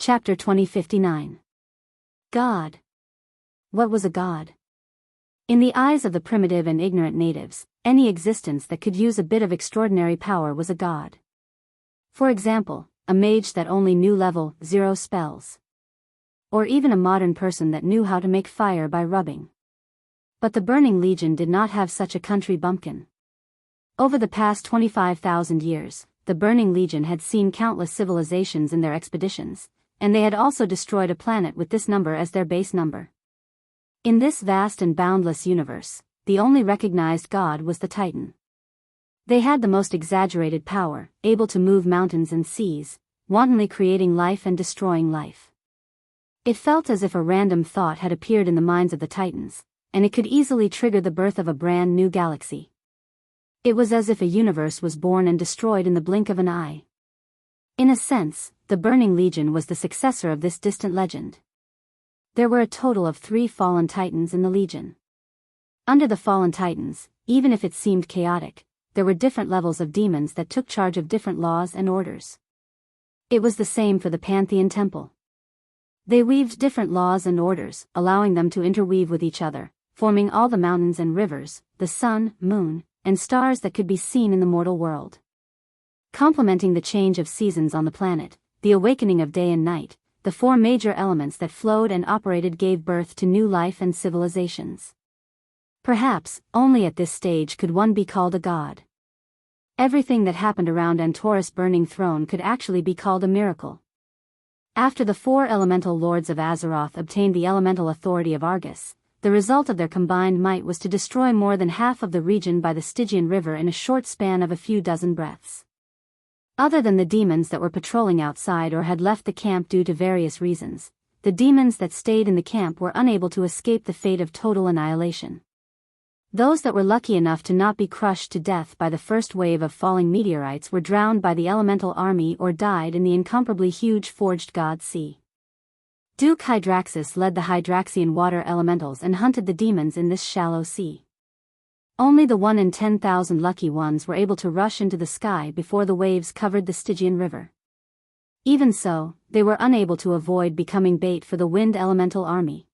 Chapter 2059. God. What was a god? In the eyes of the primitive and ignorant natives, any existence that could use a bit of extraordinary power was a god. For example, a mage that only knew level 0 spells. Or even a modern person that knew how to make fire by rubbing. But the Burning Legion did not have such a country bumpkin. Over the past 25,000 years, the Burning Legion had seen countless civilizations in their expeditions, and they had also destroyed a planet with this number as their base number. In this vast and boundless universe, the only recognized god was the Titan. They had the most exaggerated power, able to move mountains and seas, wantonly creating life and destroying life. It felt as if a random thought had appeared in the minds of the Titans, and it could easily trigger the birth of a brand new galaxy. It was as if a universe was born and destroyed in the blink of an eye. In a sense, the Burning Legion was the successor of this distant legend. There were a total of 3 fallen titans in the Legion. Under the fallen titans, even if it seemed chaotic, there were different levels of demons that took charge of different laws and orders. It was the same for the Pantheon Temple. They weaved different laws and orders, allowing them to interweave with each other, forming all the mountains and rivers, the sun, moon, and stars that could be seen in the mortal world. Complementing the change of seasons on the planet, the awakening of day and night, the 4 major elements that flowed and operated gave birth to new life and civilizations. Perhaps, only at this stage could one be called a god. Everything that happened around Antorus' burning throne could actually be called a miracle. After the 4 elemental lords of Azeroth obtained the elemental authority of Argus, the result of their combined might was to destroy more than half of the region by the Stygian River in a short span of a few dozen breaths. Other than the demons that were patrolling outside or had left the camp due to various reasons, the demons that stayed in the camp were unable to escape the fate of total annihilation. Those that were lucky enough to not be crushed to death by the first wave of falling meteorites were drowned by the elemental army or died in the incomparably huge Forged God Sea. Duke Hydraxis led the Hydraxian water elementals and hunted the demons in this shallow sea. Only the 1 in 10,000 lucky ones were able to rush into the sky before the waves covered the Stygian River. Even so, they were unable to avoid becoming bait for the Wind Elemental Army.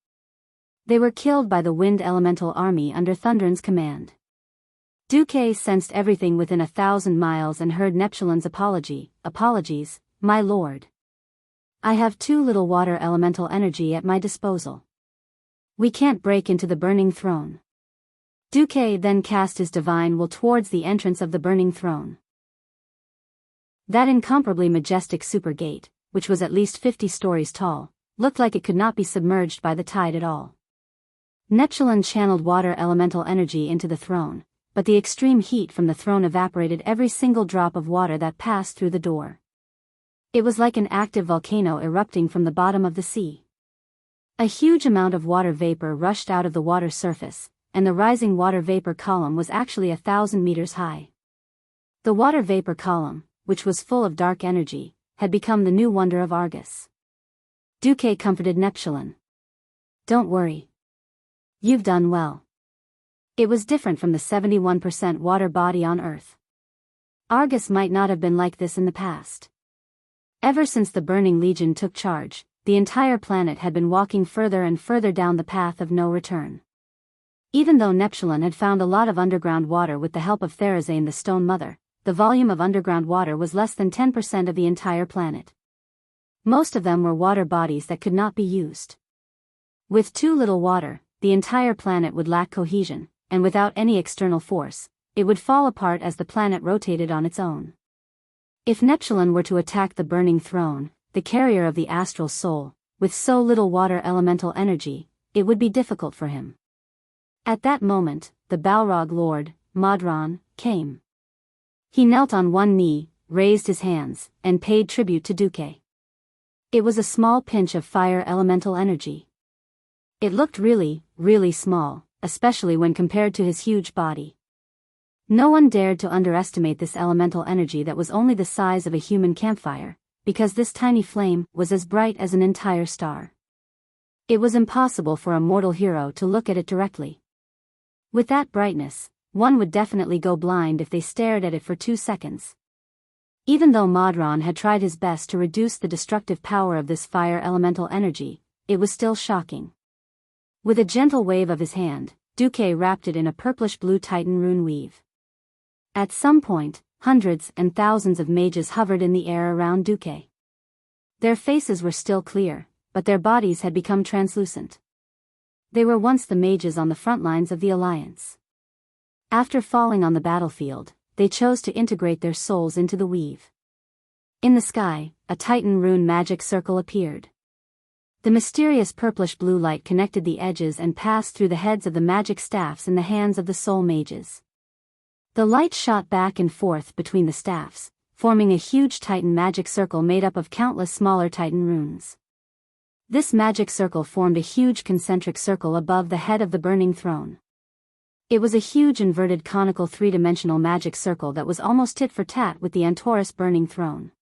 They were killed by the Wind Elemental Army under Thundern's command. Duque sensed everything within 1,000 miles and heard Neptulin's apology. "Apologies, my lord. I have too little water elemental energy at my disposal. We can't break into the burning throne." Duque then cast his divine will towards the entrance of the burning throne. That incomparably majestic super gate, which was at least 50 stories tall, looked like it could not be submerged by the tide at all. Neptulin channeled water elemental energy into the throne, but the extreme heat from the throne evaporated every single drop of water that passed through the door. It was like an active volcano erupting from the bottom of the sea. A huge amount of water vapor rushed out of the water surface, and the rising water vapor column was actually 1,000 meters high. The water vapor column, which was full of dark energy, had become the new wonder of Argus. Duque comforted Neptulin. "Don't worry. You've done well." It was different from the 71% water body on Earth. Argus might not have been like this in the past. Ever since the Burning Legion took charge, the entire planet had been walking further and further down the path of no return. Even though Neptulin had found a lot of underground water with the help of Therazane the Stone Mother, the volume of underground water was less than 10% of the entire planet. Most of them were water bodies that could not be used. With too little water, the entire planet would lack cohesion, and without any external force, it would fall apart as the planet rotated on its own. If Neptulin were to attack the burning throne, the carrier of the astral soul, with so little water elemental energy, it would be difficult for him. At that moment, the Balrog Lord, Modron, came. He knelt on one knee, raised his hands, and paid tribute to Duque. It was a small pinch of fire elemental energy. It looked really, really small, especially when compared to his huge body. No one dared to underestimate this elemental energy that was only the size of a human campfire, because this tiny flame was as bright as an entire star. It was impossible for a mortal hero to look at it directly. With that brightness, one would definitely go blind if they stared at it for 2 seconds. Even though Modron had tried his best to reduce the destructive power of this fire elemental energy, it was still shocking. With a gentle wave of his hand, Duque wrapped it in a purplish-blue Titan rune weave. At some point, hundreds and thousands of mages hovered in the air around Duque. Their faces were still clear, but their bodies had become translucent. They were once the mages on the front lines of the Alliance. After falling on the battlefield, they chose to integrate their souls into the weave. In the sky, a Titan rune magic circle appeared. The mysterious purplish-blue light connected the edges and passed through the heads of the magic staffs in the hands of the soul mages. The light shot back and forth between the staffs, forming a huge Titan magic circle made up of countless smaller Titan runes. This magic circle formed a huge concentric circle above the head of the burning throne. It was a huge inverted conical three-dimensional magic circle that was almost tit for tat with the Antorus burning throne.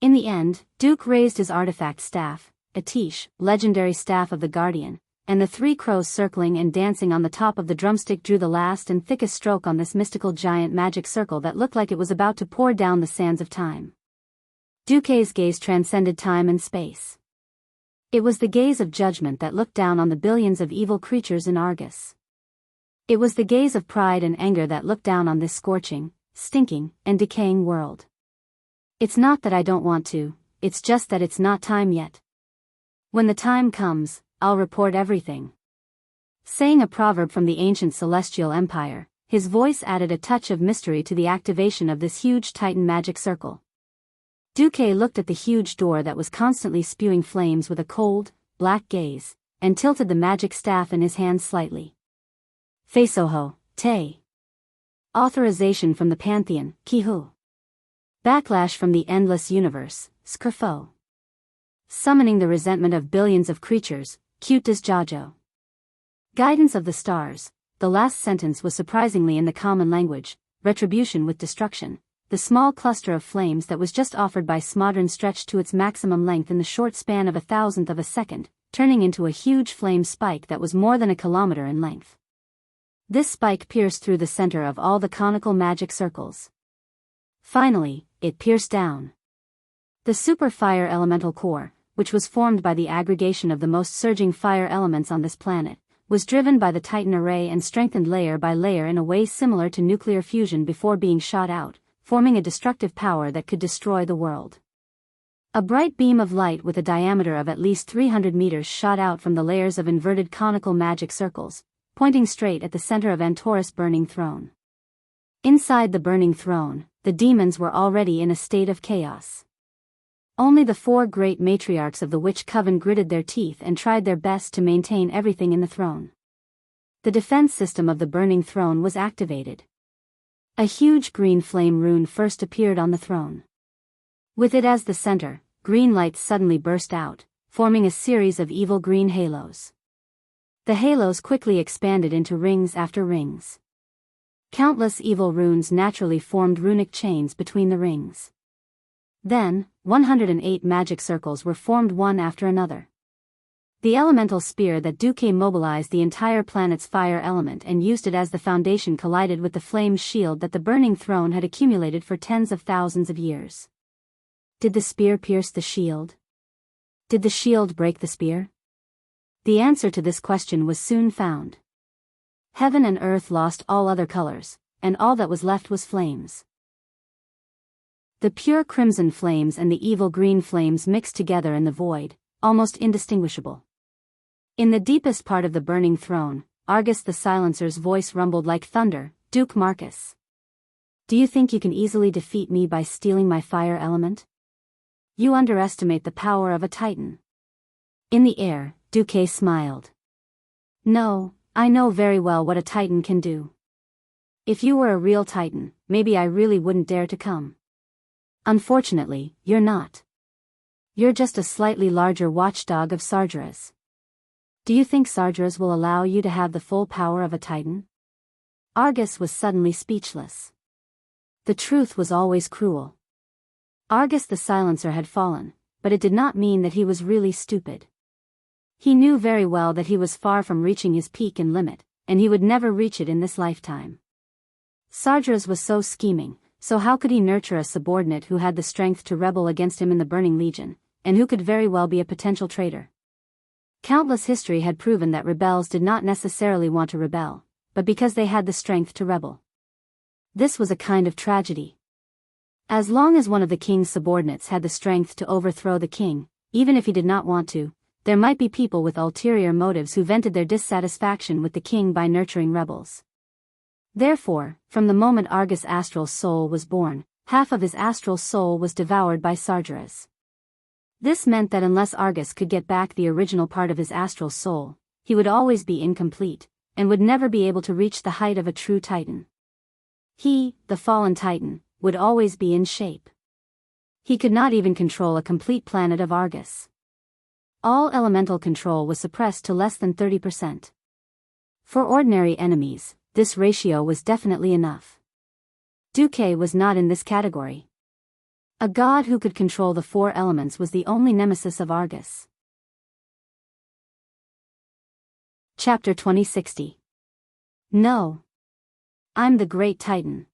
In the end, Duke raised his artifact staff, Atish, legendary staff of the Guardian, and the three crows circling and dancing on the top of the drumstick drew the last and thickest stroke on this mystical giant magic circle that looked like it was about to pour down the sands of time. Duque's gaze transcended time and space. It was the gaze of judgment that looked down on the billions of evil creatures in Argus. It was the gaze of pride and anger that looked down on this scorching, stinking, and decaying world. It's not that I don't want to, it's just that it's not time yet. When the time comes, I'll report everything. Saying a proverb from the ancient celestial empire, his voice added a touch of mystery to the activation of this huge Titan magic circle. Duque looked at the huge door that was constantly spewing flames with a cold, black gaze, and tilted the magic staff in his hand slightly. Feisoho, Te. Authorization from the Pantheon, Kihu. Backlash from the endless universe, Skurfo. Summoning the resentment of billions of creatures, Cute as Jajo. Guidance of the stars, the last sentence was surprisingly in the common language, retribution with destruction. The small cluster of flames that was just offered by Smodron stretched to its maximum length in the short span of 1,000th of a second, turning into a huge flame spike that was more than a kilometer in length. This spike pierced through the center of all the conical magic circles. Finally, it pierced down. The super fire elemental core, which was formed by the aggregation of the most surging fire elements on this planet, was driven by the Titan array and strengthened layer by layer in a way similar to nuclear fusion before being shot out, forming a destructive power that could destroy the world. A bright beam of light with a diameter of at least 300 meters shot out from the layers of inverted conical magic circles, pointing straight at the center of Antorus' burning throne. Inside the burning throne, the demons were already in a state of chaos. Only the four great matriarchs of the witch coven gritted their teeth and tried their best to maintain everything in the throne. The defense system of the burning throne was activated. A huge green flame rune first appeared on the throne. With it as the center, green lights suddenly burst out, forming a series of evil green halos. The halos quickly expanded into rings after rings. Countless evil runes naturally formed runic chains between the rings. Then, 108 magic circles were formed one after another. The elemental spear that Duque mobilized the entire planet's fire element and used it as the foundation collided with the flame shield that the burning throne had accumulated for tens of thousands of years. Did the spear pierce the shield? Did the shield break the spear? The answer to this question was soon found. Heaven and earth lost all other colors, and all that was left was flames. The pure crimson flames and the evil green flames mixed together in the void, almost indistinguishable. In the deepest part of the burning throne, Argus the Silencer's voice rumbled like thunder, Duke Marcus. Do you think you can easily defeat me by stealing my fire element? You underestimate the power of a Titan. In the air, Duque smiled. No, I know very well what a Titan can do. If you were a real Titan, maybe I really wouldn't dare to come. Unfortunately, you're not. You're just a slightly larger watchdog of Sargeras. Do you think Sargeras will allow you to have the full power of a Titan? Argus was suddenly speechless. The truth was always cruel. Argus the Silencer had fallen, but it did not mean that he was really stupid. He knew very well that he was far from reaching his peak and limit, and he would never reach it in this lifetime. Sargeras was so scheming, so how could he nurture a subordinate who had the strength to rebel against him in the Burning Legion, and who could very well be a potential traitor? Countless history had proven that rebels did not necessarily want to rebel, but because they had the strength to rebel. This was a kind of tragedy. As long as one of the king's subordinates had the strength to overthrow the king, even if he did not want to, there might be people with ulterior motives who vented their dissatisfaction with the king by nurturing rebels. Therefore, from the moment Argus' astral soul was born, half of his astral soul was devoured by Sargeras. This meant that unless Argus could get back the original part of his astral soul, he would always be incomplete, and would never be able to reach the height of a true titan. He, the fallen titan, would always be in shape. He could not even control a complete planet of Argus. All elemental control was suppressed to less than 30%. For ordinary enemies, this ratio was definitely enough. Duque was not in this category. A god who could control the 4 elements was the only nemesis of Argus. Chapter 2060. No. I'm the great titan.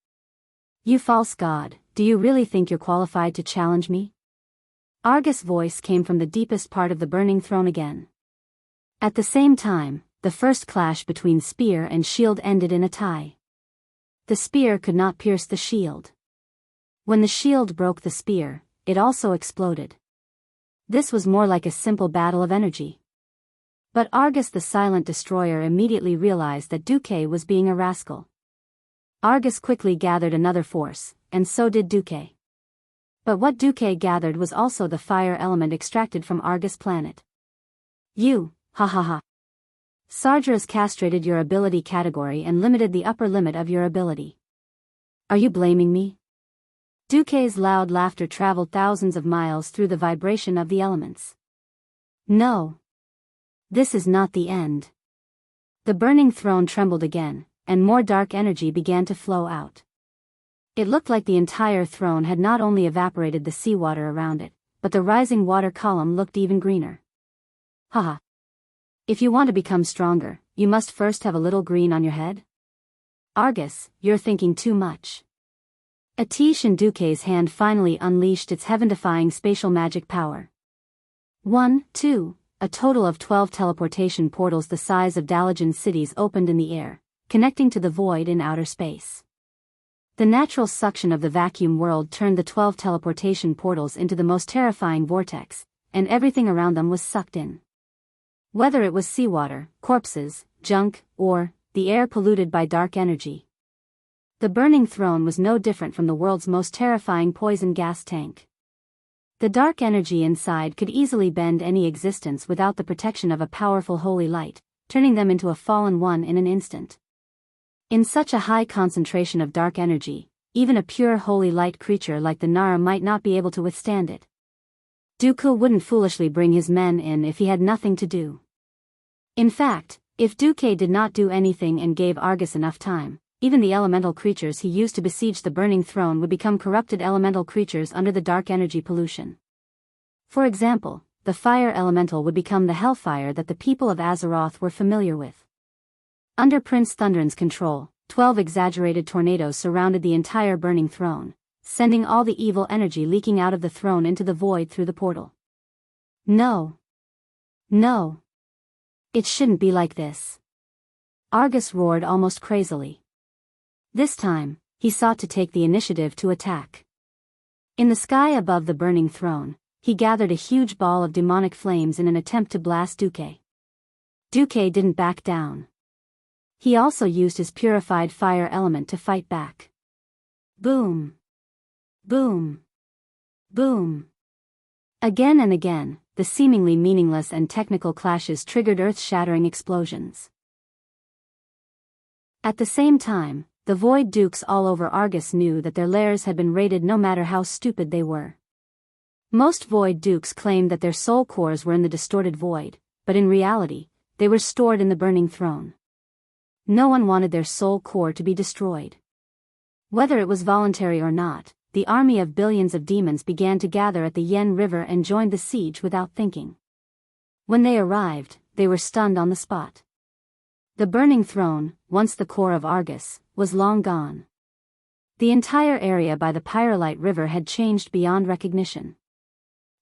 You false god, do you really think you're qualified to challenge me? Argus' voice came from the deepest part of the burning throne again. At the same time, the first clash between spear and shield ended in a tie. The spear could not pierce the shield. When the shield broke the spear, it also exploded. This was more like a simple battle of energy. But Argus the Silent Destroyer immediately realized that Duque was being a rascal. Argus quickly gathered another force, and so did Duque. But what Duque gathered was also the fire element extracted from Argus' planet. You, ha ha ha. Sargeras castrated your ability category and limited the upper limit of your ability. Are you blaming me? Duque's loud laughter traveled thousands of miles through the vibration of the elements. No. This is not the end. The burning throne trembled again, and more dark energy began to flow out. It looked like the entire throne had not only evaporated the seawater around it, but the rising water column looked even greener. Haha. If you want to become stronger, you must first have a little green on your head? Argus, you're thinking too much. Atish and Duque's hand finally unleashed its heaven-defying spatial magic power. 1, 2, a total of 12 teleportation portals the size of Dalajan cities opened in the air, connecting to the void in outer space. The natural suction of the vacuum world turned the 12 teleportation portals into the most terrifying vortex, and everything around them was sucked in. Whether it was seawater, corpses, junk, or the air polluted by dark energy. The burning throne was no different from the world's most terrifying poison gas tank. The dark energy inside could easily bend any existence without the protection of a powerful holy light, turning them into a fallen one in an instant. In such a high concentration of dark energy, even a pure holy light creature like the Nara might not be able to withstand it. Duque wouldn't foolishly bring his men in if he had nothing to do. In fact, if Duque did not do anything and gave Argus enough time, even the elemental creatures he used to besiege the burning throne would become corrupted elemental creatures under the dark energy pollution. For example, the fire elemental would become the hellfire that the people of Azeroth were familiar with. Under Prince Thunderan's control, 12 exaggerated tornadoes surrounded the entire burning throne, sending all the evil energy leaking out of the throne into the void through the portal. No. No. It shouldn't be like this. Argus roared almost crazily. This time, he sought to take the initiative to attack. In the sky above the burning throne, he gathered a huge ball of demonic flames in an attempt to blast Duque. Duque didn't back down. He also used his purified fire element to fight back. Boom. Boom. Boom. Again and again, the seemingly meaningless and technical clashes triggered earth-shattering explosions. At the same time, the Void Dukes all over Argus knew that their lairs had been raided no matter how stupid they were. Most Void Dukes claimed that their soul cores were in the distorted void, but in reality, they were stored in the burning throne. No one wanted their soul core to be destroyed. Whether it was voluntary or not, the army of billions of demons began to gather at the Yen River and joined the siege without thinking. When they arrived, they were stunned on the spot. The burning throne, once the core of Argus, was long gone. The entire area by the Pyrolite River had changed beyond recognition.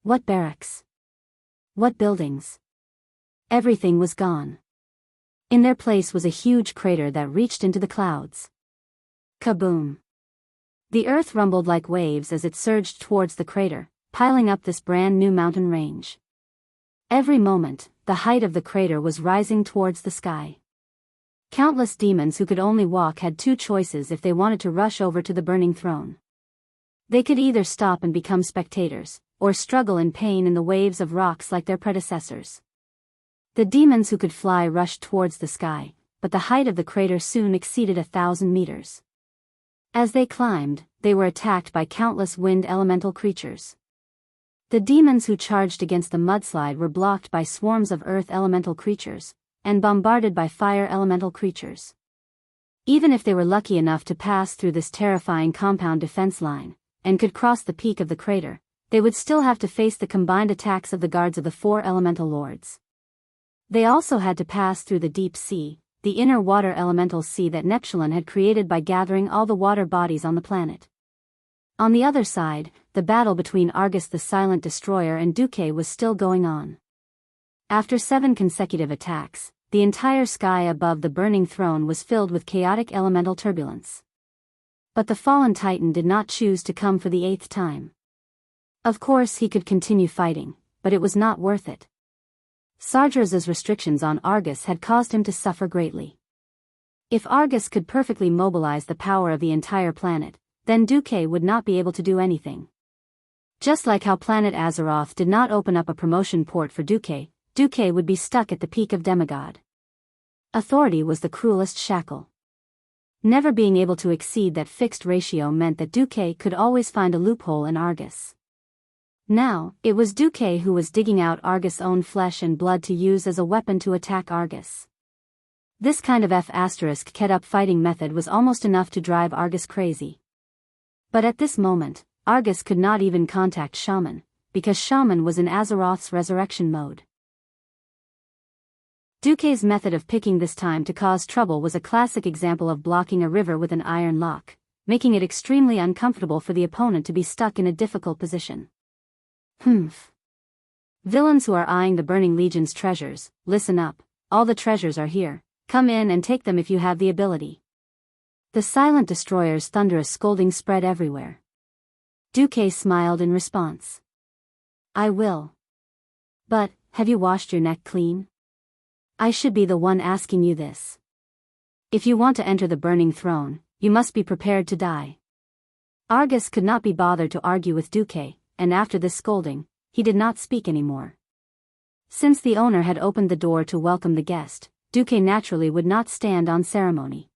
What barracks? What buildings? Everything was gone. In their place was a huge crater that reached into the clouds. Kaboom! The earth rumbled like waves as it surged towards the crater, piling up this brand new mountain range. Every moment, the height of the crater was rising towards the sky. Countless demons who could only walk had two choices if they wanted to rush over to the burning throne. They could either stop and become spectators, or struggle in pain in the waves of rocks like their predecessors. The demons who could fly rushed towards the sky, but the height of the crater soon exceeded 1,000 meters. As they climbed, they were attacked by countless wind elemental creatures. The demons who charged against the mudslide were blocked by swarms of earth elemental creatures, and bombarded by fire elemental creatures. Even if they were lucky enough to pass through this terrifying compound defense line, and could cross the peak of the crater, they would still have to face the combined attacks of the guards of the four elemental lords. They also had to pass through the deep sea, the inner water elemental sea that Neptune had created by gathering all the water bodies on the planet. On the other side, the battle between Argus the Silent Destroyer and Duque was still going on. After 7 consecutive attacks, the entire sky above the burning throne was filled with chaotic elemental turbulence. But the fallen titan did not choose to come for the 8th time. Of course he could continue fighting, but it was not worth it. Sargeras' restrictions on Argus had caused him to suffer greatly. If Argus could perfectly mobilize the power of the entire planet, then Duque would not be able to do anything. Just like how planet Azeroth did not open up a promotion port for Duque, Duque would be stuck at the peak of demigod. Authority was the cruelest shackle. Never being able to exceed that fixed ratio meant that Duque could always find a loophole in Argus. Now, it was Duque who was digging out Argus' own flesh and blood to use as a weapon to attack Argus. This kind of F***-kept-up fighting method was almost enough to drive Argus crazy. But at this moment, Argus could not even contact Shaman, because Shaman was in Azeroth's resurrection mode. Duque's method of picking this time to cause trouble was a classic example of blocking a river with an iron lock, making it extremely uncomfortable for the opponent to be stuck in a difficult position. Villains who are eyeing the Burning Legion's treasures, listen up, all the treasures are here, come in and take them if you have the ability. The Silent Destroyer's thunderous scolding spread everywhere. Duque smiled in response. I will. But, have you washed your neck clean? I should be the one asking you this. If you want to enter the burning throne, you must be prepared to die. Argus could not be bothered to argue with Duque, and after this scolding, he did not speak anymore. Since the owner had opened the door to welcome the guest, Duque naturally would not stand on ceremony.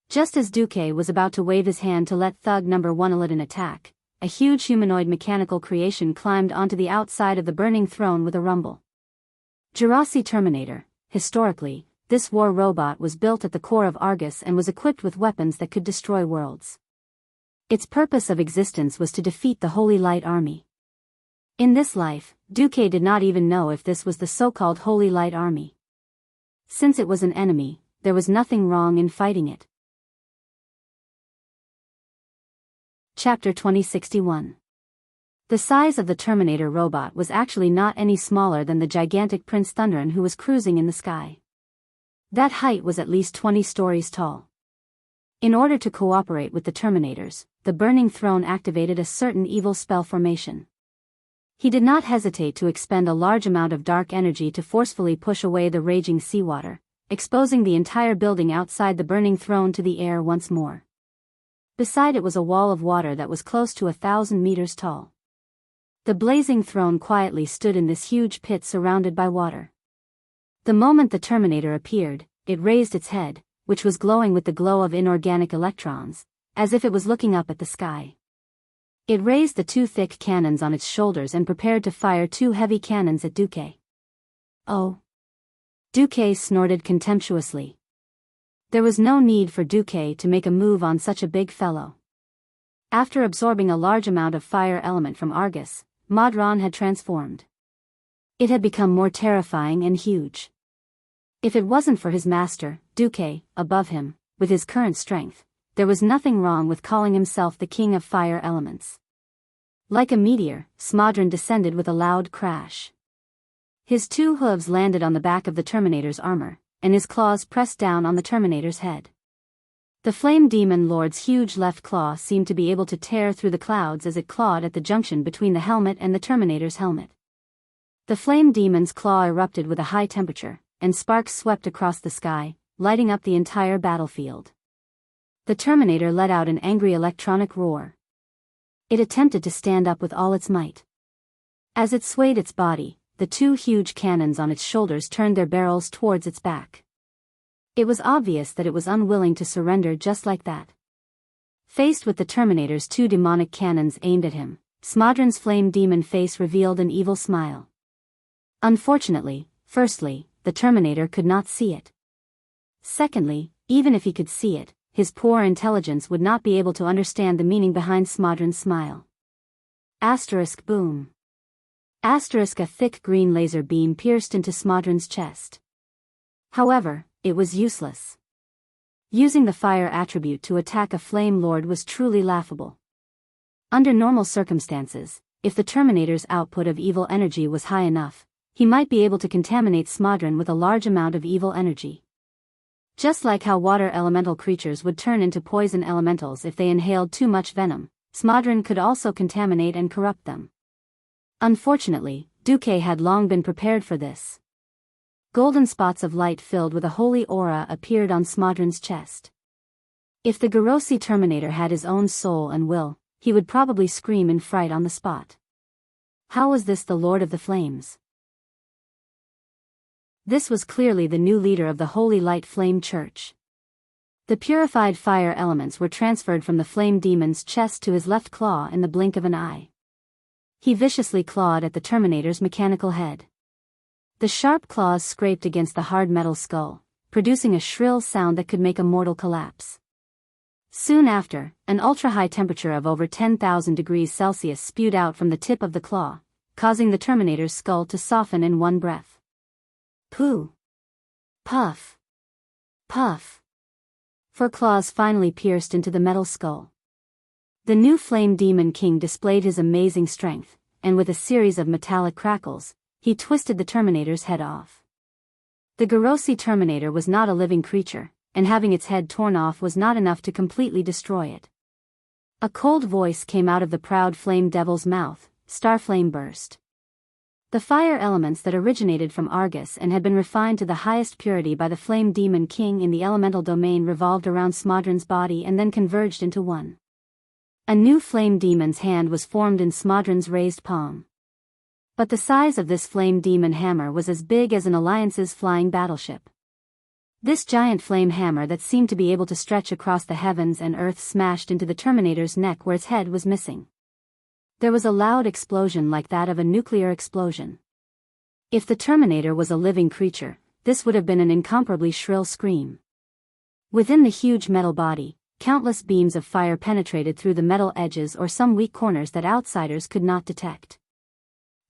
Just as Duque was about to wave his hand to let Thug No. 1 Illidan attack, a huge humanoid mechanical creation climbed onto the outside of the burning throne with a rumble. Jurassic Terminator. Historically, this war robot was built at the core of Argus and was equipped with weapons that could destroy worlds. Its purpose of existence was to defeat the Holy Light Army. In this life, Duque did not even know if this was the so-called Holy Light Army. Since it was an enemy, there was nothing wrong in fighting it. Chapter 2061. The size of the Terminator robot was actually not any smaller than the gigantic Prince Thunderin who was cruising in the sky. That height was at least 20 stories tall. In order to cooperate with the Terminators, the Burning Throne activated a certain evil spell formation. He did not hesitate to expend a large amount of dark energy to forcefully push away the raging seawater, exposing the entire building outside the Burning Throne to the air once more. Beside it was a wall of water that was close to 1,000 meters tall. The blazing throne quietly stood in this huge pit surrounded by water. The moment the Terminator appeared, it raised its head, which was glowing with the glow of inorganic electrons, as if it was looking up at the sky. It raised the 2 thick cannons on its shoulders and prepared to fire 2 heavy cannons at Duque. Oh! Duque snorted contemptuously. There was no need for Duque to make a move on such a big fellow. After absorbing a large amount of fire element from Argus, Modron had transformed. It had become more terrifying and huge. If it wasn't for his master, Duque, above him, with his current strength, there was nothing wrong with calling himself the king of fire elements. Like a meteor, Smodron descended with a loud crash. His 2 hooves landed on the back of the Terminator's armor, and his claws pressed down on the Terminator's head. The Flame Demon Lord's huge left claw seemed to be able to tear through the clouds as it clawed at the junction between the helmet and the Terminator's helmet. The Flame Demon's claw erupted with a high temperature, and sparks swept across the sky, lighting up the entire battlefield. The Terminator let out an angry electronic roar. It attempted to stand up with all its might. As it swayed its body, the 2 huge cannons on its shoulders turned their barrels towards its back. It was obvious that it was unwilling to surrender just like that. Faced with the Terminator's 2 demonic cannons aimed at him, Smodron's Flame Demon face revealed an evil smile. Unfortunately, firstly, the Terminator could not see it. Secondly, even if he could see it, his poor intelligence would not be able to understand the meaning behind Smodron's smile. Asterisk boom. Asterisk a thick green laser beam pierced into Smodron's chest. However, it was useless. Using the fire attribute to attack a Flame Lord was truly laughable. Under normal circumstances, if the Terminator's output of evil energy was high enough, he might be able to contaminate Smodron with a large amount of evil energy. Just like how water elemental creatures would turn into poison elementals if they inhaled too much venom, Smodron could also contaminate and corrupt them. Unfortunately, Duque had long been prepared for this. Golden spots of light filled with a holy aura appeared on Smodron's chest. If the Garossi Terminator had his own soul and will, he would probably scream in fright on the spot. How was this the Lord of the Flames? This was clearly the new leader of the Holy Light Flame Church. The purified fire elements were transferred from the Flame Demon's chest to his left claw in the blink of an eye. He viciously clawed at the Terminator's mechanical head. The sharp claws scraped against the hard metal skull, producing a shrill sound that could make a mortal collapse. Soon after, an ultra-high temperature of over 10,000 degrees Celsius spewed out from the tip of the claw, causing the Terminator's skull to soften in one breath. Pooh! Puff! Puff! 4 claws finally pierced into the metal skull. The new Flame Demon King displayed his amazing strength, and with a series of metallic crackles, he twisted the Terminator's head off. The Garossi Terminator was not a living creature, and having its head torn off was not enough to completely destroy it. A cold voice came out of the proud Flame Devil's mouth. Starflame burst. The fire elements that originated from Argus and had been refined to the highest purity by the Flame Demon King in the elemental domain revolved around Smodron's body and then converged into one. A new Flame Demon's hand was formed in Smodron's raised palm. But the size of this Flame Demon hammer was as big as an Alliance's flying battleship. This giant flame hammer that seemed to be able to stretch across the heavens and earth smashed into the Terminator's neck where its head was missing. There was a loud explosion like that of a nuclear explosion. If the Terminator was a living creature, this would have been an incomparably shrill scream. Within the huge metal body, countless beams of fire penetrated through the metal edges or some weak corners that outsiders could not detect.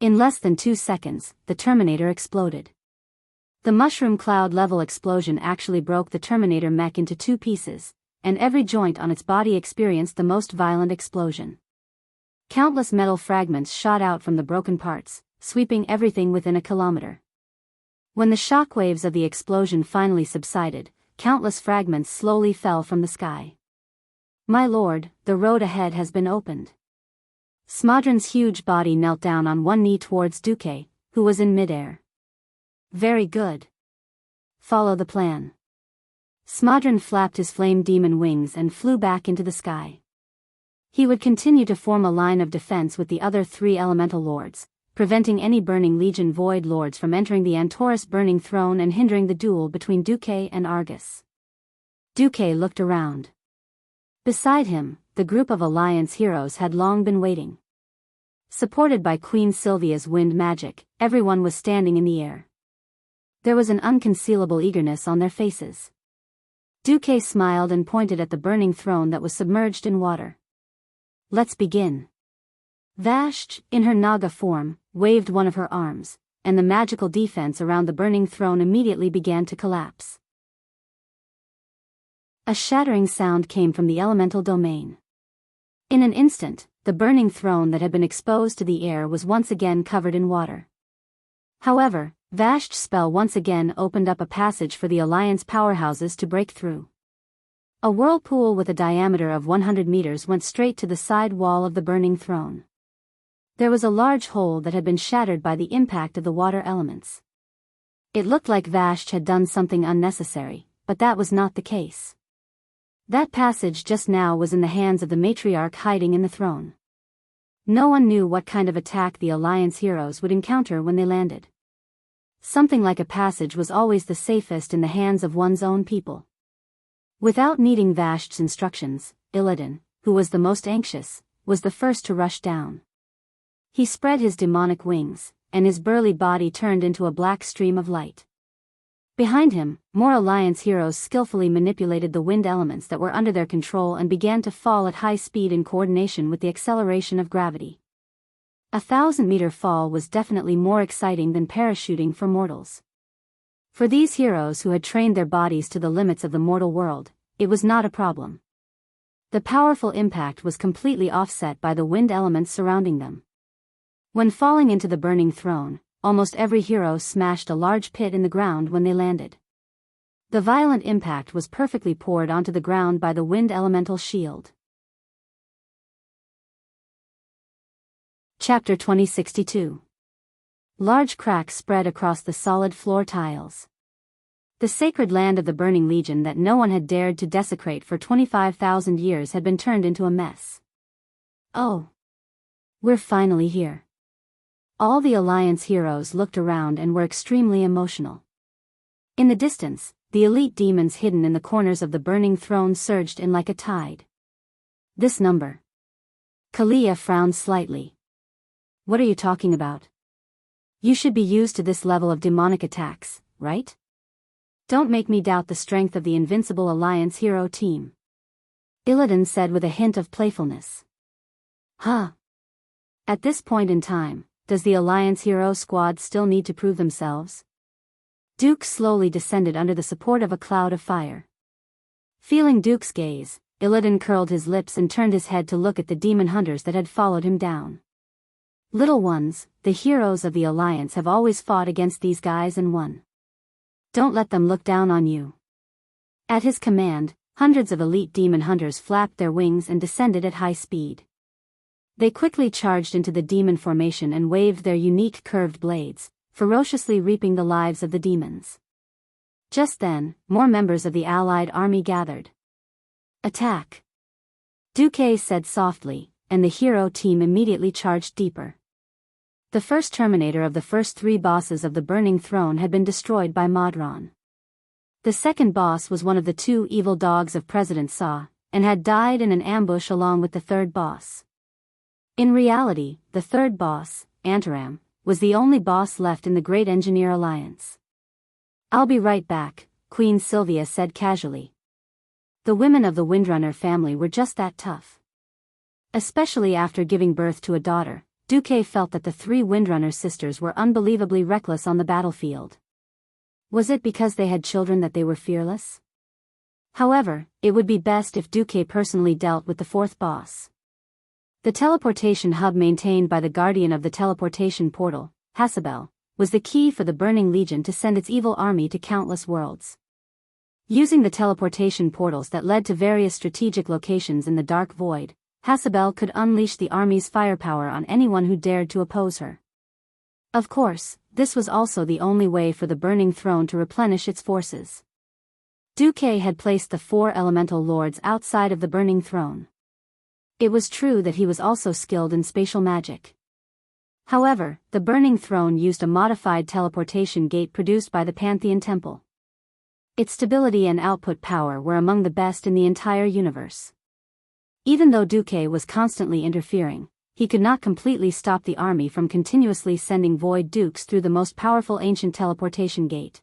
In less than 2 seconds, the Terminator exploded. The mushroom cloud-level explosion actually broke the Terminator mech into 2 pieces, and every joint on its body experienced the most violent explosion. Countless metal fragments shot out from the broken parts, sweeping everything within a kilometer. When the shockwaves of the explosion finally subsided, countless fragments slowly fell from the sky. My lord, the road ahead has been opened. Smodron's huge body knelt down on one knee towards Duque, who was in midair. Very good. Follow the plan. Smodron flapped his flame demon wings and flew back into the sky. He would continue to form a line of defense with the other 3 elemental lords, preventing any Burning Legion Void Lords from entering the Antorus Burning Throne and hindering the duel between Duque and Argus. Duque looked around. Beside him, the group of Alliance heroes had long been waiting. Supported by Queen Sylvia's wind magic, everyone was standing in the air. There was an unconcealable eagerness on their faces. Duque smiled and pointed at the burning throne that was submerged in water. Let's begin. Vashj, in her Naga form, waved one of her arms, and the magical defense around the burning throne immediately began to collapse. A shattering sound came from the elemental domain. In an instant, the burning throne that had been exposed to the air was once again covered in water. However, Vash's spell once again opened up a passage for the Alliance powerhouses to break through. A whirlpool with a diameter of 100 meters went straight to the side wall of the burning throne. There was a large hole that had been shattered by the impact of the water elements. It looked like Vash had done something unnecessary, but that was not the case. That passage just now was in the hands of the matriarch hiding in the throne. No one knew what kind of attack the Alliance heroes would encounter when they landed. Something like a passage was always the safest in the hands of one's own people. Without needing Vash's instructions, Illidan, who was the most anxious, was the first to rush down. He spread his demonic wings, and his burly body turned into a black stream of light. Behind him, more Alliance heroes skillfully manipulated the wind elements that were under their control and began to fall at high speed in coordination with the acceleration of gravity. A 1,000-meter fall was definitely more exciting than parachuting for mortals. For these heroes who had trained their bodies to the limits of the mortal world, it was not a problem. The powerful impact was completely offset by the wind elements surrounding them. When falling into the burning throne, almost every hero smashed a large pit in the ground when they landed. The violent impact was perfectly poured onto the ground by the wind elemental shield. Chapter 2062. Large cracks spread across the solid floor tiles. The sacred land of the Burning Legion that no one had dared to desecrate for 25,000 years had been turned into a mess. Oh. We're finally here. All the Alliance heroes looked around and were extremely emotional. In the distance, the elite demons hidden in the corners of the burning throne surged in like a tide. This number. Kalia frowned slightly. What are you talking about? You should be used to this level of demonic attacks, right? Don't make me doubt the strength of the invincible Alliance hero team. Illidan said with a hint of playfulness. Huh. At this point in time, does the Alliance hero squad still need to prove themselves? Duke slowly descended under the support of a cloud of fire. Feeling Duke's gaze, Illidan curled his lips and turned his head to look at the demon hunters that had followed him down. Little ones, the heroes of the Alliance have always fought against these guys and won. Don't let them look down on you. At his command, hundreds of elite demon hunters flapped their wings and descended at high speed. They quickly charged into the demon formation and waved their unique curved blades, ferociously reaping the lives of the demons. Just then, more members of the allied army gathered. Attack! Duque said softly, and the hero team immediately charged deeper. The first terminator of the first 3 bosses of the Burning Throne had been destroyed by Modron. The second boss was one of the 2 evil dogs of President Sa, and had died in an ambush along with the third boss. In reality, the third boss, Antaram, was the only boss left in the Great Engineer Alliance. I'll be right back, Queen Sylvia said casually. The women of the Windrunner family were just that tough. Especially after giving birth to a daughter, Duque felt that the 3 Windrunner sisters were unbelievably reckless on the battlefield. Was it because they had children that they were fearless? However, it would be best if Duque personally dealt with the 4th boss. The teleportation hub maintained by the guardian of the teleportation portal, Hasabel, was the key for the Burning Legion to send its evil army to countless worlds. Using the teleportation portals that led to various strategic locations in the Dark Void, Hasabel could unleash the army's firepower on anyone who dared to oppose her. Of course, this was also the only way for the Burning Throne to replenish its forces. Duque had placed the 4 elemental lords outside of the Burning Throne. It was true that he was also skilled in spatial magic. However, the Burning Throne used a modified teleportation gate produced by the Pantheon Temple. Its stability and output power were among the best in the entire universe. Even though Duque was constantly interfering, he could not completely stop the army from continuously sending Void Dukes through the most powerful ancient teleportation gate.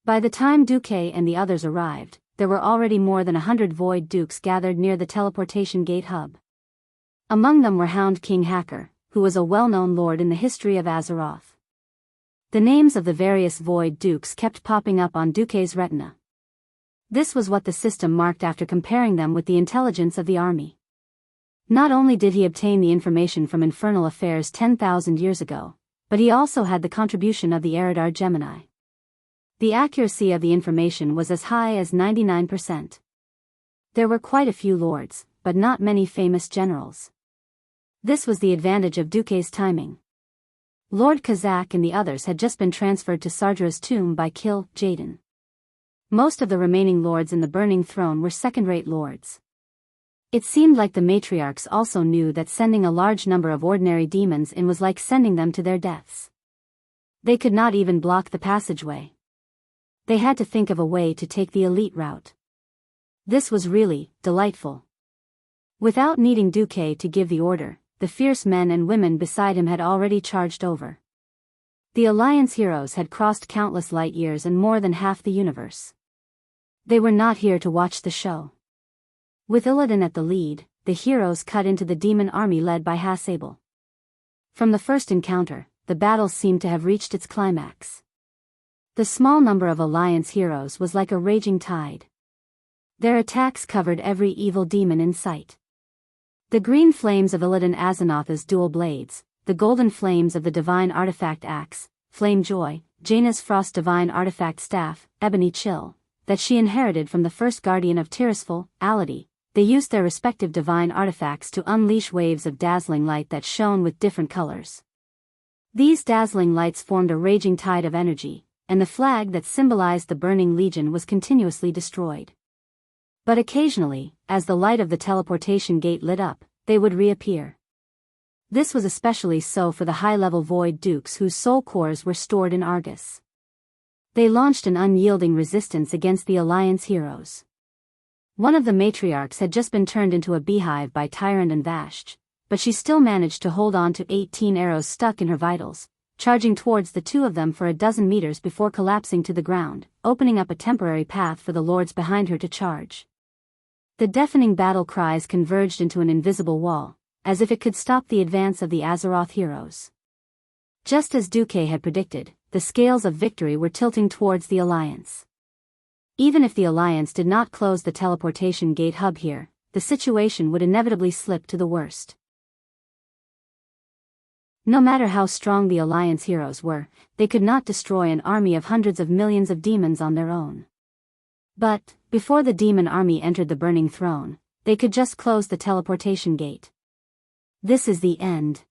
By the time Duque and the others arrived, there were already more than 100 Void Dukes gathered near the teleportation gate hub. Among them were Hound King Hacker, who was a well-known lord in the history of Azeroth. The names of the various Void Dukes kept popping up on Duque's retina. This was what the system marked after comparing them with the intelligence of the army. Not only did he obtain the information from infernal affairs 10,000 years ago, but he also had the contribution of the Eridar Gemini. The accuracy of the information was as high as 99%. There were quite a few lords, but not many famous generals. This was the advantage of Duque's timing. Lord Kazak and the others had just been transferred to Sardra's tomb by Kil Jaden. Most of the remaining lords in the Burning Throne were second-rate lords. It seemed like the matriarchs also knew that sending a large number of ordinary demons in was like sending them to their deaths. They could not even block the passageway. They had to think of a way to take the elite route. This was really delightful. Without needing Duque to give the order, the fierce men and women beside him had already charged over. The Alliance heroes had crossed countless light years and more than half the universe. They were not here to watch the show. With Illidan at the lead, the heroes cut into the demon army led by Hasable. From the first encounter, the battle seemed to have reached its climax. The small number of Alliance heroes was like a raging tide. Their attacks covered every evil demon in sight. The green flames of Illidan Azanotha's dual blades, the golden flames of the divine artifact axe, Flame Joy, Jaina's frost divine artifact staff, Ebony Chill, that she inherited from the first guardian of Tirisfal, Ality. They used their respective divine artifacts to unleash waves of dazzling light that shone with different colors. These dazzling lights formed a raging tide of energy, and the flag that symbolized the burning legion was continuously destroyed. But occasionally, as the light of the teleportation gate lit up, they would reappear. This was especially so for the high-level Void Dukes whose soul cores were stored in Argus. They launched an unyielding resistance against the Alliance heroes. One of the matriarchs had just been turned into a beehive by Tyrant and Vashj, but she still managed to hold on to 18 arrows stuck in her vitals, charging towards the two of them for a dozen meters before collapsing to the ground, opening up a temporary path for the lords behind her to charge. The deafening battle cries converged into an invisible wall, as if it could stop the advance of the Azeroth heroes. Just as Duque had predicted, the scales of victory were tilting towards the Alliance. Even if the Alliance did not close the teleportation gate hub here, the situation would inevitably slip to the worst. No matter how strong the Alliance heroes were, they could not destroy an army of hundreds of millions of demons on their own. But, before the demon army entered the Burning Throne, they could just close the teleportation gate. This is the end.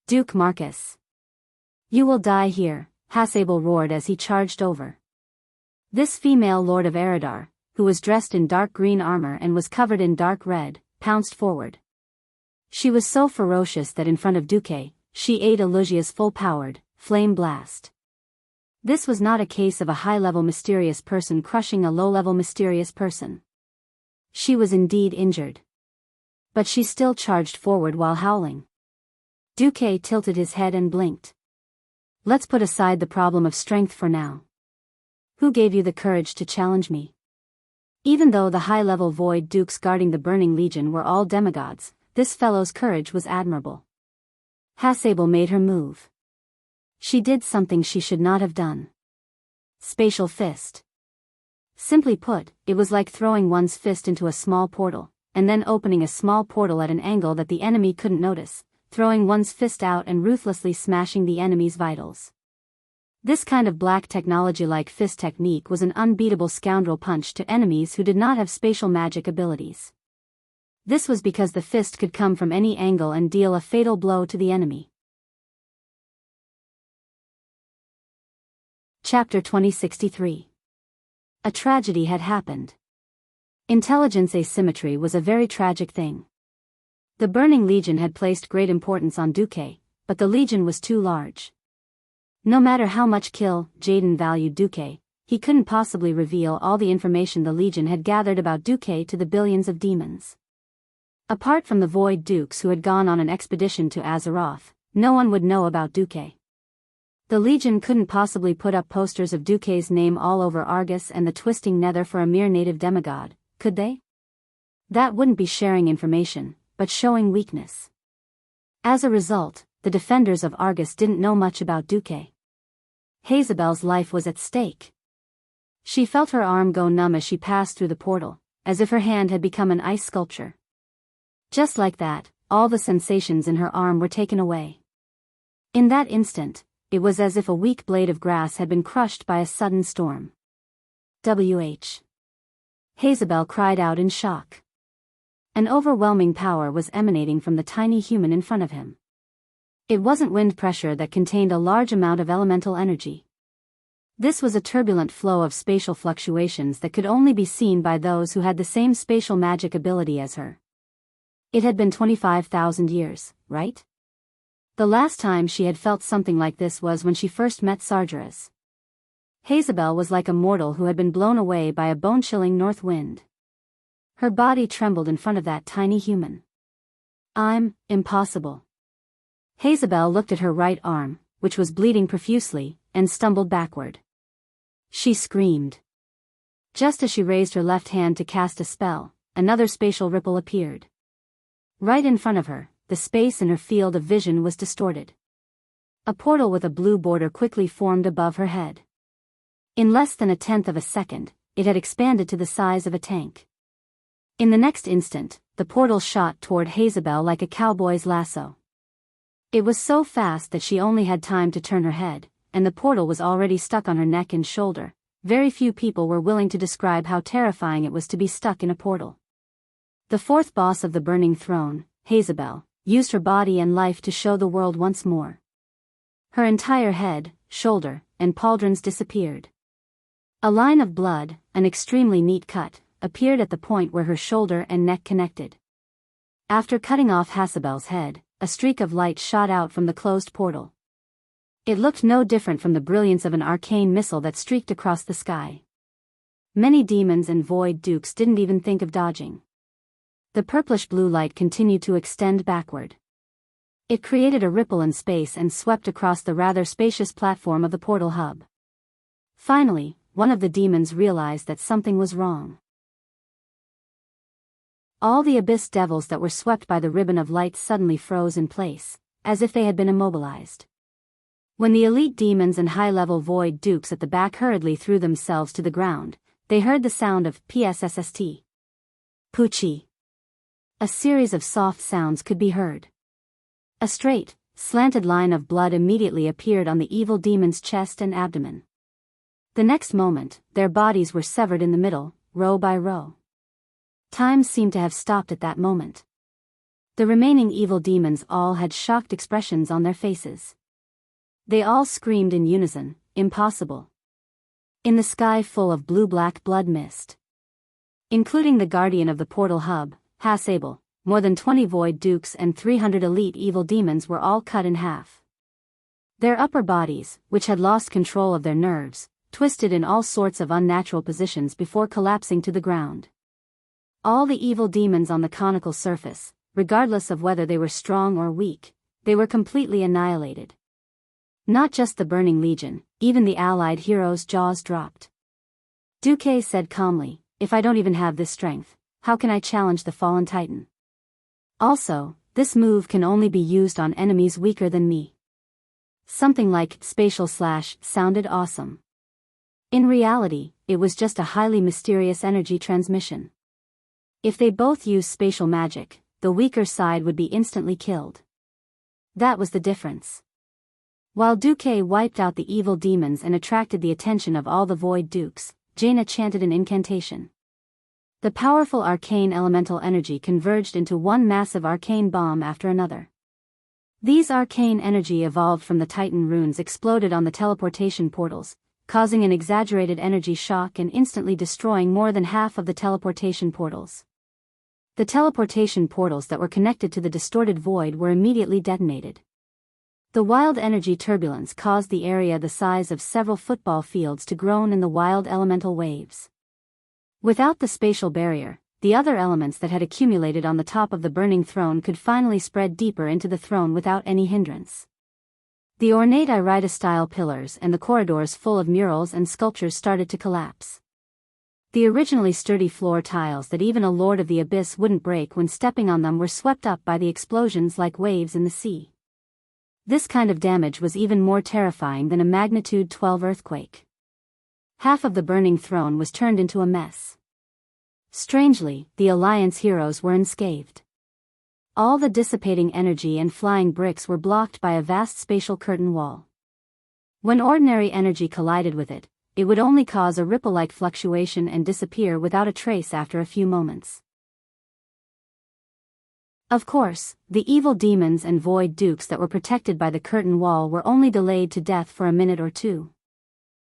Duke Marcus. You will die here, Hasable roared as he charged over. This female lord of Eridar, who was dressed in dark green armor and was covered in dark red, pounced forward. She was so ferocious that in front of Duque, she ate Elusia's full-powered flame blast. This was not a case of a high-level mysterious person crushing a low-level mysterious person. She was indeed injured. But she still charged forward while howling. Duque tilted his head and blinked. Let's put aside the problem of strength for now. Who gave you the courage to challenge me? Even though the high-level Void Dukes guarding the Burning Legion were all demigods, this fellow's courage was admirable. Hasable made her move. She did something she should not have done. Spatial fist. Simply put, it was like throwing one's fist into a small portal, and then opening a small portal at an angle that the enemy couldn't notice, throwing one's fist out and ruthlessly smashing the enemy's vitals. This kind of black technology-like fist technique was an unbeatable scoundrel punch to enemies who did not have spatial magic abilities. This was because the fist could come from any angle and deal a fatal blow to the enemy. Chapter 2063. A tragedy had happened. Intelligence asymmetry was a very tragic thing. The Burning Legion had placed great importance on Duque, but the Legion was too large. No matter how much Kil Jaden valued Duque, he couldn't possibly reveal all the information the Legion had gathered about Duque to the billions of demons. Apart from the Void Dukes who had gone on an expedition to Azeroth, no one would know about Duque. The Legion couldn't possibly put up posters of Duque's name all over Argus and the twisting nether for a mere native demigod, could they? That wouldn't be sharing information, but showing weakness. As a result, the defenders of Argus didn't know much about Duque. Hazabel's life was at stake. She felt her arm go numb as she passed through the portal, as if her hand had become an ice sculpture. Just like that, all the sensations in her arm were taken away. In that instant, it was as if a weak blade of grass had been crushed by a sudden storm. "W.H." Hazelbell cried out in shock. An overwhelming power was emanating from the tiny human in front of him. It wasn't wind pressure that contained a large amount of elemental energy. This was a turbulent flow of spatial fluctuations that could only be seen by those who had the same spatial magic ability as her. It had been 25,000 years, right? The last time she had felt something like this was when she first met Sargeras. Hazelbell was like a mortal who had been blown away by a bone-chilling north wind. Her body trembled in front of that tiny human. Impossible." Hazelbell looked at her right arm, which was bleeding profusely, and stumbled backward. She screamed. Just as she raised her left hand to cast a spell, another spatial ripple appeared. Right in front of her, the space in her field of vision was distorted. A portal with a blue border quickly formed above her head. In less than a tenth of a second, it had expanded to the size of a tank. In the next instant, the portal shot toward Hazelbell like a cowboy's lasso. It was so fast that she only had time to turn her head, and the portal was already stuck on her neck and shoulder. Very few people were willing to describe how terrifying it was to be stuck in a portal. The fourth boss of the Burning Throne, Hazelbell, used her body and life to show the world once more. Her entire head, shoulder, and pauldrons disappeared. A line of blood, an extremely neat cut, appeared at the point where her shoulder and neck connected. After cutting off Hazelbell's head, a streak of light shot out from the closed portal. It looked no different from the brilliance of an arcane missile that streaked across the sky. Many demons and void dukes didn't even think of dodging. The purplish-blue light continued to extend backward. It created a ripple in space and swept across the rather spacious platform of the portal hub. Finally, one of the demons realized that something was wrong. All the abyss devils that were swept by the ribbon of light suddenly froze in place, as if they had been immobilized. When the elite demons and high-level void dukes at the back hurriedly threw themselves to the ground, they heard the sound of PSSST. Poochie. A series of soft sounds could be heard. A straight, slanted line of blood immediately appeared on the evil demon's chest and abdomen. The next moment, their bodies were severed in the middle, row by row. Time seemed to have stopped at that moment. The remaining evil demons all had shocked expressions on their faces. They all screamed in unison, "Impossible!" in the sky full of blue-black blood mist. Including the guardian of the portal hub, Hasable, more than 20 void dukes and 300 elite evil demons were all cut in half. Their upper bodies, which had lost control of their nerves, twisted in all sorts of unnatural positions before collapsing to the ground. All the evil demons on the conical surface, regardless of whether they were strong or weak, they were completely annihilated. Not just the Burning Legion, even the allied heroes' jaws dropped. Duque said calmly, "If I don't even have this strength, how can I challenge the fallen titan? Also, this move can only be used on enemies weaker than me." Something like spatial slash sounded awesome. In reality, it was just a highly mysterious energy transmission. If they both used spatial magic, the weaker side would be instantly killed. That was the difference. While Duque wiped out the evil demons and attracted the attention of all the void dukes, Jaina chanted an incantation. The powerful arcane elemental energy converged into one massive arcane bomb after another. These arcane energy evolved from the Titan runes exploded on the teleportation portals, causing an exaggerated energy shock and instantly destroying more than half of the teleportation portals. The teleportation portals that were connected to the distorted void were immediately detonated. The wild energy turbulence caused the area the size of several football fields to groan in the wild elemental waves. Without the spatial barrier, the other elements that had accumulated on the top of the burning throne could finally spread deeper into the throne without any hindrance. The ornate Irida-style pillars and the corridors full of murals and sculptures started to collapse. The originally sturdy floor tiles that even a Lord of the Abyss wouldn't break when stepping on them were swept up by the explosions like waves in the sea. This kind of damage was even more terrifying than a magnitude 12 earthquake. Half of the burning throne was turned into a mess. Strangely, the Alliance heroes were unscathed. All the dissipating energy and flying bricks were blocked by a vast spatial curtain wall. When ordinary energy collided with it, it would only cause a ripple-like fluctuation and disappear without a trace after a few moments. Of course, the evil demons and void dukes that were protected by the curtain wall were only delayed to death for a minute or two.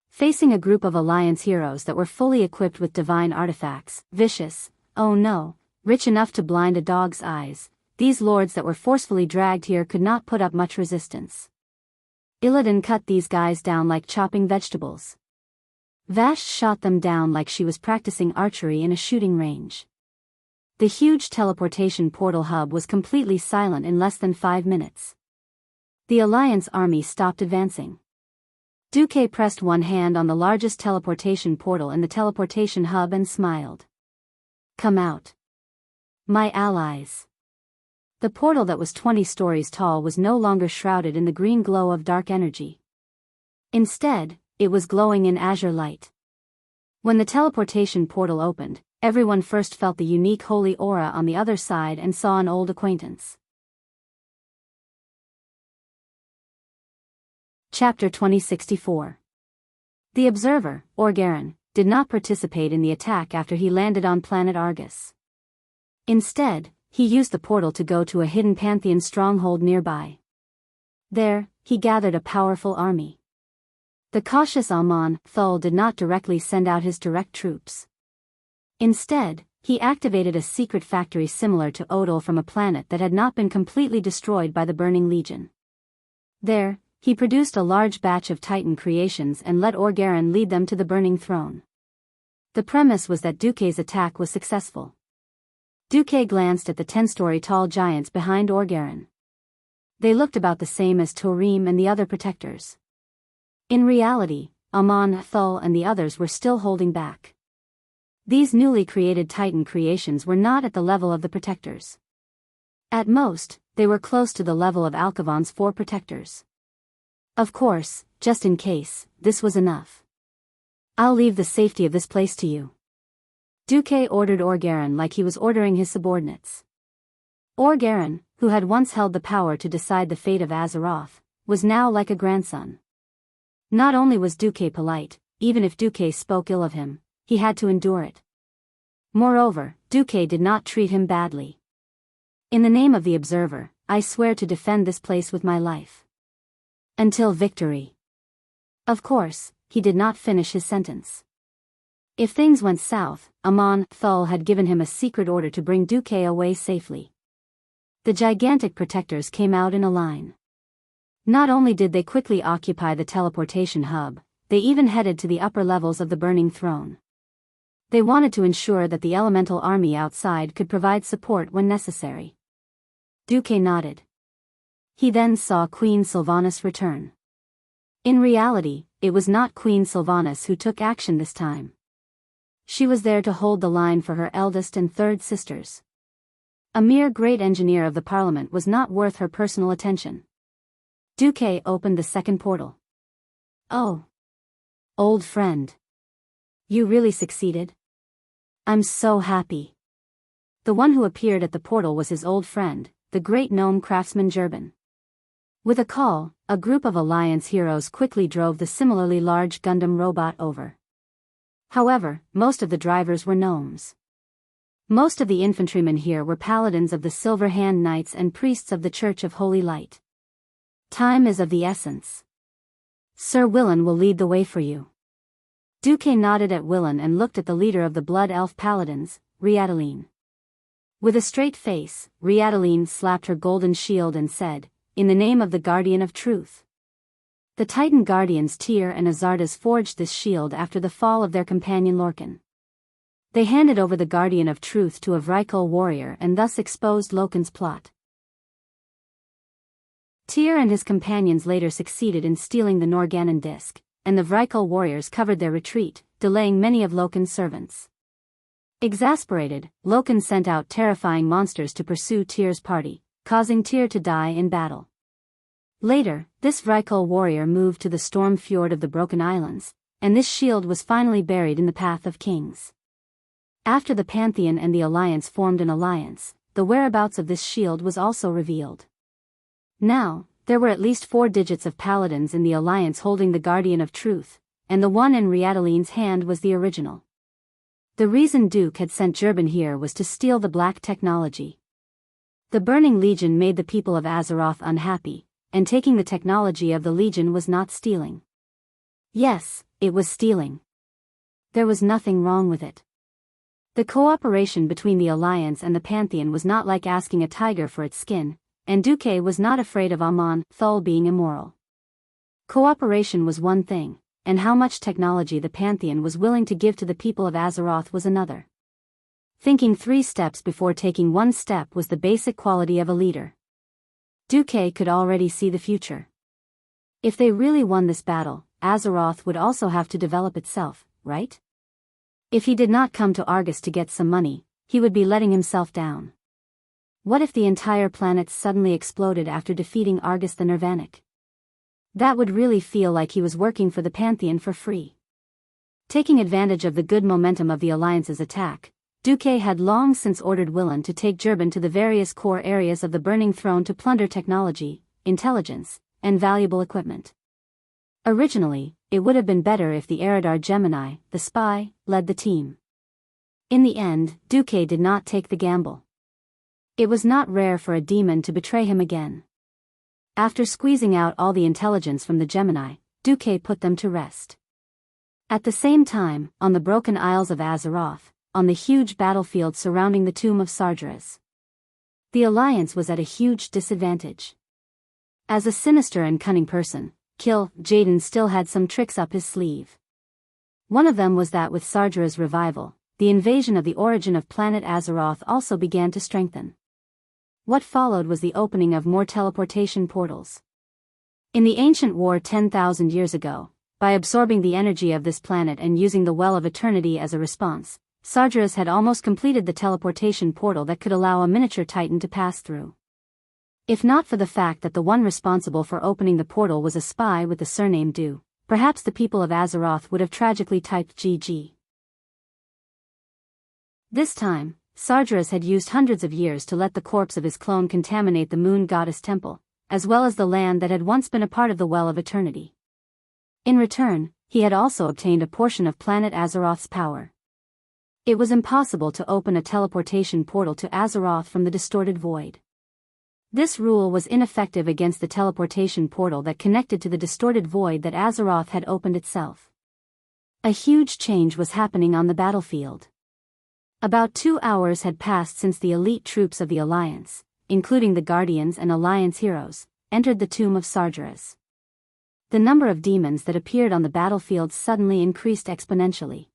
Facing a group of Alliance heroes that were fully equipped with divine artifacts, vicious, oh no, rich enough to blind a dog's eyes, these lords that were forcefully dragged here could not put up much resistance. Illidan cut these guys down like chopping vegetables. Vashti shot them down like she was practicing archery in a shooting range. The huge teleportation portal hub was completely silent in less than 5 minutes. The Alliance army stopped advancing. Duque pressed one hand on the largest teleportation portal in the teleportation hub and smiled. "Come out. My allies." The portal that was 20 stories tall was no longer shrouded in the green glow of dark energy. Instead, it was glowing in azure light. When the teleportation portal opened, everyone first felt the unique holy aura on the other side and saw an old acquaintance. Chapter 2064. The observer, Orgaron, did not participate in the attack after he landed on planet Argus. Instead, he used the portal to go to a hidden Pantheon stronghold nearby. There, he gathered a powerful army. The cautious Amon Thul did not directly send out his direct troops. Instead, he activated a secret factory similar to Odal from a planet that had not been completely destroyed by the Burning Legion. There, he produced a large batch of Titan creations and let Orgaron lead them to the Burning Throne. The premise was that Duque's attack was successful. Duque glanced at the 10-story tall giants behind Orgaron. They looked about the same as Torim and the other protectors. In reality, Amon Thul and the others were still holding back. These newly created Titan creations were not at the level of the protectors. At most, they were close to the level of Alkavon's 4 protectors. Of course, just in case, this was enough. "I'll leave the safety of this place to you." Duque ordered Orgaron like he was ordering his subordinates. Orgaron, who had once held the power to decide the fate of Azeroth, was now like a grandson. Not only was Duque polite, even if Duque spoke ill of him, he had to endure it. Moreover, Duque did not treat him badly. "In the name of the Observer, I swear to defend this place with my life. Until victory." Of course, he did not finish his sentence. If things went south, Amon Thul had given him a secret order to bring Duque away safely. The gigantic protectors came out in a line. Not only did they quickly occupy the teleportation hub, they even headed to the upper levels of the Burning Throne. They wanted to ensure that the elemental army outside could provide support when necessary. Duque nodded. He then saw Queen Sylvanas return. In reality, it was not Queen Sylvanas who took action this time. She was there to hold the line for her eldest and third sisters. A mere great engineer of the Parliament was not worth her personal attention. Duque opened the second portal. "Oh, old friend. You really succeeded? I'm so happy." The one who appeared at the portal was his old friend, the great gnome craftsman Jurban. With a call, a group of Alliance heroes quickly drove the similarly large Gundam robot over. However, most of the drivers were gnomes. Most of the infantrymen here were paladins of the Silver Hand Knights and priests of the Church of Holy Light. "Time is of the essence. Sir Willan will lead the way for you." Duque nodded at Willan and looked at the leader of the Blood Elf Paladins, Riadaline. With a straight face, Riadaline slapped her golden shield and said, "In the name of the Guardian of Truth." The Titan Guardians Tyr and Azardas forged this shield after the fall of their companion Lorcan. They handed over the Guardian of Truth to a Vrykul warrior and thus exposed Loken's plot. Tyr and his companions later succeeded in stealing the Norganon disc, and the Vrykul warriors covered their retreat, delaying many of Loken's servants. Exasperated, Loken sent out terrifying monsters to pursue Tyr's party, causing Tyr to die in battle. Later, this Vrykul warrior moved to the storm fjord of the Broken Islands, and this shield was finally buried in the Path of Kings. After the Pantheon and the Alliance formed an alliance, the whereabouts of this shield was also revealed. Now, there were at least 4 digits of paladins in the alliance holding the Guardian of Truth, and the one in Riadeline's hand was the original. The reason Duke had sent Jurban here was to steal the black technology. The Burning Legion made the people of Azeroth unhappy, and taking the technology of the Legion was not stealing. Yes, it was stealing. There was nothing wrong with it. The cooperation between the Alliance and the Pantheon was not like asking a tiger for its skin, and Duque was not afraid of Amon Thul being immoral. Cooperation was one thing, and how much technology the Pantheon was willing to give to the people of Azeroth was another. Thinking 3 steps before taking 1 step was the basic quality of a leader. Duque could already see the future. If they really won this battle, Azeroth would also have to develop itself, right? If he did not come to Argus to get some money, he would be letting himself down. What if the entire planet suddenly exploded after defeating Argus the Nirvanic? That would really feel like he was working for the Pantheon for free. Taking advantage of the good momentum of the Alliance's attack, Duque had long since ordered Willan to take Jurban to the various core areas of the Burning Throne to plunder technology, intelligence, and valuable equipment. Originally, it would have been better if the Eridar Gemini, the spy, led the team. In the end, Duque did not take the gamble. It was not rare for a demon to betray him again. After squeezing out all the intelligence from the Gemini, Duque put them to rest. At the same time, on the broken Isles of Azeroth, on the huge battlefield surrounding the tomb of Sargeras, the Alliance was at a huge disadvantage. As a sinister and cunning person, Jaden still had some tricks up his sleeve. One of them was that with Sargeras' revival, the invasion of the origin of planet Azeroth also began to strengthen. What followed was the opening of more teleportation portals. In the ancient war 10,000 years ago, by absorbing the energy of this planet and using the Well of Eternity as a response, Sargeras had almost completed the teleportation portal that could allow a miniature titan to pass through. If not for the fact that the one responsible for opening the portal was a spy with the surname Du, perhaps the people of Azeroth would have tragically typed GG. This time, Sargeras had used hundreds of years to let the corpse of his clone contaminate the Moon Goddess Temple, as well as the land that had once been a part of the Well of Eternity. In return, he had also obtained a portion of planet Azeroth's power. It was impossible to open a teleportation portal to Azeroth from the distorted void. This rule was ineffective against the teleportation portal that connected to the distorted void that Azeroth had opened itself. A huge change was happening on the battlefield. About 2 hours had passed since the elite troops of the Alliance, including the Guardians and Alliance heroes, entered the tomb of Sargeras. The number of demons that appeared on the battlefield suddenly increased exponentially.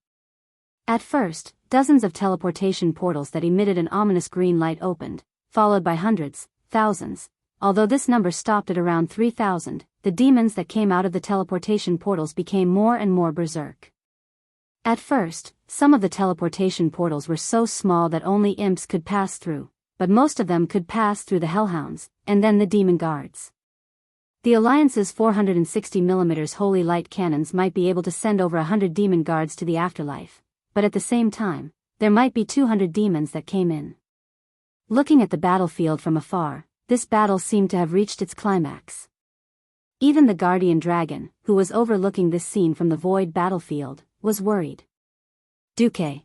At first, dozens of teleportation portals that emitted an ominous green light opened, followed by hundreds, thousands. Although this number stopped at around 3,000, the demons that came out of the teleportation portals became more and more berserk. At first, some of the teleportation portals were so small that only imps could pass through, but most of them could pass through the Hellhounds, and then the demon guards. The Alliance's 460mm holy light cannons might be able to send over 100 demon guards to the afterlife, but at the same time, there might be 200 demons that came in. Looking at the battlefield from afar, this battle seemed to have reached its climax. Even the Guardian Dragon, who was overlooking this scene from the void battlefield, was worried. Duque.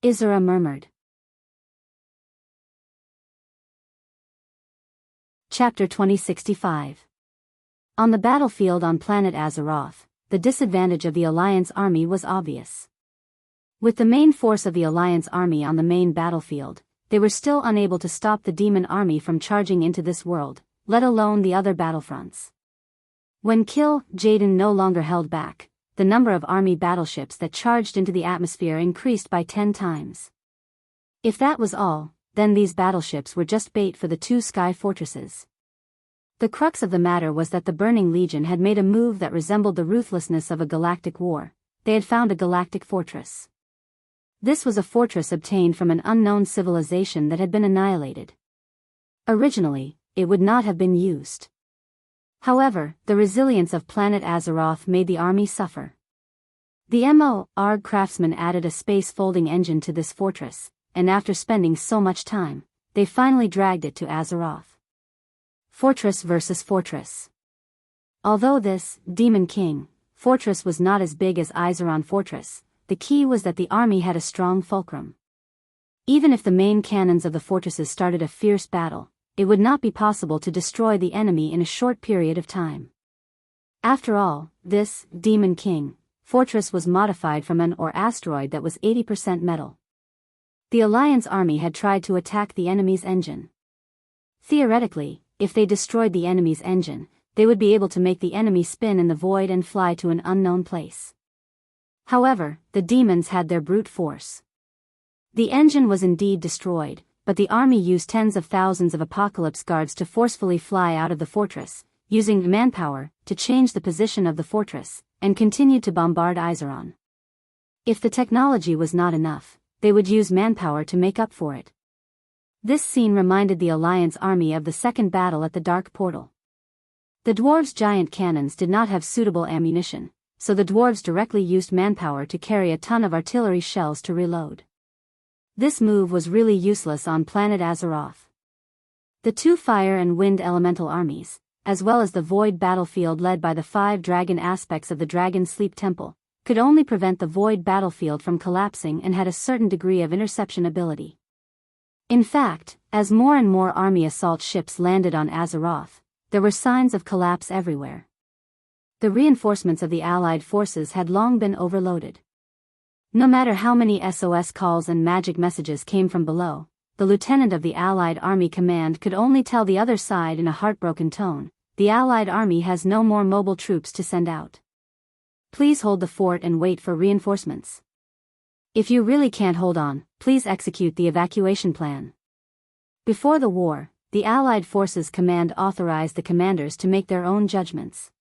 Isra murmured. Chapter 2065. On the battlefield on planet Azeroth, the disadvantage of the Alliance army was obvious. With the main force of the Alliance army on the main battlefield, they were still unable to stop the demon army from charging into this world, let alone the other battlefronts. When Jaden no longer held back, the number of army battleships that charged into the atmosphere increased by 10 times. If that was all, then these battleships were just bait for the 2 sky fortresses. The crux of the matter was that the Burning Legion had made a move that resembled the ruthlessness of a galactic war. They had found a galactic fortress. This was a fortress obtained from an unknown civilization that had been annihilated. Originally, it would not have been used. However, the resilience of planet Azeroth made the army suffer. The MO.ARG craftsmen added a space-folding engine to this fortress, and after spending so much time, they finally dragged it to Azeroth. Fortress versus Fortress. Although this Demon King fortress was not as big as Iseron Fortress, the key was that the army had a strong fulcrum. Even if the main cannons of the fortresses started a fierce battle, it would not be possible to destroy the enemy in a short period of time. After all, this Demon King fortress was modified from an ore asteroid that was 80% metal. The Alliance army had tried to attack the enemy's engine. Theoretically, if they destroyed the enemy's engine, they would be able to make the enemy spin in the void and fly to an unknown place. However, the demons had their brute force. The engine was indeed destroyed, but the army used tens of thousands of Apocalypse guards to forcefully fly out of the fortress, using manpower to change the position of the fortress, and continued to bombard Iseron. If the technology was not enough, they would use manpower to make up for it. This scene reminded the Alliance army of the second battle at the Dark Portal. The dwarves' giant cannons did not have suitable ammunition, so the dwarves directly used manpower to carry a ton of artillery shells to reload. This move was really useless on planet Azeroth. The two fire and wind elemental armies, as well as the void battlefield led by the 5 dragon aspects of the Dragon Sleep Temple, could only prevent the void battlefield from collapsing and had a certain degree of interception ability. In fact, as more and more army assault ships landed on Azeroth, there were signs of collapse everywhere. The reinforcements of the Allied forces had long been overloaded. No matter how many SOS calls and magic messages came from below, the lieutenant of the Allied Army Command could only tell the other side in a heartbroken tone, "The Allied Army has no more mobile troops to send out. Please hold the fort and wait for reinforcements. If you really can't hold on, please execute the evacuation plan." Before the war, the Allied Forces Command authorized the commanders to make their own judgments.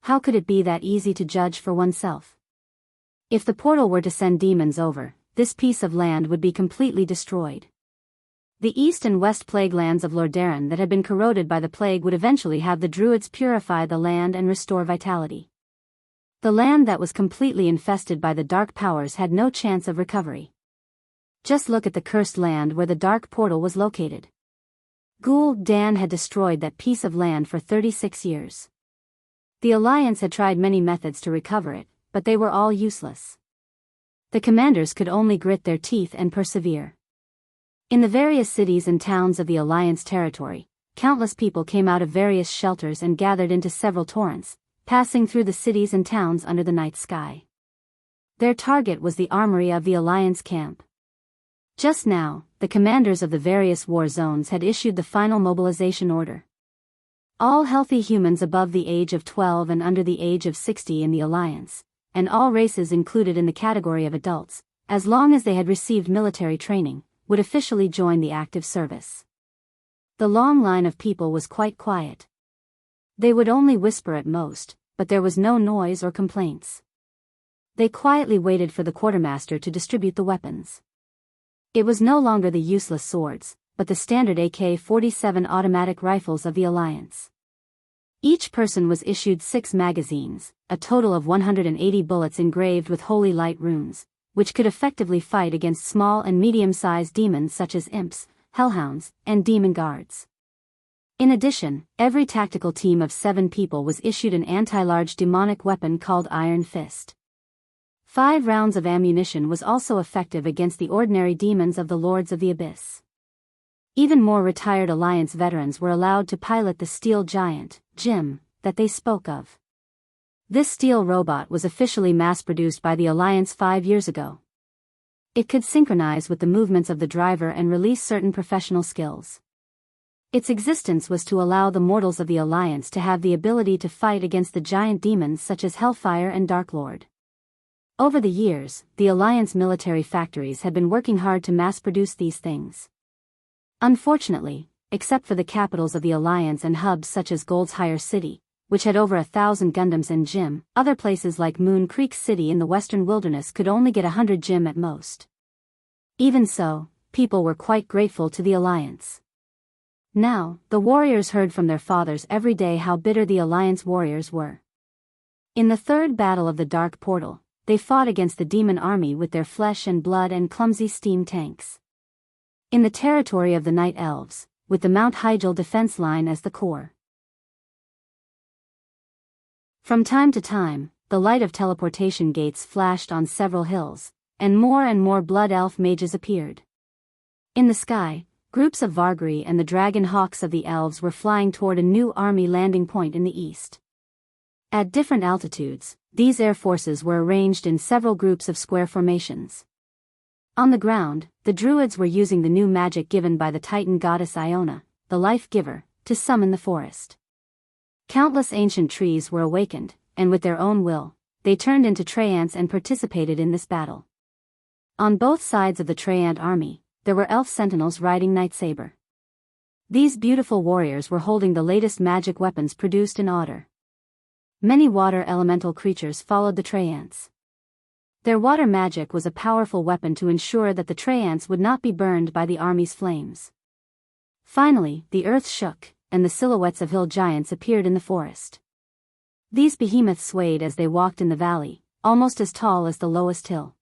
How could it be that easy to judge for oneself? If the portal were to send demons over, this piece of land would be completely destroyed. The east and west plague lands of Lordaeron that had been corroded by the plague would eventually have the druids purify the land and restore vitality. The land that was completely infested by the dark powers had no chance of recovery. Just look at the cursed land where the dark portal was located. Gul'dan had destroyed that piece of land for 36 years. The Alliance had tried many methods to recover it, but they were all useless. The commanders could only grit their teeth and persevere. In the various cities and towns of the Alliance territory, countless people came out of various shelters and gathered into several torrents, passing through the cities and towns under the night sky. Their target was the armory of the Alliance camp. Just now, the commanders of the various war zones had issued the final mobilization order. All healthy humans above the age of 12 and under the age of 60 in the Alliance, and all races included in the category of adults, as long as they had received military training, would officially join the active service. The long line of people was quite quiet. They would only whisper at most, but there was no noise or complaints. They quietly waited for the quartermaster to distribute the weapons. It was no longer the useless swords, but the standard AK-47 automatic rifles of the Alliance. Each person was issued 6 magazines, a total of 180 bullets engraved with holy light runes, which could effectively fight against small and medium-sized demons such as imps, hellhounds, and demon guards. In addition, every tactical team of 7 people was issued an anti-large demonic weapon called Iron Fist. 5 rounds of ammunition was also effective against the ordinary demons of the Lords of the Abyss. Even more retired Alliance veterans were allowed to pilot the steel giant, Jim, that they spoke of. This steel robot was officially mass-produced by the Alliance 5 years ago. It could synchronize with the movements of the driver and release certain professional skills. Its existence was to allow the mortals of the Alliance to have the ability to fight against the giant demons such as Hellfire and Darklord. Over the years, the Alliance military factories had been working hard to mass-produce these things. Unfortunately, except for the capitals of the Alliance and hubs such as Gold's Hire City, which had over 1,000 Gundams and Jim, other places like Moon Creek City in the western wilderness could only get 100 Jim at most. Even so, people were quite grateful to the Alliance. Now, the warriors heard from their fathers every day how bitter the Alliance warriors were. In the third battle of the Dark Portal, they fought against the demon army with their flesh and blood and clumsy steam tanks. In the territory of the Night Elves, with the Mount Hyjal defense line as the core. From time to time, the light of teleportation gates flashed on several hills, and more Blood Elf mages appeared. In the sky, groups of Vargri and the Dragon Hawks of the Elves were flying toward a new army landing point in the east. At different altitudes, these air forces were arranged in several groups of square formations. On the ground, the Druids were using the new magic given by the Titan goddess Iona, the Life Giver, to summon the forest. Countless ancient trees were awakened, and with their own will, they turned into Treants and participated in this battle. On both sides of the Treant army, there were elf sentinels riding Nightsaber. These beautiful warriors were holding the latest magic weapons produced in Otter. Many water elemental creatures followed the Treants. Their water magic was a powerful weapon to ensure that the Treants would not be burned by the army's flames. Finally, the earth shook, and the silhouettes of hill giants appeared in the forest. These behemoths swayed as they walked in the valley, almost as tall as the lowest hill.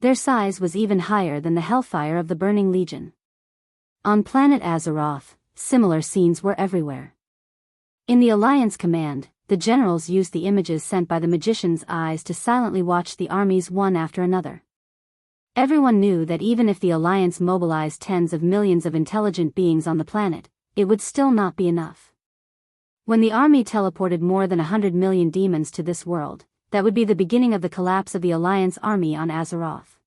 Their size was even higher than the hellfire of the Burning Legion. On planet Azeroth, similar scenes were everywhere. In the Alliance command, the generals used the images sent by the magician's eyes to silently watch the armies one after another. Everyone knew that even if the Alliance mobilized tens of millions of intelligent beings on the planet, it would still not be enough. When the army teleported more than 100 million demons to this world, that would be the beginning of the collapse of the Alliance army on Azeroth.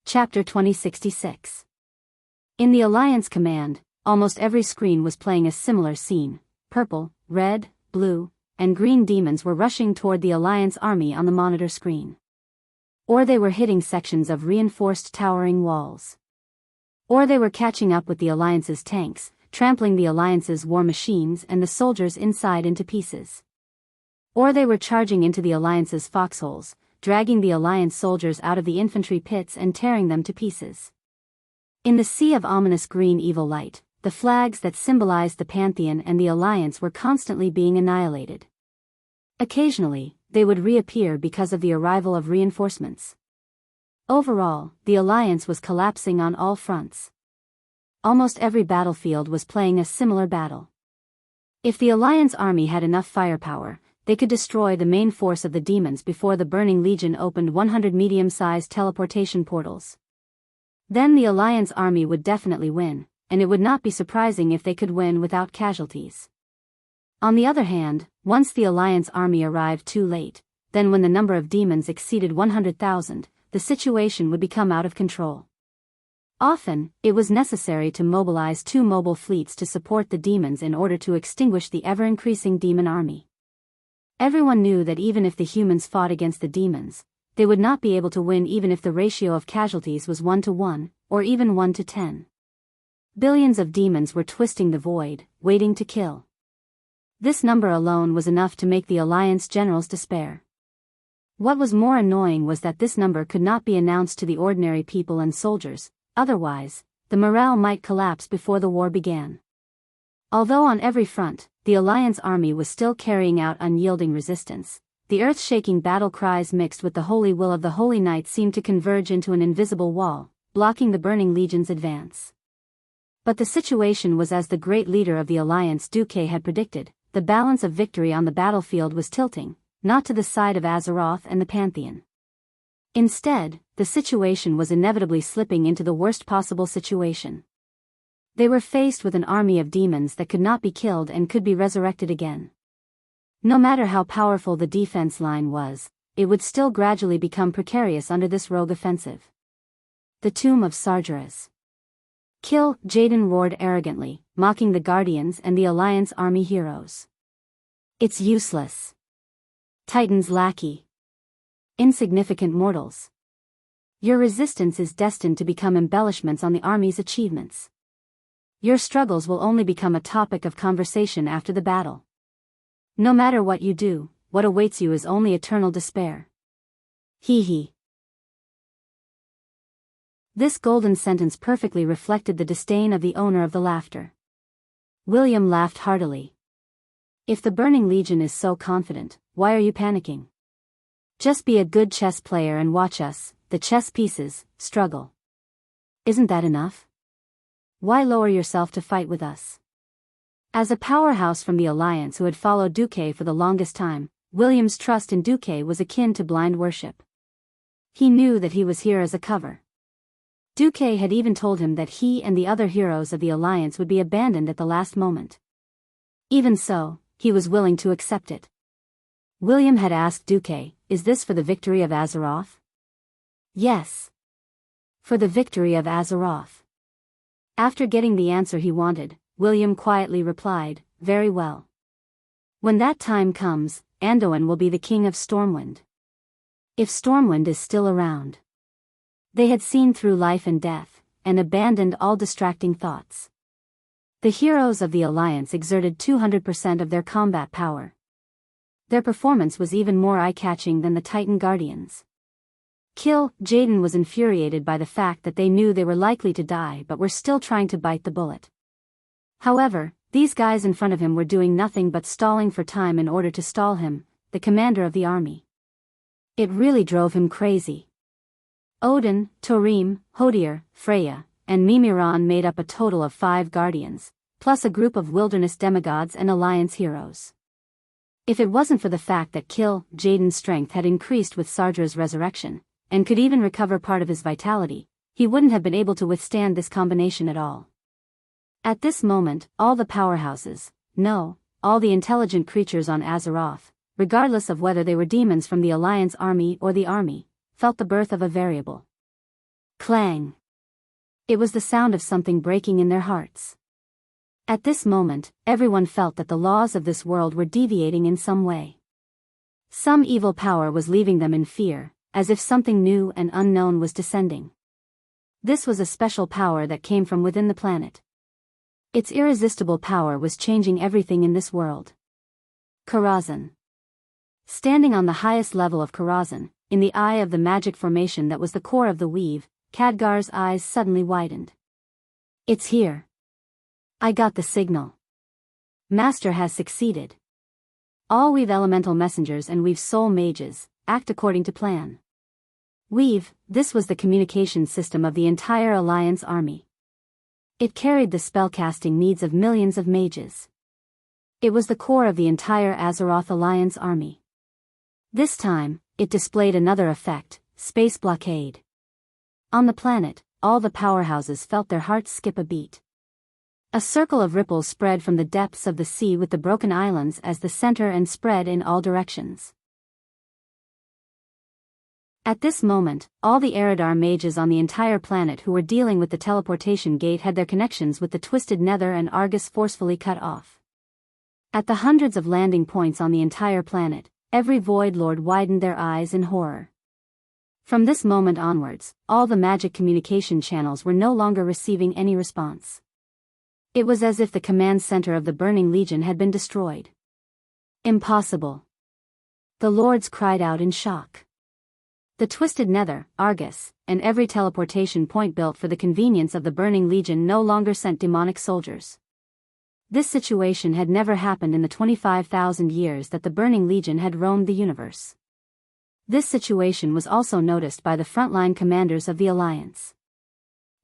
Chapter 2066. In the Alliance command, almost every screen was playing a similar scene. Purple, red, blue, and green demons were rushing toward the Alliance army on the monitor screen. Or they were hitting sections of reinforced towering walls. Or they were catching up with the Alliance's tanks, trampling the Alliance's war machines and the soldiers inside into pieces. Or they were charging into the Alliance's foxholes, dragging the Alliance soldiers out of the infantry pits and tearing them to pieces. In the sea of ominous green evil light, the flags that symbolized the Pantheon and the Alliance were constantly being annihilated. Occasionally, they would reappear because of the arrival of reinforcements. Overall, the Alliance was collapsing on all fronts. Almost every battlefield was playing a similar battle. If the Alliance army had enough firepower, they could destroy the main force of the demons before the Burning Legion opened 100 medium-sized teleportation portals. Then the Alliance army would definitely win, and it would not be surprising if they could win without casualties. On the other hand, once the Alliance army arrived too late, then when the number of demons exceeded 100,000, the situation would become out of control. Often, it was necessary to mobilize 2 mobile fleets to support the demons in order to extinguish the ever-increasing demon army. Everyone knew that even if the humans fought against the demons, they would not be able to win even if the ratio of casualties was 1-to-1, or even 1-to-10. Billions of demons were twisting the void, waiting to kill. This number alone was enough to make the Alliance generals despair. What was more annoying was that this number could not be announced to the ordinary people and soldiers, otherwise, the morale might collapse before the war began. Although on every front, the Alliance army was still carrying out unyielding resistance, the earth-shaking battle cries mixed with the holy will of the Holy Knight seemed to converge into an invisible wall, blocking the Burning Legion's advance. But the situation was as the great leader of the Alliance Duque had predicted. The balance of victory on the battlefield was tilting, not to the side of Azeroth and the Pantheon. Instead, the situation was inevitably slipping into the worst possible situation. They were faced with an army of demons that could not be killed and could be resurrected again. No matter how powerful the defense line was, it would still gradually become precarious under this rogue offensive. The Tomb of Sargeras. Kill, Jaden roared arrogantly, mocking the Guardians and the Alliance army heroes. It's useless. Titan's lackey. Insignificant mortals. Your resistance is destined to become embellishments on the army's achievements. Your struggles will only become a topic of conversation after the battle. No matter what you do, what awaits you is only eternal despair. Hee hee. This golden sentence perfectly reflected the disdain of the owner of the laughter. William laughed heartily. If the Burning Legion is so confident, why are you panicking? Just be a good chess player and watch us, the chess pieces, struggle. Isn't that enough? Why lower yourself to fight with us? As a powerhouse from the Alliance who had followed Duque for the longest time, William's trust in Duque was akin to blind worship. He knew that he was here as a cover. Duque had even told him that he and the other heroes of the Alliance would be abandoned at the last moment. Even so, he was willing to accept it. William had asked Duque, "Is this for the victory of Azeroth?" "Yes. For the victory of Azeroth." After getting the answer he wanted, William quietly replied, "Very well. When that time comes, Anduin will be the king of Stormwind. If Stormwind is still around." They had seen through life and death, and abandoned all distracting thoughts. The heroes of the Alliance exerted 200% of their combat power. Their performance was even more eye-catching than the Titan Guardians. Jaden was infuriated by the fact that they knew they were likely to die but were still trying to bite the bullet. However, these guys in front of him were doing nothing but stalling for time in order to stall him, the commander of the army. It really drove him crazy. Odin, Torim, Hodir, Freya, and Mimiron made up a total of 5 guardians, plus a group of wilderness demigods and Alliance heroes. If it wasn't for the fact that Jaden's strength had increased with Sardra's resurrection, and could even recover part of his vitality, he wouldn't have been able to withstand this combination at all. At this moment, all the powerhouses, all the intelligent creatures on Azeroth, regardless of whether they were demons from the Alliance army or the army, felt the birth of a variable. Clang! It was the sound of something breaking in their hearts. At this moment, everyone felt that the laws of this world were deviating in some way. Some evil power was leaving them in fear, as if something new and unknown was descending. This was a special power that came from within the planet. Its irresistible power was changing everything in this world. Karazhan. Standing on the highest level of Karazhan, in the eye of the magic formation that was the core of the weave, Khadgar's eyes suddenly widened. "It's here. I got the signal. Master has succeeded. All Weave elemental messengers and Weave soul mages, act according to plan." Weave, this was the communication system of the entire Alliance army. It carried the spellcasting needs of millions of mages. It was the core of the entire Azeroth Alliance army. This time, it displayed another effect, space blockade. On the planet, all the powerhouses felt their hearts skip a beat. A circle of ripples spread from the depths of the sea with the broken islands as the center and spread in all directions. At this moment, all the Eridar mages on the entire planet who were dealing with the teleportation gate had their connections with the Twisted Nether and Argus forcefully cut off. At the hundreds of landing points on the entire planet, every Void Lord widened their eyes in horror. From this moment onwards, all the magic communication channels were no longer receiving any response. It was as if the command center of the Burning Legion had been destroyed. Impossible. The lords cried out in shock. The Twisted Nether, Argus, and every teleportation point built for the convenience of the Burning Legion no longer sent demonic soldiers. This situation had never happened in the 25,000 years that the Burning Legion had roamed the universe. This situation was also noticed by the frontline commanders of the Alliance.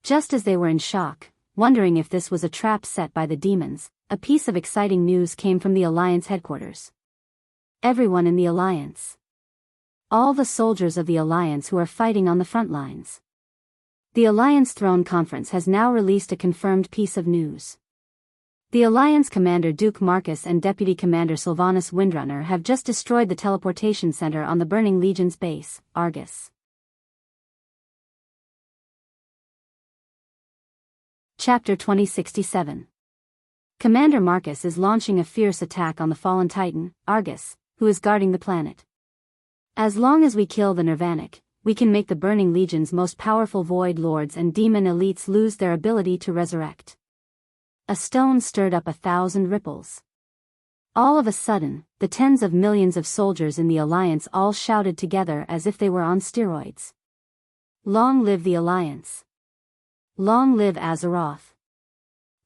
Just as they were in shock, wondering if this was a trap set by the demons, a piece of exciting news came from the Alliance headquarters. Everyone in the Alliance. All the soldiers of the Alliance who are fighting on the front lines. The Alliance Throne Conference has now released a confirmed piece of news. The Alliance Commander Duke Marcus and Deputy Commander Sylvanas Windrunner have just destroyed the teleportation center on the Burning Legion's base, Argus. Chapter 2067. Commander Marcus is launching a fierce attack on the fallen Titan, Argus, who is guarding the planet. As long as we kill the Nirvanic, we can make the Burning Legion's most powerful Void Lords and Demon elites lose their ability to resurrect. A stone stirred up 1,000 ripples. All of a sudden, the tens of millions of soldiers in the Alliance all shouted together as if they were on steroids. Long live the Alliance! Long live Azeroth!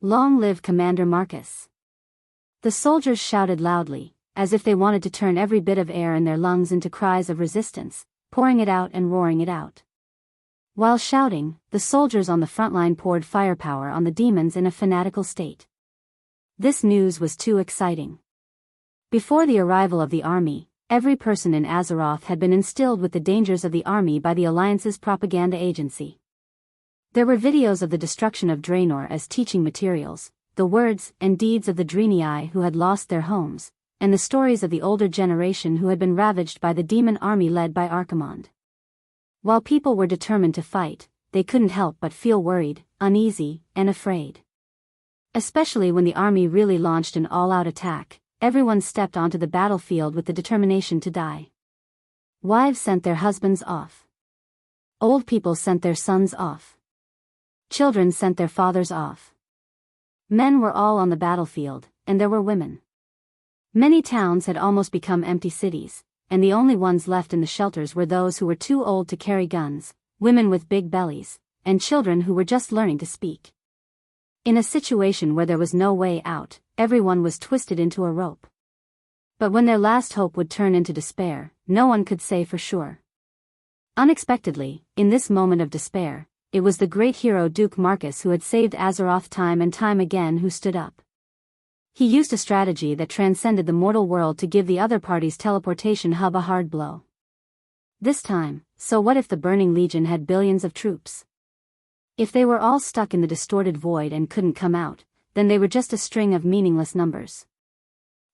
Long live Commander Marcus! The soldiers shouted loudly, as if they wanted to turn every bit of air in their lungs into cries of resistance, pouring it out and roaring it out. While shouting, the soldiers on the front line poured firepower on the demons in a fanatical state. This news was too exciting. Before the arrival of the army, every person in Azeroth had been instilled with the dangers of the army by the Alliance's propaganda agency. There were videos of the destruction of Draenor as teaching materials, the words and deeds of the Draenei who had lost their homes, and the stories of the older generation who had been ravaged by the demon army led by Archimonde. While people were determined to fight, they couldn't help but feel worried, uneasy, and afraid. Especially when the army really launched an all-out attack, everyone stepped onto the battlefield with the determination to die. Wives sent their husbands off. Old people sent their sons off. Children sent their fathers off. Men were all on the battlefield, and there were women. Many towns had almost become empty cities, and the only ones left in the shelters were those who were too old to carry guns, women with big bellies, and children who were just learning to speak. In a situation where there was no way out, everyone was twisted into a rope. But when their last hope would turn into despair, no one could say for sure. Unexpectedly, in this moment of despair, it was the great hero Duke Marcus who had saved Azeroth time and time again who stood up. He used a strategy that transcended the mortal world to give the other party's teleportation hub a hard blow. This time, so what if the Burning Legion had billions of troops? If they were all stuck in the distorted void and couldn't come out, then they were just a string of meaningless numbers.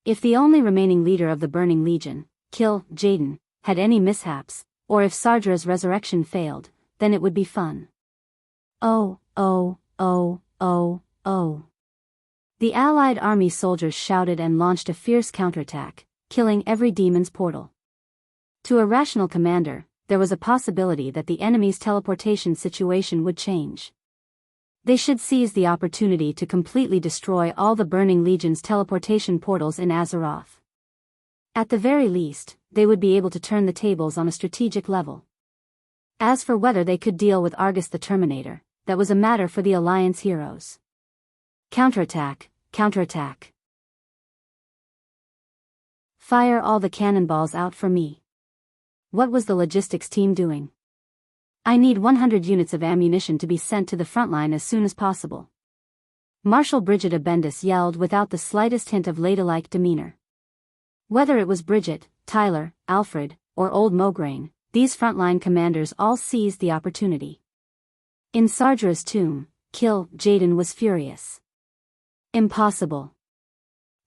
If the only remaining leader of the Burning Legion, Jaden, had any mishaps, or if Sardra's resurrection failed, then it would be fun. Oh. The Allied army soldiers shouted and launched a fierce counterattack, killing every demon's portal. To a rational commander, there was a possibility that the enemy's teleportation situation would change. They should seize the opportunity to completely destroy all the Burning Legion's teleportation portals in Azeroth. At the very least, they would be able to turn the tables on a strategic level. As for whether they could deal with Argus the Terminator, that was a matter for the Alliance heroes. Counterattack. Fire all the cannonballs out for me. What was the logistics team doing? I need 100 units of ammunition to be sent to the front line as soon as possible. Marshal Brigida Bendis yelled without the slightest hint of ladylike demeanor. Whether it was Bridget, Tyler, Alfred, or Old Mograine, these frontline commanders all seized the opportunity. In Sardra's tomb, Jaden was furious. Impossible.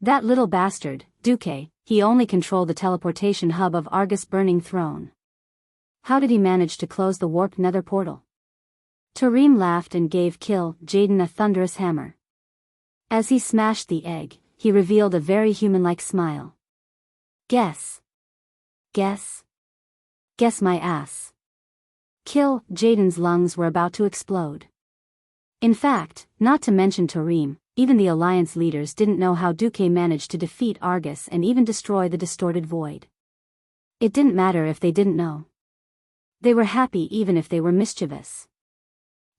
That little bastard, Duque, he only controlled the teleportation hub of Argus' burning throne. How did he manage to close the warped nether portal? Tarim laughed and gave Jaden a thunderous hammer. As he smashed the egg, he revealed a very human-like smile. Guess my ass. Jaden's lungs were about to explode. In fact, not to mention Tarim, even the Alliance leaders didn't know how Duque managed to defeat Argus and even destroy the distorted void. It didn't matter if they didn't know. They were happy even if they were mischievous.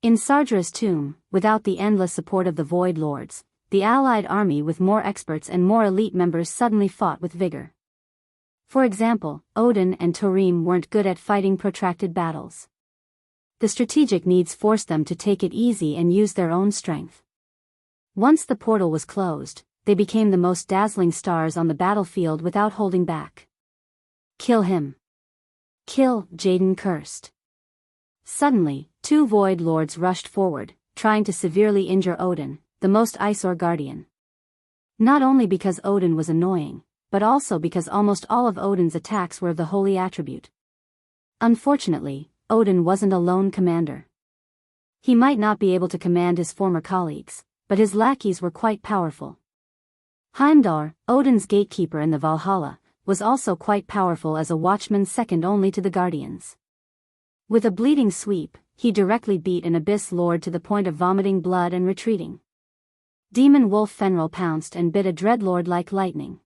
In Sardra's tomb, without the endless support of the Void Lords, the Allied army with more experts and more elite members suddenly fought with vigor. For example, Odin and Tarim weren't good at fighting protracted battles. The strategic needs forced them to take it easy and use their own strength. Once the portal was closed, they became the most dazzling stars on the battlefield without holding back. Kill him. Jaden cursed. Suddenly, two Void Lords rushed forward, trying to severely injure Odin, the most eyesore guardian. Not only because Odin was annoying, but also because almost all of Odin's attacks were of the holy attribute. Unfortunately, Odin wasn't a lone commander. He might not be able to command his former colleagues, but his lackeys were quite powerful. Heimdall, Odin's gatekeeper in the Valhalla, was also quite powerful as a watchman second only to the Guardians. With a bleeding sweep, he directly beat an Abyss Lord to the point of vomiting blood and retreating. Demon Wolf Fenrir pounced and bit a Dreadlord like lightning.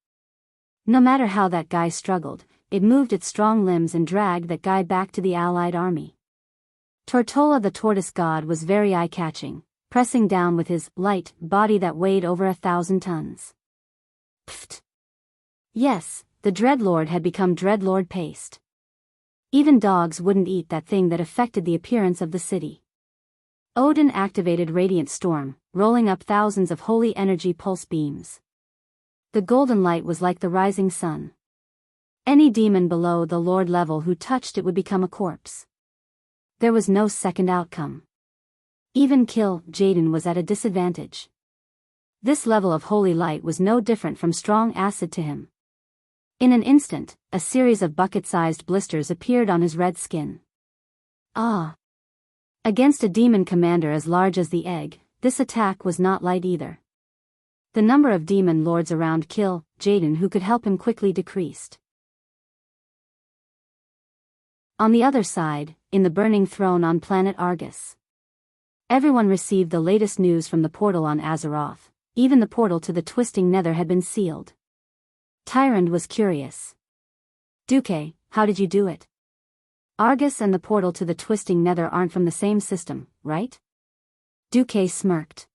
No matter how that guy struggled, it moved its strong limbs and dragged that guy back to the Allied army. Tortola the Tortoise God was very eye-catching, pressing down with his light body that weighed over 1,000 tons. Pfft! Yes, the Dreadlord had become Dreadlord paste. Even dogs wouldn't eat that thing that affected the appearance of the city. Odin activated Radiant Storm, rolling up thousands of holy energy pulse beams. The golden light was like the rising sun. Any demon below the Lord level who touched it would become a corpse. There was no second outcome. Even Kill Jaden was at a disadvantage. This level of holy light was no different from strong acid to him. In an instant, a series of bucket-sized blisters appeared on his red skin. Ah! Against a demon commander as large as the egg, this attack was not light either. The number of demon lords around Kill Jaden who could help him quickly decreased. On the other side, in the burning throne on planet Argus, everyone received the latest news from the portal on Azeroth. Even the portal to the twisting nether had been sealed. Tyrande was curious. Duque, how did you do it? Argus and the portal to the twisting nether aren't from the same system, right? Duque smirked.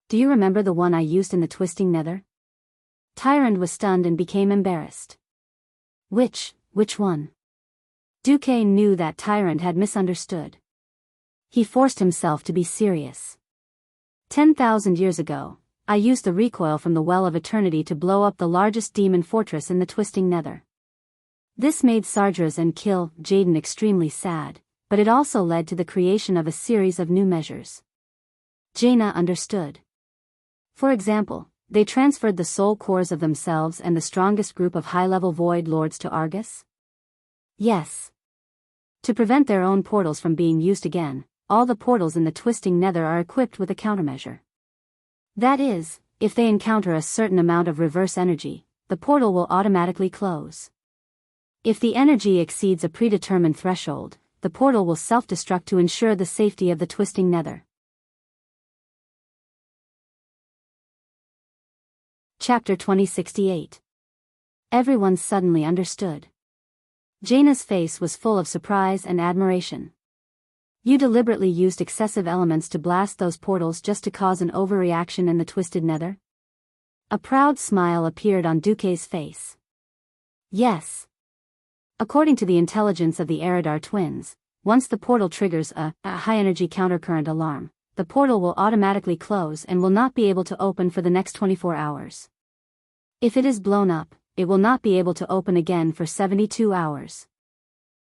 Do you remember the one I used in the twisting nether? Tyrande was stunned and became embarrassed. Which one? Duque knew that Tyrande had misunderstood. He forced himself to be serious. 10,000 years ago, I used the recoil from the Well of Eternity to blow up the largest demon fortress in the twisting nether. This made Sardras and Kill Jaden extremely sad, but it also led to the creation of a series of new measures. Jaina understood. For example, they transferred the soul cores of themselves and the strongest group of high-level Void Lords to Argus? Yes. To prevent their own portals from being used again, all the portals in the twisting nether are equipped with a countermeasure. That is, if they encounter a certain amount of reverse energy, the portal will automatically close. If the energy exceeds a predetermined threshold, the portal will self-destruct to ensure the safety of the twisting nether. Chapter 2068. Everyone suddenly understood. Jaina's face was full of surprise and admiration. You deliberately used excessive elements to blast those portals just to cause an overreaction in the twisted nether? A proud smile appeared on Duque's face. Yes. According to the intelligence of the Eridar twins, once the portal triggers a high-energy countercurrent alarm, the portal will automatically close and will not be able to open for the next 24 hours. If it is blown up, it will not be able to open again for 72 hours.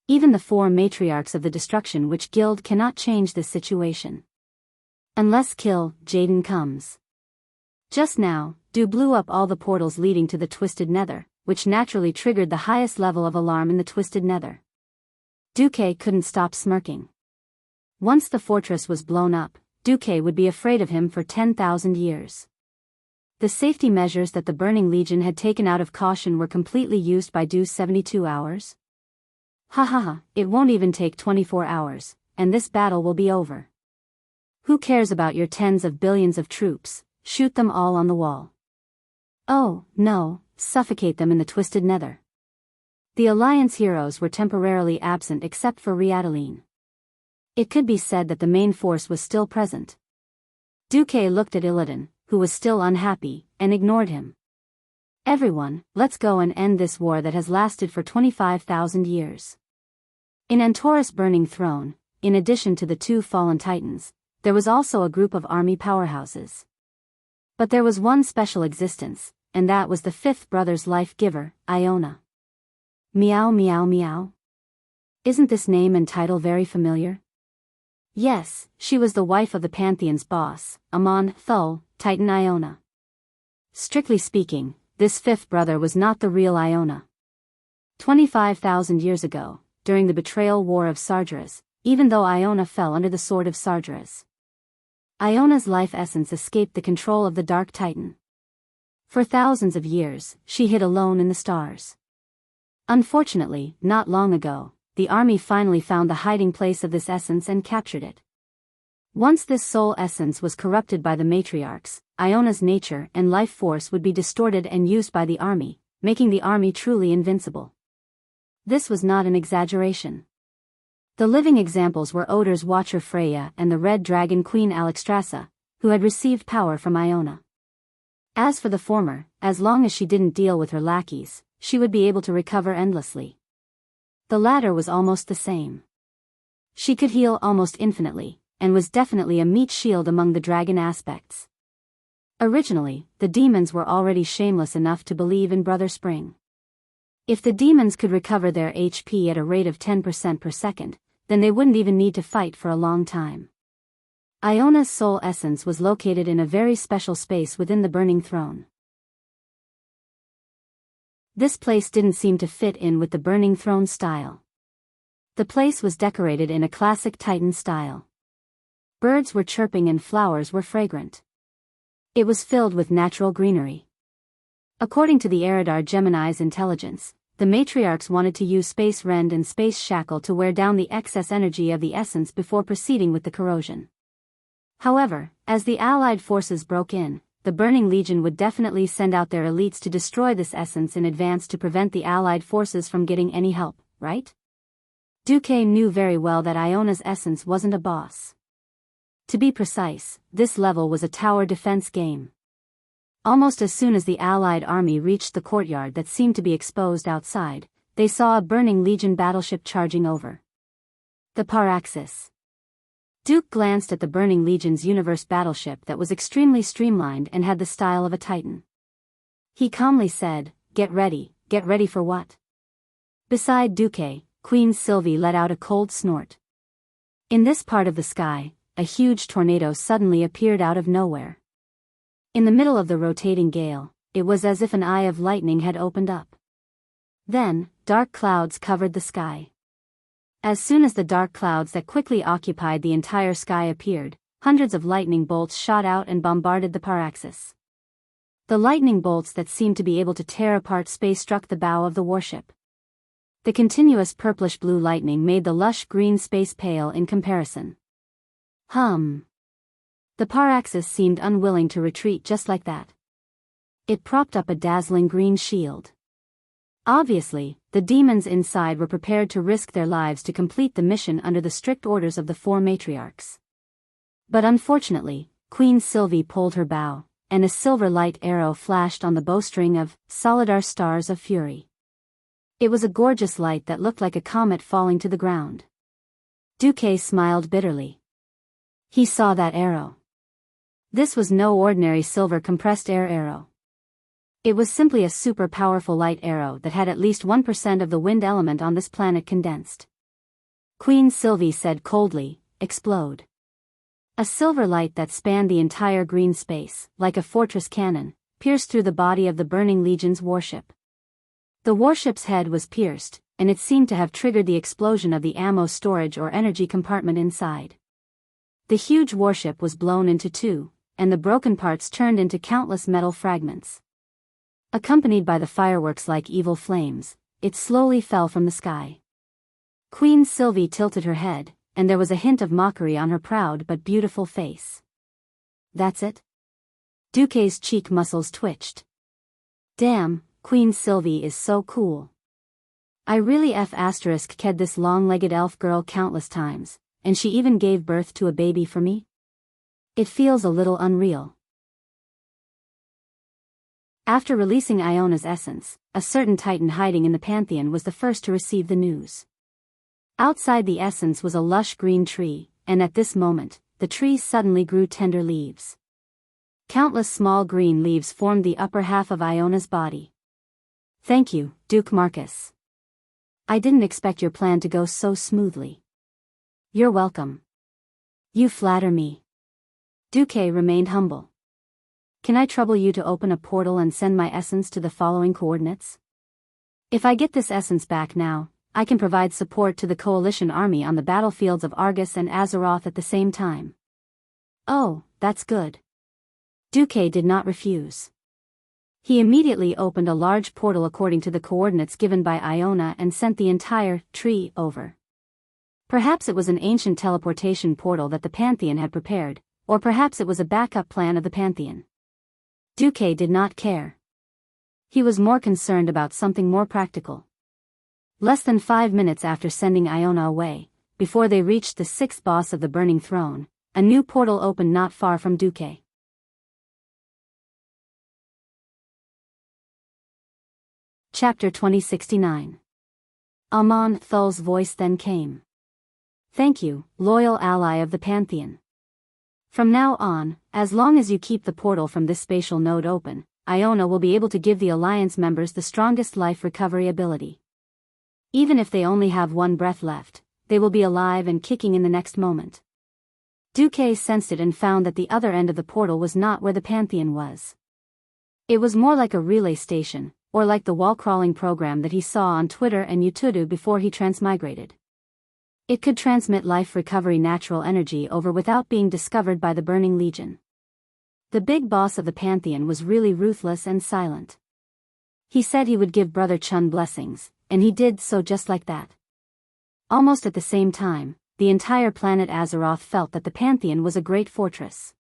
Even the 4 matriarchs of the Destruction Witch Guild cannot change this situation. Unless Kill Jaden comes. Just now, Du blew up all the portals leading to the Twisted Nether, which naturally triggered the highest level of alarm in the Twisted Nether. Duque couldn't stop smirking. Once the fortress was blown up, Duque would be afraid of him for 10,000 years. The safety measures that the Burning Legion had taken out of caution were completely used by Du's 72 hours. It won't even take 24 hours, and this battle will be over. Who cares about your tens of billions of troops? Shoot them all on the wall. Oh, no, suffocate them in the Twisted Nether. The Alliance heroes were temporarily absent except for Riadaline. It could be said that the main force was still present. Duque looked at Illidan, who was still unhappy, and ignored him. Everyone, let's go and end this war that has lasted for 25,000 years. In Antorus' burning throne, in addition to the 2 fallen titans, there was also a group of army powerhouses. But there was one special existence, and that was the 5th brother's life-giver, Iona. Meow meow meow. Isn't this name and title very familiar? Yes, she was the wife of the Pantheon's boss, Amon Thul, Titan Iona. Strictly speaking, this 5th brother was not the real Iona. 25,000 years ago, during the betrayal war of Sardras, even though Iona fell under the sword of Sardras, Iona's life essence escaped the control of the Dark Titan. For thousands of years, she hid alone in the stars. Unfortunately, not long ago, the army finally found the hiding place of this essence and captured it. Once this soul essence was corrupted by the matriarchs, Iona's nature and life force would be distorted and used by the army, making the army truly invincible. This was not an exaggeration. The living examples were Odor's Watcher Freya and the Red Dragon Queen Alexstrasza, who had received power from Iona. As for the former, as long as she didn't deal with her lackeys, she would be able to recover endlessly. The latter was almost the same. She could heal almost infinitely, and was definitely a meat shield among the dragon aspects. Originally, the demons were already shameless enough to believe in Brother Spring. If the demons could recover their HP at a rate of 10% per second, then they wouldn't even need to fight for a long time. Iona's soul essence was located in a very special space within the Burning Throne. This place didn't seem to fit in with the Burning Throne style. The place was decorated in a classic Titan style. Birds were chirping and flowers were fragrant. It was filled with natural greenery. According to the Eridar Gemini's intelligence, the matriarchs wanted to use Space Rend and Space Shackle to wear down the excess energy of the essence before proceeding with the corrosion. However, as the Allied forces broke in, the Burning Legion would definitely send out their elites to destroy this essence in advance to prevent the Allied forces from getting any help, right? Duque knew very well that Iona's essence wasn't a boss. To be precise, this level was a tower defense game. Almost as soon as the Allied army reached the courtyard that seemed to be exposed outside, they saw a Burning Legion battleship charging over. The Paraxis. Duke glanced at the Burning Legion's universe battleship that was extremely streamlined and had the style of a Titan. He calmly said, get ready for what? Beside Duque, Queen Sylvie let out a cold snort. In this part of the sky, a huge tornado suddenly appeared out of nowhere. In the middle of the rotating gale, it was as if an eye of lightning had opened up. Then, dark clouds covered the sky. As soon as the dark clouds that quickly occupied the entire sky appeared, hundreds of lightning bolts shot out and bombarded the Paraxis. The lightning bolts that seemed to be able to tear apart space struck the bow of the warship. The continuous purplish-blue lightning made the lush green space pale in comparison. The Paraxis seemed unwilling to retreat just like that. It propped up a dazzling green shield. Obviously, the demons inside were prepared to risk their lives to complete the mission under the strict orders of the four matriarchs. But unfortunately, Queen Sylvie pulled her bow, and a silver light arrow flashed on the bowstring of Solidar Stars of Fury. It was a gorgeous light that looked like a comet falling to the ground. Duque smiled bitterly. He saw that arrow. This was no ordinary silver compressed air arrow. It was simply a super powerful light arrow that had at least 1% of the wind element on this planet condensed. Queen Sylvie said coldly, explode. A silver light that spanned the entire green space, like a fortress cannon, pierced through the body of the Burning Legion's warship. The warship's head was pierced, and it seemed to have triggered the explosion of the ammo storage or energy compartment inside. The huge warship was blown into two, and the broken parts turned into countless metal fragments. Accompanied by the fireworks like evil flames, it slowly fell from the sky. Queen Sylvie tilted her head, and there was a hint of mockery on her proud but beautiful face. That's it? Duque's cheek muscles twitched. Damn, Queen Sylvie is so cool. I really ked this long-legged elf girl countless times, and she even gave birth to a baby for me? It feels a little unreal. After releasing Iona's essence, a certain Titan hiding in the Pantheon was the first to receive the news. Outside the essence was a lush green tree, and at this moment, the tree suddenly grew tender leaves. Countless small green leaves formed the upper half of Iona's body. Thank you, Duke Marcus. I didn't expect your plan to go so smoothly. You're welcome. You flatter me. Duque remained humble. Can I trouble you to open a portal and send my essence to the following coordinates? If I get this essence back now, I can provide support to the coalition army on the battlefields of Argus and Azeroth at the same time. Oh, that's good. Duque did not refuse. He immediately opened a large portal according to the coordinates given by Iona and sent the entire tree over. Perhaps it was an ancient teleportation portal that the Pantheon had prepared, or perhaps it was a backup plan of the Pantheon. Duque did not care. He was more concerned about something more practical. Less than 5 minutes after sending Iona away, before they reached the sixth boss of the burning throne, a new portal opened not far from Duque. Chapter 2069. Amon Thul's voice then came. Thank you, loyal ally of the Pantheon. From now on, as long as you keep the portal from this spatial node open, Iona will be able to give the Alliance members the strongest life recovery ability. Even if they only have one breath left, they will be alive and kicking in the next moment. Duque sensed it and found that the other end of the portal was not where the Pantheon was. It was more like a relay station, or like the wall-crawling program that he saw on Twitter and YouTube before he transmigrated. It could transmit life recovery natural energy over without being discovered by the Burning Legion. The big boss of the Pantheon was really ruthless and silent. He said he would give Brother Chun blessings, and he did so just like that. Almost at the same time, the entire planet Azeroth felt that the Pantheon was a great fortress.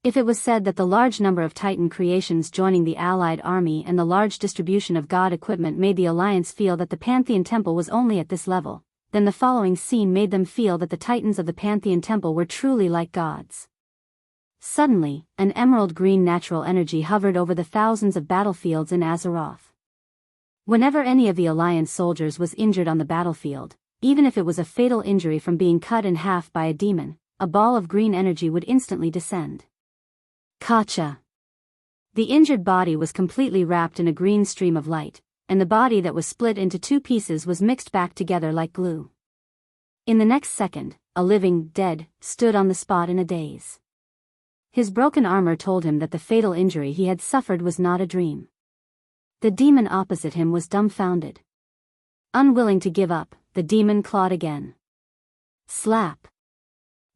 If it was said that the large number of Titan creations joining the Allied army and the large distribution of god equipment made the Alliance feel that the Pantheon Temple was only at this level, then the following scene made them feel that the Titans of the Pantheon Temple were truly like gods. Suddenly, an emerald-green natural energy hovered over the thousands of battlefields in Azeroth. Whenever any of the Alliance soldiers was injured on the battlefield, even if it was a fatal injury from being cut in half by a demon, a ball of green energy would instantly descend. Kacha! The injured body was completely wrapped in a green stream of light, and the body that was split into two pieces was mixed back together like glue. In the next second, a living dead stood on the spot in a daze. His broken armor told him that the fatal injury he had suffered was not a dream. The demon opposite him was dumbfounded. Unwilling to give up, the demon clawed again. Slap!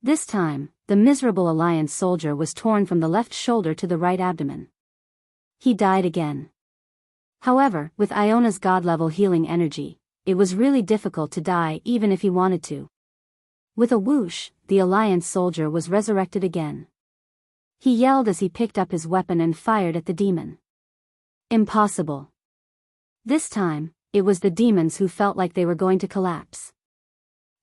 This time, the miserable Alliance soldier was torn from the left shoulder to the right abdomen. He died again. However, with Iona's god-level healing energy, it was really difficult to die even if he wanted to. With a whoosh, the Alliance soldier was resurrected again. He yelled as he picked up his weapon and fired at the demon. Impossible. This time, it was the demons who felt like they were going to collapse.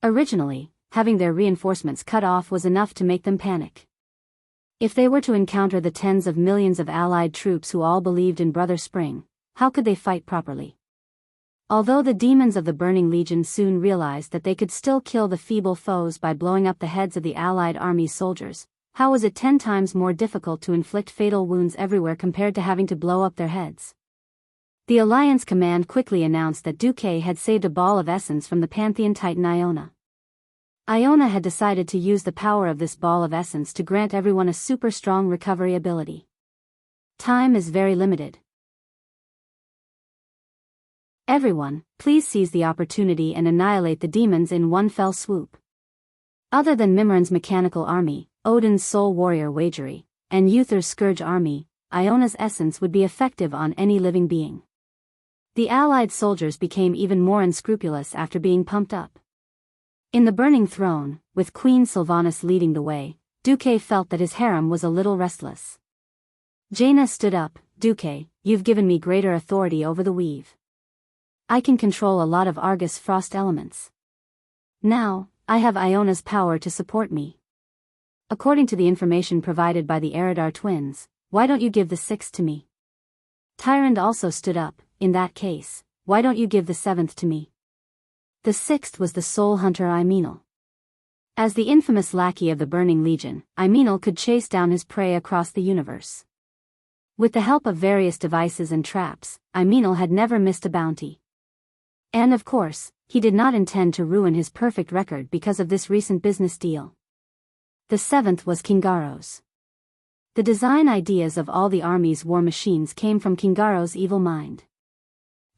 Originally, having their reinforcements cut off was enough to make them panic. If they were to encounter the tens of millions of Allied troops who all believed in Brother Spring, how could they fight properly? Although the demons of the Burning Legion soon realized that they could still kill the feeble foes by blowing up the heads of the Allied army's soldiers, how was it 10 times more difficult to inflict fatal wounds everywhere compared to having to blow up their heads? The Alliance command quickly announced that Duque had saved a ball of essence from the Pantheon Titan Iona. Iona had decided to use the power of this ball of essence to grant everyone a super strong recovery ability. Time is very limited. Everyone, please seize the opportunity and annihilate the demons in one fell swoop. Other than Mimran's mechanical army, Odin's soul warrior Wageri, and Uther's scourge army, Iona's essence would be effective on any living being. The Allied soldiers became even more unscrupulous after being pumped up. In the Burning Throne, with Queen Sylvanas leading the way, Duque felt that his harem was a little restless. Jaina stood up. Duque, you've given me greater authority over the weave. I can control a lot of Argus frost elements. Now, I have Iona's power to support me. According to the information provided by the Eridar twins, why don't you give the sixth to me? Tyrande also stood up. In that case, why don't you give the seventh to me? The sixth was the soul hunter Imenel. As the infamous lackey of the Burning Legion, Imenel could chase down his prey across the universe. With the help of various devices and traps, Imenel had never missed a bounty. And of course, he did not intend to ruin his perfect record because of this recent business deal. The seventh was Kingaro's. The design ideas of all the army's war machines came from Kingaro's evil mind.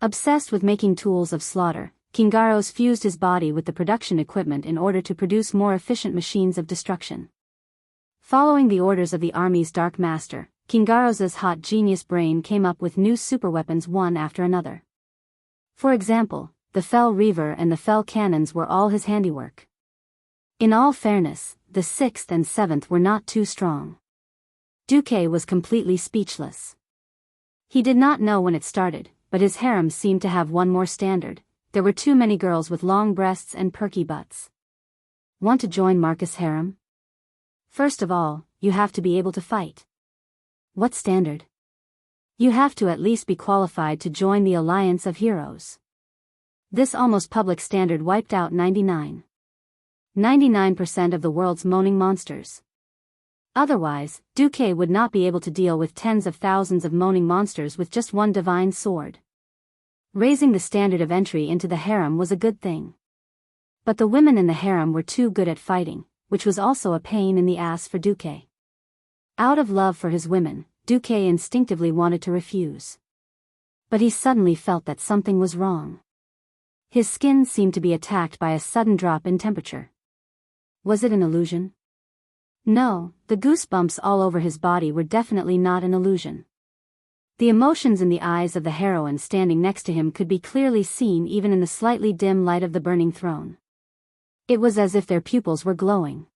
Obsessed with making tools of slaughter, Kingaro's fused his body with the production equipment in order to produce more efficient machines of destruction. Following the orders of the army's Dark Master, Kingaro's hot genius brain came up with new superweapons one after another. For example, the Fell Reaver and the Fell Cannons were all his handiwork. In all fairness, the sixth and seventh were not too strong. Duque was completely speechless. He did not know when it started, but his harem seemed to have one more standard. There were too many girls with long breasts and perky butts. Want to join Marcus' harem? First of all, you have to be able to fight. What standard? You have to at least be qualified to join the Alliance of Heroes. This almost public standard wiped out 99% of the world's moaning monsters. Otherwise, Duque would not be able to deal with tens of thousands of moaning monsters with just one divine sword. Raising the standard of entry into the harem was a good thing. But the women in the harem were too good at fighting, which was also a pain in the ass for Duque. Out of love for his women, Duque instinctively wanted to refuse. But he suddenly felt that something was wrong. His skin seemed to be attacked by a sudden drop in temperature. Was it an illusion? No, the goosebumps all over his body were definitely not an illusion. The emotions in the eyes of the heroine standing next to him could be clearly seen even in the slightly dim light of the burning throne. It was as if their pupils were glowing.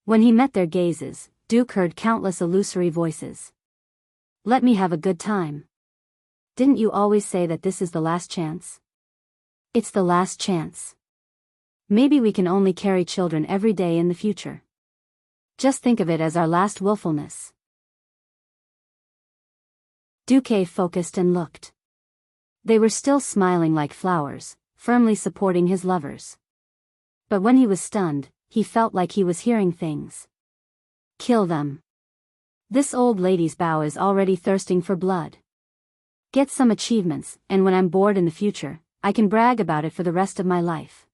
When he met their gazes, Duke heard countless illusory voices. Let me have a good time. Didn't you always say that this is the last chance? It's the last chance. Maybe we can only carry children every day in the future. Just think of it as our last willfulness. Duque focused and looked. They were still smiling like flowers, firmly supporting his lovers. But when he was stunned, he felt like he was hearing things. Kill them. This old lady's Biyao is already thirsting for blood. Get some achievements, and when I'm bored in the future, I can brag about it for the rest of my life.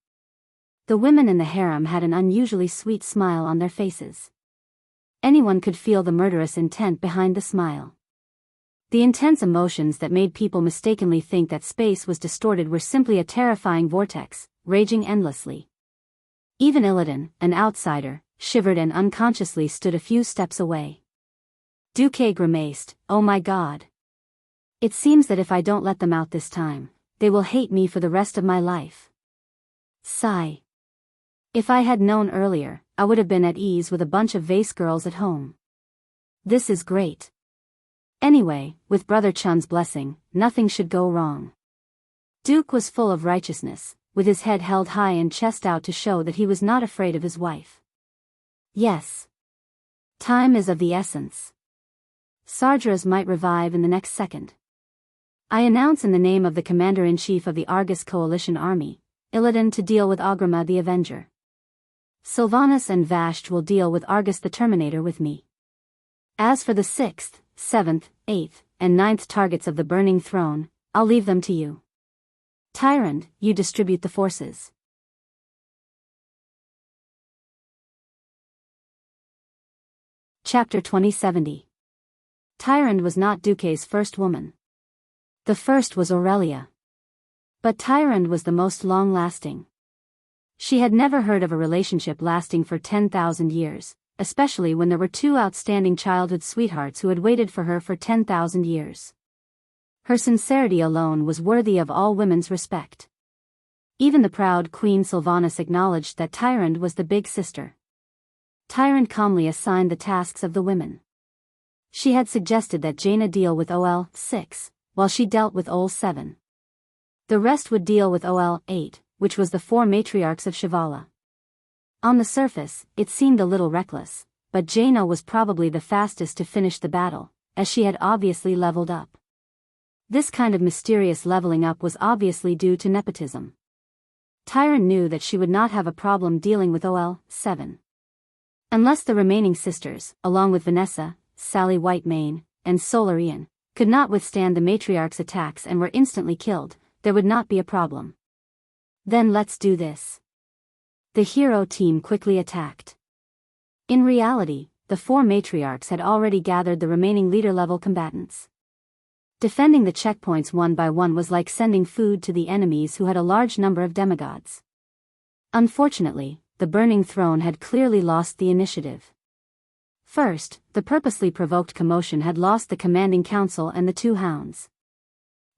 The women in the harem had an unusually sweet smile on their faces. Anyone could feel the murderous intent behind the smile. The intense emotions that made people mistakenly think that space was distorted were simply a terrifying vortex, raging endlessly. Even Illidan, an outsider, shivered and unconsciously stood a few steps away. Duque grimaced, "Oh my God. It seems that if I don't let them out this time, they will hate me for the rest of my life." Sigh. If I had known earlier, I would have been at ease with a bunch of vase girls at home. This is great. Anyway, with Brother Chun's blessing, nothing should go wrong. Duke was full of righteousness, with his head held high and chest out to show that he was not afraid of his wife. Yes. Time is of the essence. Sardras might revive in the next second. I announce in the name of the Commander-in-Chief of the Argus Coalition Army, Illidan to deal with Agrima the Avenger. Sylvanas and Vasht will deal with Argus the Terminator with me. As for the 6th, 7th, 8th, and 9th targets of the Burning Throne, I'll leave them to you. Tyrant, you distribute the forces. Chapter 2070. Tyrant was not Duque's first woman. The first was Aurelia. But Tyrant was the most long-lasting. She had never heard of a relationship lasting for 10,000 years, especially when there were two outstanding childhood sweethearts who had waited for her for 10,000 years. Her sincerity alone was worthy of all women's respect. Even the proud Queen Sylvanas acknowledged that Tyrant was the big sister. Tyrant calmly assigned the tasks of the women. She had suggested that Jaina deal with OL 6, while she dealt with OL 7. The rest would deal with OL 8, which was the 4 matriarchs of Shivala. On the surface, it seemed a little reckless, but Jaina was probably the fastest to finish the battle, as she had obviously leveled up. This kind of mysterious leveling up was obviously due to nepotism. Tyrant knew that she would not have a problem dealing with OL 7. Unless the remaining sisters, along with Vanessa, Sally Whitemane, and Solarian, could not withstand the matriarch's attacks and were instantly killed, there would not be a problem. Then let's do this. The hero team quickly attacked. In reality, the 4 matriarchs had already gathered the remaining leader-level combatants. Defending the checkpoints one by one was like sending food to the enemies who had a large number of demigods. Unfortunately, the Burning Throne had clearly lost the initiative. First, the purposely provoked commotion had lost the commanding council and the 2 hounds.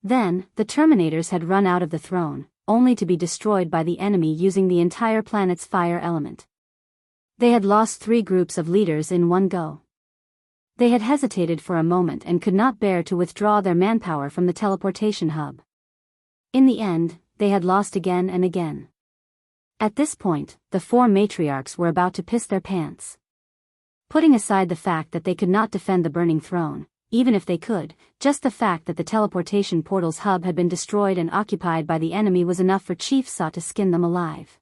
Then, the Terminators had run out of the throne, only to be destroyed by the enemy using the entire planet's fire element. They had lost 3 groups of leaders in one go. They had hesitated for a moment and could not bear to withdraw their manpower from the teleportation hub. In the end, they had lost again and again. At this point, the four matriarchs were about to piss their pants. Putting aside the fact that they could not defend the burning throne, even if they could, just the fact that the teleportation portal's hub had been destroyed and occupied by the enemy was enough for Chief Sa to skin them alive.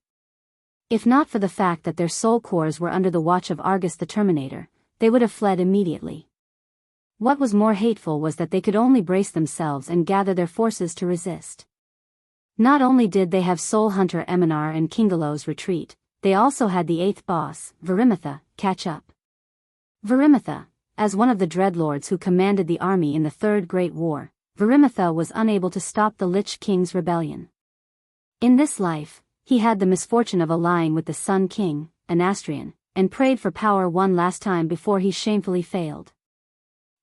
If not for the fact that their soul cores were under the watch of Argus the Terminator, they would have fled immediately. What was more hateful was that they could only brace themselves and gather their forces to resist. Not only did they have Soul Hunter Eminar and Kingalo's retreat, they also had the eighth boss, Varimitha, catch up. Varimitha, as one of the Dreadlords who commanded the army in the Third Great War, Varimitha was unable to stop the Lich King's rebellion. In this life, he had the misfortune of allying with the Sun King, an Astrian, and prayed for power one last time before he shamefully failed.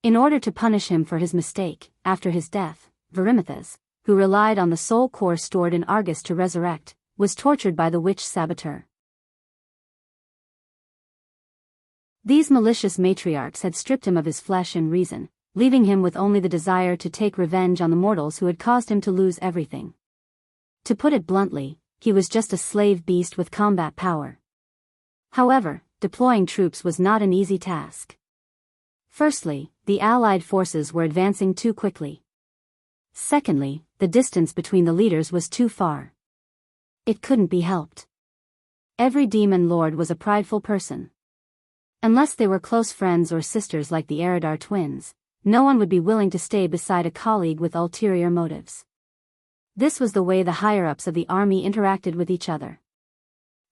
In order to punish him for his mistake, after his death, Varimitha's, who relied on the soul core stored in Argus to resurrect, was tortured by the witch saboteur. These malicious matriarchs had stripped him of his flesh and reason, leaving him with only the desire to take revenge on the mortals who had caused him to lose everything. To put it bluntly, he was just a slave beast with combat power. However, deploying troops was not an easy task. Firstly, the Allied forces were advancing too quickly. Secondly, the distance between the leaders was too far. It couldn't be helped. Every demon lord was a prideful person. Unless they were close friends or sisters like the Eridar twins, no one would be willing to stay beside a colleague with ulterior motives. This was the way the higher-ups of the army interacted with each other.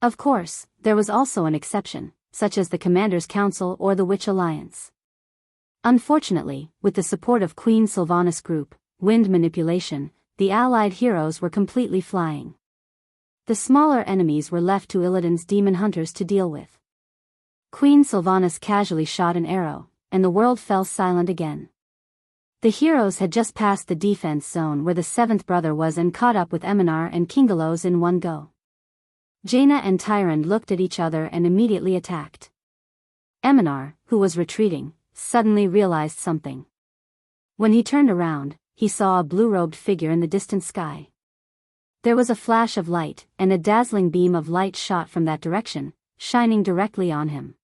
Of course, there was also an exception, such as the Commander's Council or the Witch Alliance. Unfortunately, with the support of Queen Sylvanas' group, Wind Manipulation, the allied heroes were completely flying. The smaller enemies were left to Illidan's demon hunters to deal with. Queen Sylvanas casually shot an arrow, and the world fell silent again. The heroes had just passed the defense zone where the seventh brother was and caught up with Eminar and Kingalos in one go. Jaina and Tyrande looked at each other and immediately attacked. Eminar, who was retreating, suddenly realized something. When he turned around, he saw a blue-robed figure in the distant sky. There was a flash of light, and a dazzling beam of light shot from that direction, shining directly on him.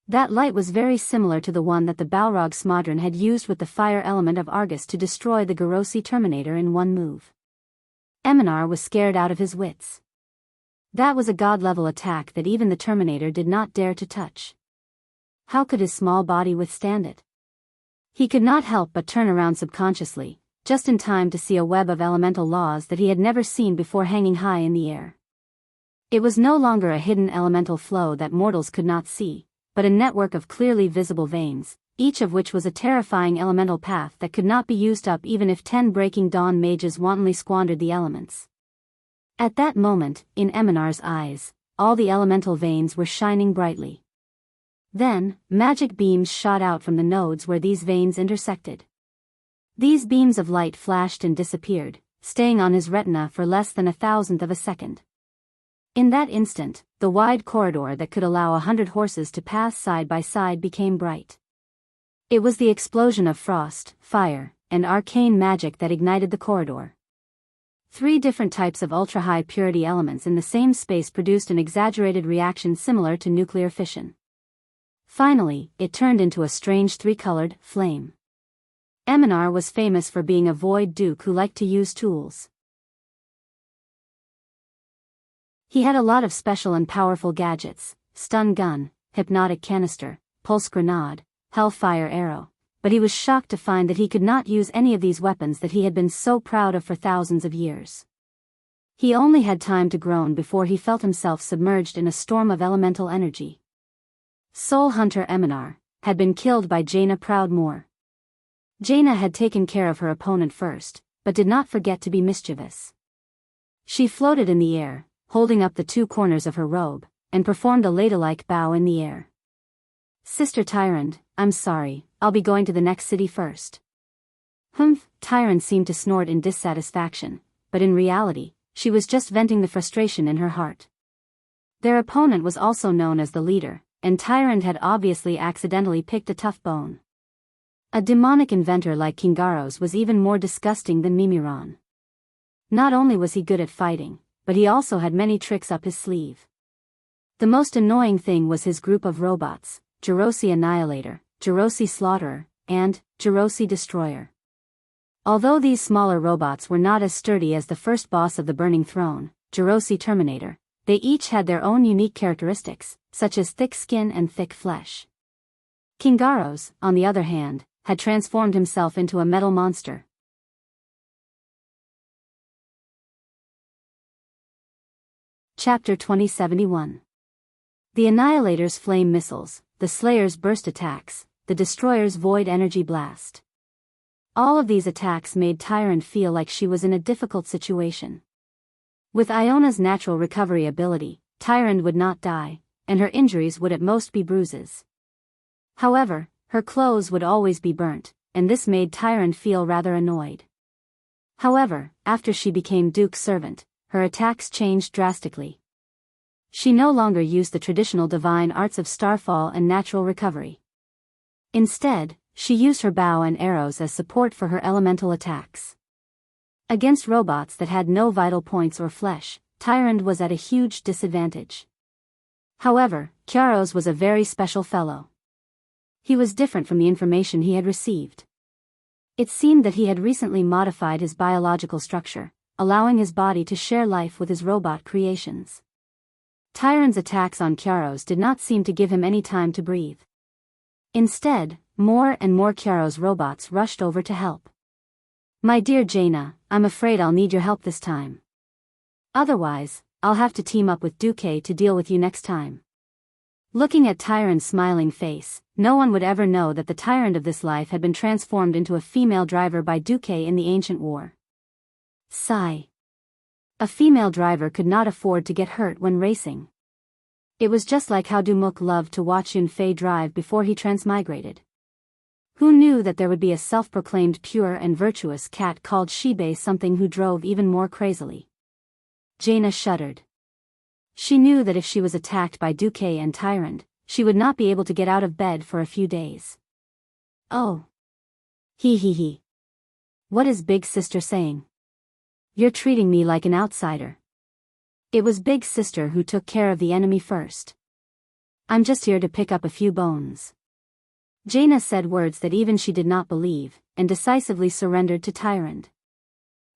That light was very similar to the one that the Balrog Smodron had used with the fire element of Argus to destroy the Garossi Terminator in one move. Eminar was scared out of his wits. That was a god-level attack that even the Terminator did not dare to touch. How could his small body withstand it? He could not help but turn around subconsciously, just in time to see a web of elemental laws that he had never seen before hanging high in the air. It was no longer a hidden elemental flow that mortals could not see, but a network of clearly visible veins, each of which was a terrifying elemental path that could not be used up even if 10 Breaking Dawn mages wantonly squandered the elements. At that moment, in Eminar's eyes, all the elemental veins were shining brightly. Then, magic beams shot out from the nodes where these veins intersected. These beams of light flashed and disappeared, staying on his retina for less than 1,000th of a second. In that instant, the wide corridor that could allow 100 horses to pass side by side became bright. It was the explosion of frost, fire, and arcane magic that ignited the corridor. 3 different types of ultra-high purity elements in the same space produced an exaggerated reaction similar to nuclear fission. Finally, it turned into a strange 3-colored flame. Eminar was famous for being a void duke who liked to use tools. He had a lot of special and powerful gadgets: stun gun, hypnotic canister, pulse grenade, hellfire arrow, but he was shocked to find that he could not use any of these weapons that he had been so proud of for thousands of years. He only had time to groan before he felt himself submerged in a storm of elemental energy. Soul Hunter Eminar had been killed by Jaina Proudmoore. Jaina had taken care of her opponent first, but did not forget to be mischievous. She floated in the air, holding up the 2 corners of her robe, and performed a ladylike bow in the air. "Sister Tyrande, I'm sorry, I'll be going to the next city first." Humph, Tyrande seemed to snort in dissatisfaction, but in reality, she was just venting the frustration in her heart. Their opponent was also known as the leader, and Tyrande had obviously accidentally picked a tough bone. A demonic inventor like Kingaros was even more disgusting than Mimiron. Not only was he good at fighting, but he also had many tricks up his sleeve. The most annoying thing was his group of robots, Jirosi Annihilator, Jirosi Slaughterer, and Jirosi Destroyer. Although these smaller robots were not as sturdy as the first boss of the Burning Throne, Jirosi Terminator, they each had their own unique characteristics, such as thick skin and thick flesh. King Garos, on the other hand, had transformed himself into a metal monster. Chapter 2071. The Annihilator's flame missiles, the Slayer's burst attacks, the Destroyer's void energy blast. All of these attacks made Tyrant feel like she was in a difficult situation. With Iona's natural recovery ability, Tyrant would not die, and her injuries would at most be bruises. However, her clothes would always be burnt, and this made Tyrant feel rather annoyed. However, after she became Duke's servant, her attacks changed drastically. She no longer used the traditional divine arts of starfall and natural recovery. Instead, she used her bow and arrows as support for her elemental attacks. Against robots that had no vital points or flesh, Tyrant was at a huge disadvantage. However, Kyaros was a very special fellow. He was different from the information he had received. It seemed that he had recently modified his biological structure, allowing his body to share life with his robot creations. Tyrant's attacks on Kyaros did not seem to give him any time to breathe. Instead, more and more Kyaros robots rushed over to help. "My dear Jaina, I'm afraid I'll need your help this time. Otherwise, I'll have to team up with Duque to deal with you next time." Looking at Tyrant's smiling face, no one would ever know that the tyrant of this life had been transformed into a female driver by Duque in the ancient war. Sigh. A female driver could not afford to get hurt when racing. It was just like how Dumuk loved to watch Yunfei drive before he transmigrated. Who knew that there would be a self-proclaimed pure and virtuous cat called Shibe something who drove even more crazily? Jaina shuddered. She knew that if she was attacked by Duque and Tyrant, she would not be able to get out of bed for a few days. Oh. He. What is Big Sister saying? You're treating me like an outsider. It was Big Sister who took care of the enemy first. I'm just here to pick up a few bones. Jaina said words that even she did not believe, and decisively surrendered to Tyrant.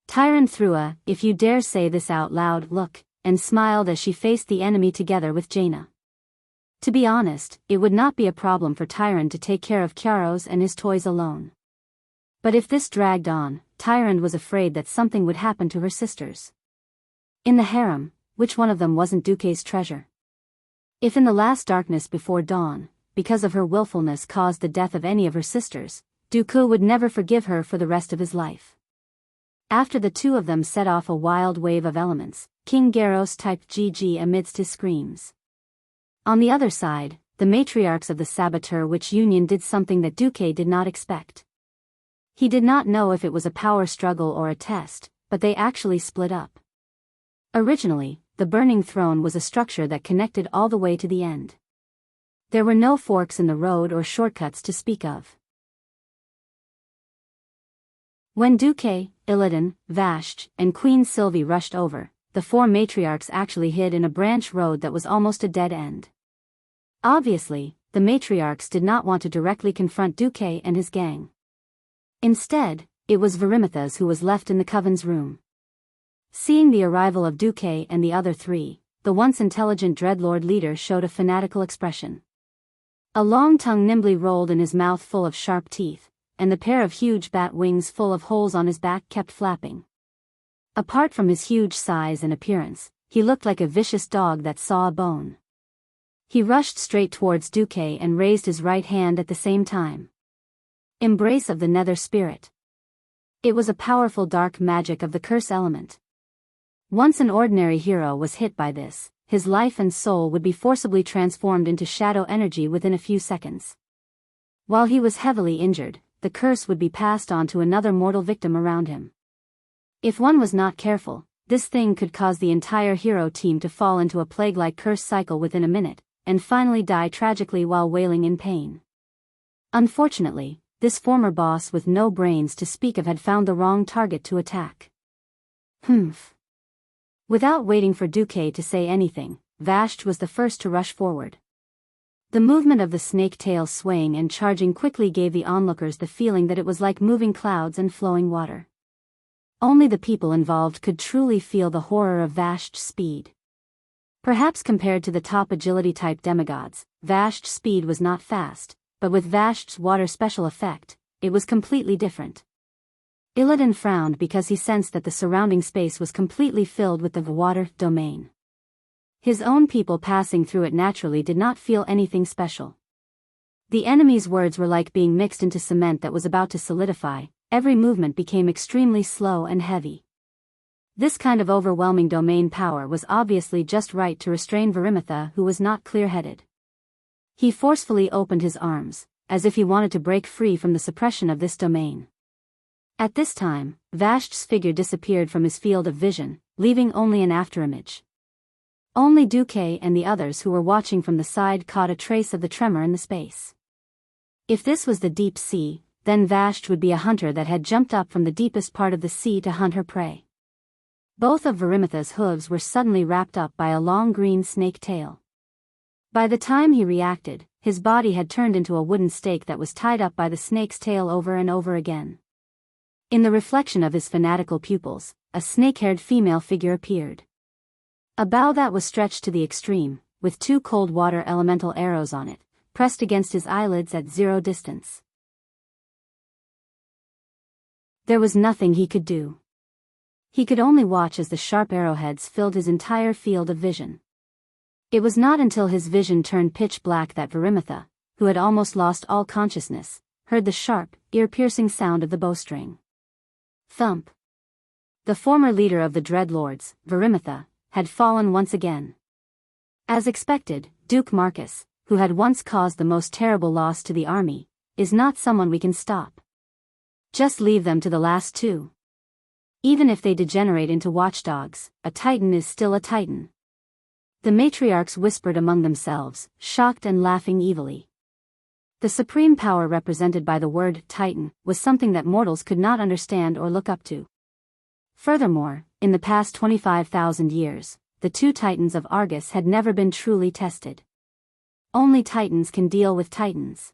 Tyrant threw a, "If you dare say this out loud," look, and smiled as she faced the enemy together with Jaina. To be honest, it would not be a problem for Tyrant to take care of Kyaros and his toys alone. But if this dragged on, Tyrant was afraid that something would happen to her sisters. In the harem, which one of them wasn't Duque's treasure? If in the last darkness before dawn, because of her willfulness caused the death of any of her sisters, Duque would never forgive her for the rest of his life. After the two of them set off a wild wave of elements, King Garos typed GG amidst his screams. On the other side, the matriarchs of the Saboteur Witch Union did something that Duque did not expect. He did not know if it was a power struggle or a test, but they actually split up. Originally, the Burning Throne was a structure that connected all the way to the end. There were no forks in the road or shortcuts to speak of. When Duque, Illidan, Vashj, and Queen Sylvie rushed over, the four matriarchs actually hid in a branch road that was almost a dead end. Obviously, the matriarchs did not want to directly confront Duque and his gang. Instead, it was Verimithas who was left in the Coven's room. Seeing the arrival of Duque and the other three, the once intelligent Dreadlord leader showed a fanatical expression. A long tongue nimbly rolled in his mouth full of sharp teeth, and the pair of huge bat wings full of holes on his back kept flapping. Apart from his huge size and appearance, he looked like a vicious dog that saw a bone. He rushed straight towards Duque and raised his right hand at the same time. Embrace of the Nether Spirit. It was a powerful dark magic of the curse element. Once an ordinary hero was hit by this, his life and soul would be forcibly transformed into shadow energy within a few seconds. While he was heavily injured, the curse would be passed on to another mortal victim around him. If one was not careful, this thing could cause the entire hero team to fall into a plague-like curse cycle within a minute, and finally die tragically while wailing in pain. Unfortunately, this former boss with no brains to speak of had found the wrong target to attack. Humph. Without waiting for Duque to say anything, Vashti was the first to rush forward. The movement of the snake tail swaying and charging quickly gave the onlookers the feeling that it was like moving clouds and flowing water. Only the people involved could truly feel the horror of Vashti's speed. Perhaps compared to the top agility-type demigods, Vashti's speed was not fast, but with Vashti's water special effect, it was completely different. Illidan frowned because he sensed that the surrounding space was completely filled with the water domain. His own people passing through it naturally did not feel anything special. The enemy's words were like being mixed into cement that was about to solidify. Every movement became extremely slow and heavy. This kind of overwhelming domain power was obviously just right to restrain Varimitha, who was not clear-headed. He forcefully opened his arms, as if he wanted to break free from the suppression of this domain. At this time, Vashti's figure disappeared from his field of vision, leaving only an afterimage. Only Duque and the others who were watching from the side caught a trace of the tremor in the space. If this was the deep sea, then Vashti would be a hunter that had jumped up from the deepest part of the sea to hunt her prey. Both of Varimitha's hooves were suddenly wrapped up by a long green snake tail. By the time he reacted, his body had turned into a wooden stake that was tied up by the snake's tail over and over again. In the reflection of his fanatical pupils, a snake-haired female figure appeared. A bow that was stretched to the extreme, with 2 cold water elemental arrows on it, pressed against his eyelids at 0 distance. There was nothing he could do. He could only watch as the sharp arrowheads filled his entire field of vision. It was not until his vision turned pitch black that Varimitha, who had almost lost all consciousness, heard the sharp, ear-piercing sound of the bowstring. Thump. The former leader of the Dreadlords, Varimitha, had fallen once again. As expected, Duke Marcus, who had once caused the most terrible loss to the army, is not someone we can stop. Just leave them to the last 2. Even if they degenerate into watchdogs, a Titan is still a Titan. The matriarchs whispered among themselves, shocked and laughing evilly. The supreme power represented by the word Titan was something that mortals could not understand or look up to. Furthermore, in the past 25,000 years, the 2 Titans of Argus had never been truly tested. Only Titans can deal with Titans.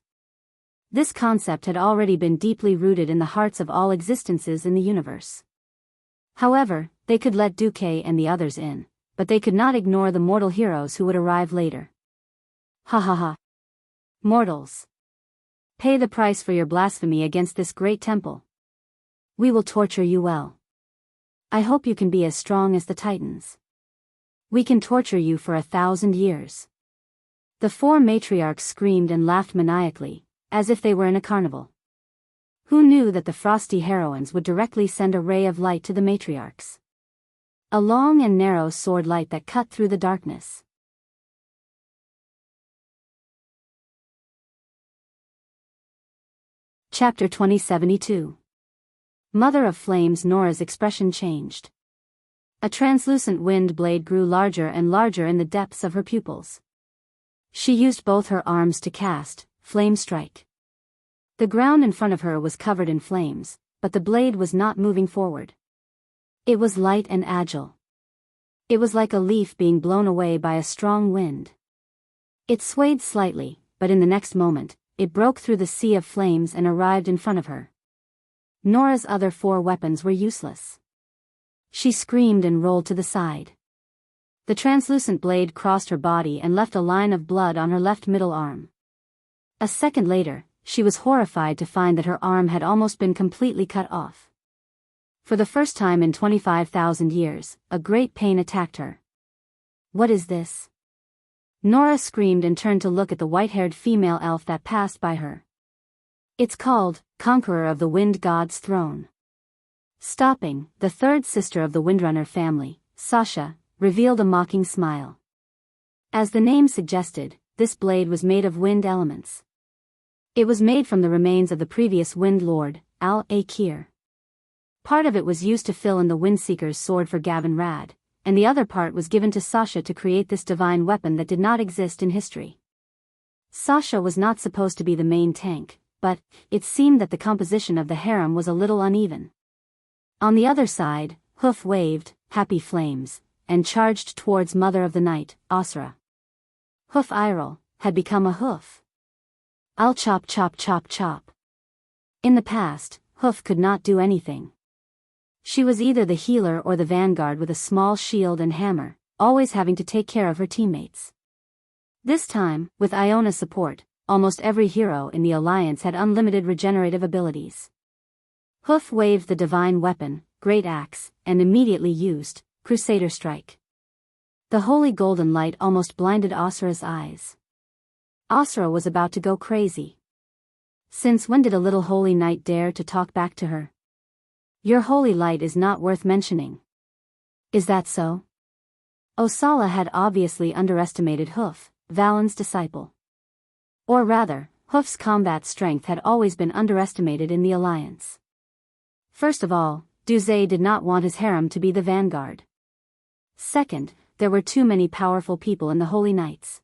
This concept had already been deeply rooted in the hearts of all existences in the universe. However, they could let Duque and the others in, but they could not ignore the mortal heroes who would arrive later. Ha ha ha. Mortals. Pay the price for your blasphemy against this great temple. We will torture you well. I hope you can be as strong as the Titans. We can torture you for 1,000 years. The 4 matriarchs screamed and laughed maniacally, as if they were in a carnival. Who knew that the frosty heroines would directly send a ray of light to the matriarchs? A long and narrow sword light that cut through the darkness. Chapter 2072. Mother of Flames. Nora's expression changed. A translucent wind blade grew larger and larger in the depths of her pupils. She used both her arms to cast Flame Strike. The ground in front of her was covered in flames, but the blade was not moving forward. It was light and agile. It was like a leaf being blown away by a strong wind. It swayed slightly, but in the next moment, it broke through the sea of flames and arrived in front of her. Nora's other 4 weapons were useless. She screamed and rolled to the side. The translucent blade crossed her body and left a line of blood on her left middle arm. A second later, she was horrified to find that her arm had almost been completely cut off. For the first time in 25,000 years, a great pain attacked her. What is this? Nora screamed and turned to look at the white-haired female elf that passed by her. It's called, Conqueror of the Wind God's Throne. Stopping, the 3rd sister of the Windrunner family, Sasha, revealed a mocking smile. As the name suggested, this blade was made of wind elements. It was made from the remains of the previous Wind Lord, Al-Akir. Part of it was used to fill in the Windseeker's sword for Gavin Rad, and the other part was given to Sasha to create this divine weapon that did not exist in history. Sasha was not supposed to be the main tank, but it seemed that the composition of the harem was a little uneven. On the other side, Hoof waved, happy flames, and charged towards Mother of the Night, Asura. Hoof Iral had become a hoof. I'll chop chop chop chop. In the past, Hoof could not do anything. She was either the healer or the vanguard with a small shield and hammer, always having to take care of her teammates. This time, with Iona's support, almost every hero in the Alliance had unlimited regenerative abilities. Hoof waved the divine weapon, Great Axe, and immediately used Crusader Strike. The holy golden light almost blinded Asura's eyes. Asura was about to go crazy. Since when did a little holy knight dare to talk back to her? Your holy light is not worth mentioning. Is that so? Osala had obviously underestimated Hoof, Valen's disciple. Or rather, Hoof's combat strength had always been underestimated in the Alliance. First of all, Duze did not want his harem to be the vanguard. Second, there were too many powerful people in the Holy Knights.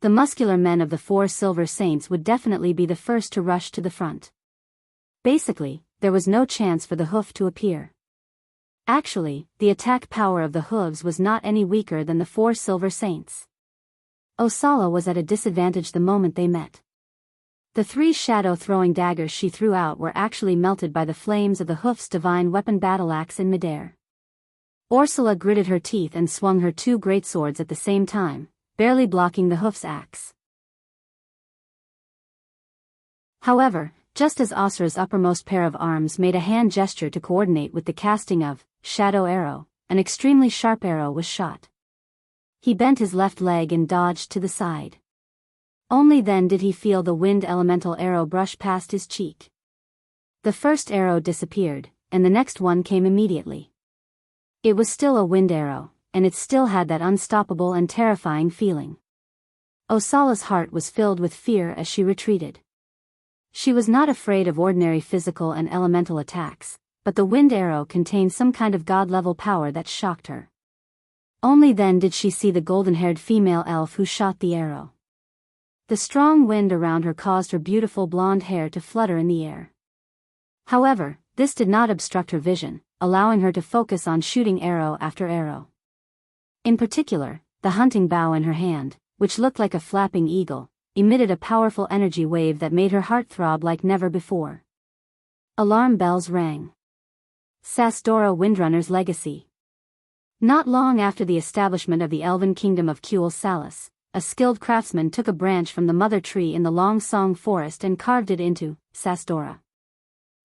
The muscular men of the 4 Silver Saints would definitely be the first to rush to the front. Basically, there was no chance for the hoof to appear. Actually, the attack power of the hooves was not any weaker than the 4 Silver Saints. Osala was at a disadvantage the moment they met. The 3 shadow-throwing daggers she threw out were actually melted by the flames of the hoof's divine weapon battle axe in midair. Ursula gritted her teeth and swung her 2 great swords at the same time, barely blocking the hoof's axe. However, just as Asura's uppermost pair of arms made a hand gesture to coordinate with the casting of Shadow Arrow, an extremely sharp arrow was shot. He bent his left leg and dodged to the side. Only then did he feel the wind elemental arrow brush past his cheek. The first arrow disappeared, and the next one came immediately. It was still a wind arrow, and it still had that unstoppable and terrifying feeling. Osala's heart was filled with fear as she retreated. She was not afraid of ordinary physical and elemental attacks, but the wind arrow contained some kind of god-level power that shocked her. Only then did she see the golden-haired female elf who shot the arrow. The strong wind around her caused her beautiful blonde hair to flutter in the air. However, this did not obstruct her vision, allowing her to focus on shooting arrow after arrow. In particular, the hunting bow in her hand, which looked like a flapping eagle, emitted a powerful energy wave that made her heart throb like never before. Alarm bells rang. Sasdora Windrunner's legacy. Not long after the establishment of the elven kingdom of Kuel Salis, a skilled craftsman took a branch from the mother tree in the Long Song forest and carved it into Sasdora.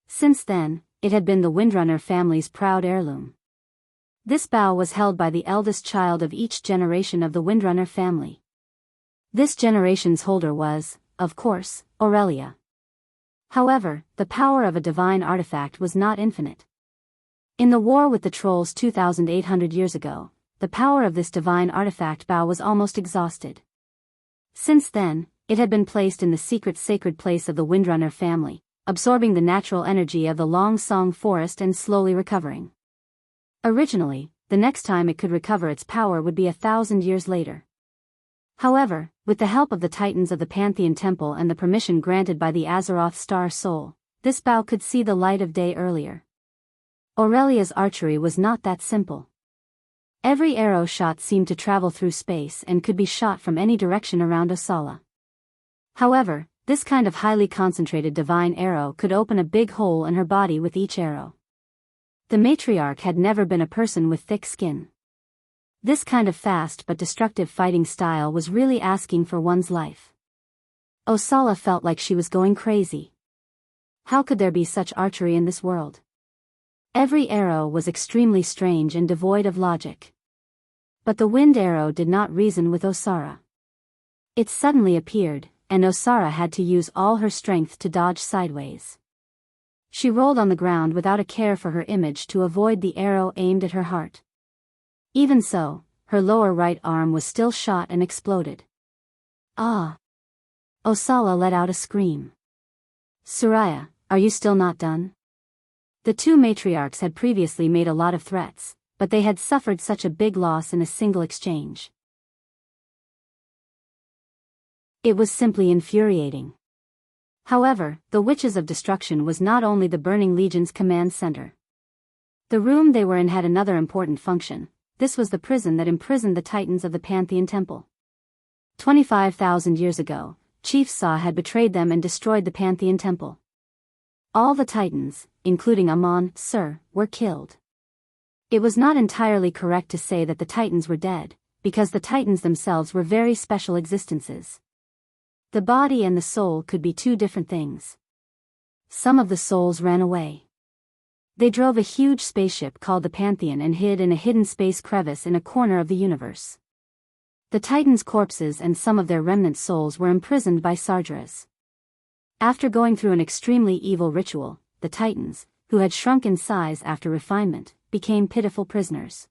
Since then, it had been the Windrunner family's proud heirloom. This bough was held by the eldest child of each generation of the Windrunner family. This generation's holder was, of course, Aurelia. However, the power of a divine artifact was not infinite. In the war with the trolls 2,800 years ago, the power of this divine artifact bough was almost exhausted. Since then, it had been placed in the secret sacred place of the Windrunner family, absorbing the natural energy of the Long Song forest and slowly recovering. Originally, the next time it could recover its power would be 1,000 years later. However, with the help of the Titans of the Pantheon Temple and the permission granted by the Azeroth Star Soul, this bough could see the light of day earlier. Aurelia's archery was not that simple. Every arrow shot seemed to travel through space and could be shot from any direction around Osala. However, this kind of highly concentrated divine arrow could open a big hole in her body with each arrow. The matriarch had never been a person with thick skin. This kind of fast but destructive fighting style was really asking for one's life. Osala felt like she was going crazy. How could there be such archery in this world? Every arrow was extremely strange and devoid of logic. But the wind arrow did not reason with Osara. It suddenly appeared, and Osara had to use all her strength to dodge sideways. She rolled on the ground without a care for her image to avoid the arrow aimed at her heart. Even so, her lower right arm was still shot and exploded. Ah! Osala let out a scream. Soraya, are you still not done? The 2 matriarchs had previously made a lot of threats, but they had suffered such a big loss in a single exchange. It was simply infuriating. However, the Witches of Destruction was not only the Burning Legion's command center. The room they were in had another important function. this was the prison that imprisoned the titans of the Pantheon Temple. 25,000 years ago, Chief Sa had betrayed them and destroyed the Pantheon Temple. All the titans, including Amon, Sir, were killed. It was not entirely correct to say that the titans were dead, because the titans themselves were very special existences. The body and the soul could be two different things. Some of the souls ran away. They drove a huge spaceship called the Pantheon and hid in a hidden space crevice in a corner of the universe. The titans' corpses and some of their remnant souls were imprisoned by Sargeras. After going through an extremely evil ritual, the titans, who had shrunk in size after refinement, became pitiful prisoners.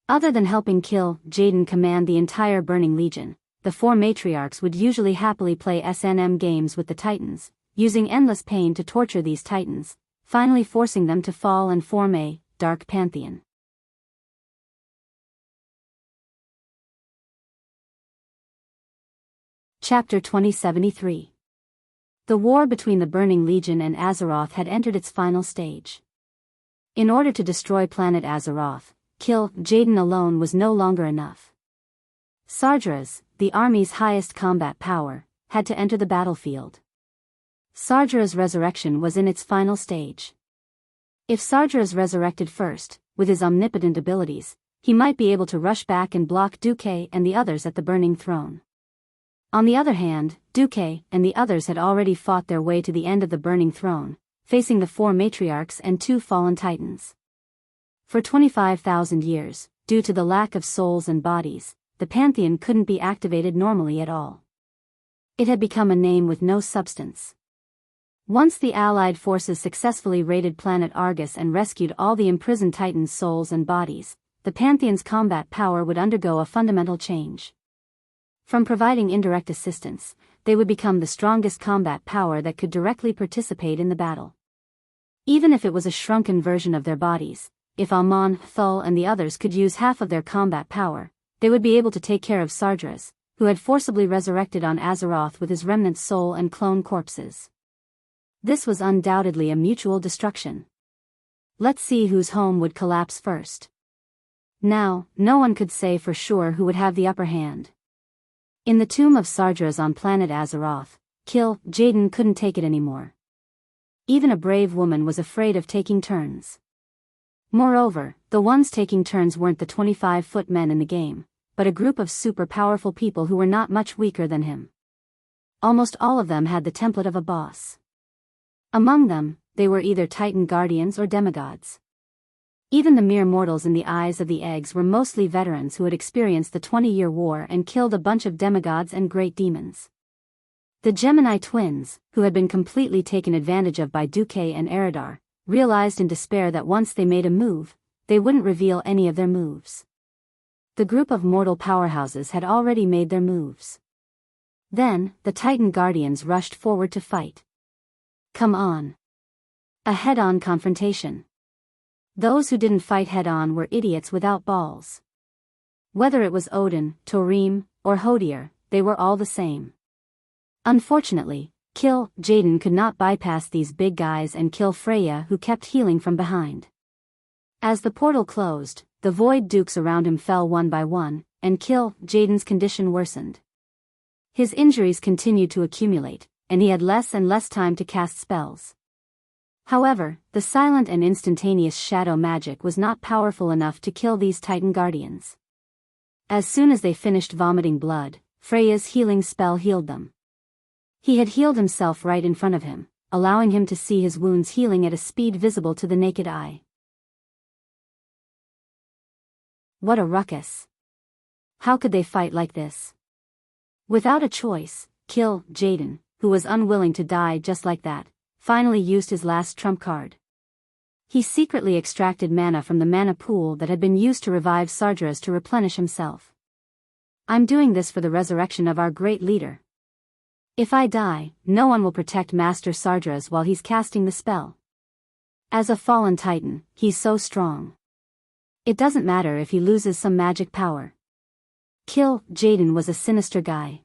Other than helping kill, Jaden command the entire Burning Legion, the four matriarchs would usually happily play S&M games with the titans, using endless pain to torture these titans, finally forcing them to fall and form a dark pantheon. Chapter 2073. The war between the Burning Legion and Azeroth had entered its final stage. In order to destroy planet Azeroth, kill Jaden alone was no longer enough. Sargeras, the army's highest combat power, had to enter the battlefield. Sargeras' resurrection was in its final stage. If Sargeras resurrected first, with his omnipotent abilities, he might be able to rush back and block Duque and the others at the Burning Throne. On the other hand, Duque and the others had already fought their way to the end of the Burning Throne, facing the four matriarchs and two fallen titans. For 25,000 years, due to the lack of souls and bodies, the Pantheon couldn't be activated normally at all. It had become a name with no substance. Once the Allied forces successfully raided planet Argus and rescued all the imprisoned titans' souls and bodies, the Pantheon's combat power would undergo a fundamental change. From providing indirect assistance, they would become the strongest combat power that could directly participate in the battle. Even if it was a shrunken version of their bodies, if Amon, Thul and the others could use half of their combat power, they would be able to take care of Sargeras, who had forcibly resurrected on Azeroth with his remnant soul and clone corpses. This was undoubtedly a mutual destruction. Let's see whose home would collapse first. Now, no one could say for sure who would have the upper hand. In the tomb of Sargeras on planet Azeroth, Jaden couldn't take it anymore. Even a brave woman was afraid of taking turns. Moreover, the ones taking turns weren't the 25-foot men in the game, but a group of super powerful people who were not much weaker than him. Almost all of them had the template of a boss. Among them, they were either Titan guardians or demigods. Even the mere mortals in the eyes of the eggs were mostly veterans who had experienced the 20-year war and killed a bunch of demigods and great demons. The Gemini twins, who had been completely taken advantage of by Duque and Eridar, realized in despair that once they made a move, they wouldn't reveal any of their moves. The group of mortal powerhouses had already made their moves. Then, the Titan guardians rushed forward to fight. Come on. A head-on confrontation. Those who didn't fight head-on were idiots without balls. Whether it was Odin, Torim, or Hodier, they were all the same. Unfortunately, Jaden could not bypass these big guys and kill Freya, who kept healing from behind. As the portal closed, the Void Dukes around him fell one by one, and Jaden's condition worsened. His injuries continued to accumulate, and he had less and less time to cast spells. However, the silent and instantaneous shadow magic was not powerful enough to kill these Titan guardians. As soon as they finished vomiting blood, Freya's healing spell healed them. He had healed himself right in front of him, allowing him to see his wounds healing at a speed visible to the naked eye. What a ruckus. How could they fight like this? Without a choice, Jaden, who was unwilling to die just like that, finally used his last trump card. He secretly extracted mana from the mana pool that had been used to revive Sargeras to replenish himself. I'm doing this for the resurrection of our great leader. If I die, no one will protect Master Sargeras while he's casting the spell. As a fallen titan, he's so strong. It doesn't matter if he loses some magic power. Jaden was a sinister guy.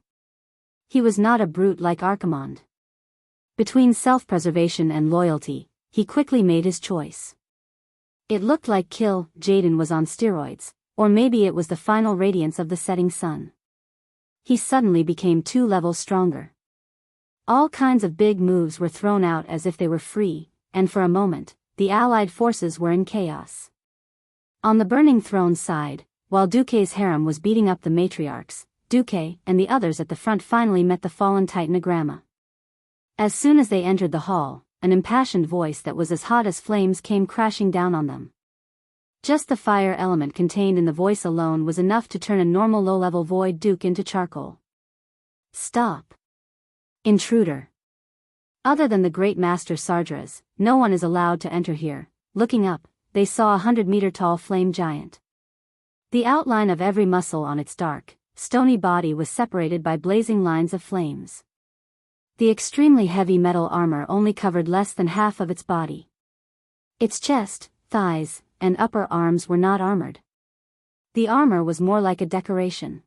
He was not a brute like Archimonde. Between self-preservation and loyalty, he quickly made his choice. It looked like Jaden was on steroids, Or maybe it was the final radiance of the setting sun. He suddenly became 2 levels stronger. All kinds of big moves were thrown out as if they were free, and for a moment, the allied forces were in chaos. On the burning throne side, while Duque's harem was beating up the matriarchs, Duque and the others at the front finally met the fallen titanogramma. As soon as they entered the hall, an impassioned voice that was as hot as flames came crashing down on them. Just the fire element contained in the voice alone was enough to turn a normal low-level void duke into charcoal. Stop! Intruder! Other than the great master Sardras, no one is allowed to enter here. Looking up, they saw a 100-meter-tall flame giant. The outline of every muscle on its dark, stony body was separated by blazing lines of flames. The extremely heavy metal armor only covered less than half of its body. Its chest, thighs, and upper arms were not armored. The armor was more like a decoration.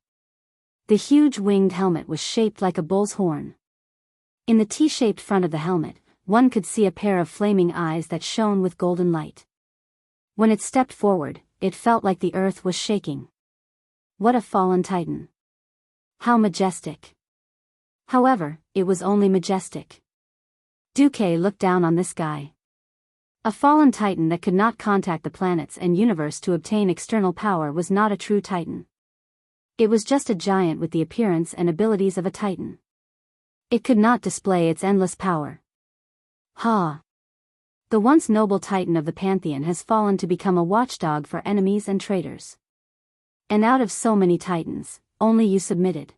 The huge winged helmet was shaped like a bull's horn. In the T-shaped front of the helmet, one could see a pair of flaming eyes that shone with golden light. When it stepped forward, it felt like the earth was shaking. What a fallen titan! How majestic! However, it was only majestic. Duque looked down on this guy. A fallen titan that could not contact the planets and universe to obtain external power was not a true titan. It was just a giant with the appearance and abilities of a titan. It could not display its endless power. Ha! The once noble titan of the pantheon has fallen to become a watchdog for enemies and traitors. And out of so many titans, only you submitted.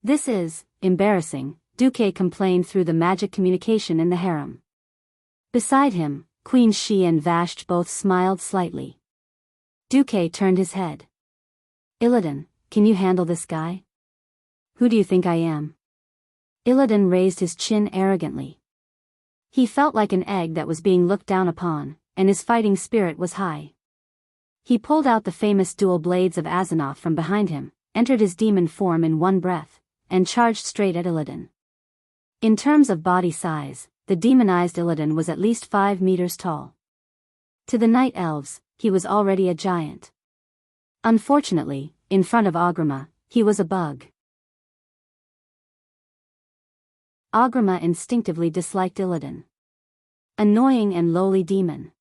This is embarrassing, Duque complained through the magic communication in the harem. Beside him, Queen Shi and Vashti both smiled slightly. Duque turned his head. Illidan, can you handle this guy? Who do you think I am? Illidan raised his chin arrogantly. He felt like an egg that was being looked down upon, and his fighting spirit was high. He pulled out the famous dual blades of Azzinoth from behind him, entered his demon form in one breath, and charged straight at Illidan. In terms of body size, the demonized Illidan was at least 5 meters tall. To the night elves, he was already a giant. Unfortunately, in front of Agrima, he was a bug. Agrima instinctively disliked Illidan. Annoying and lowly demon.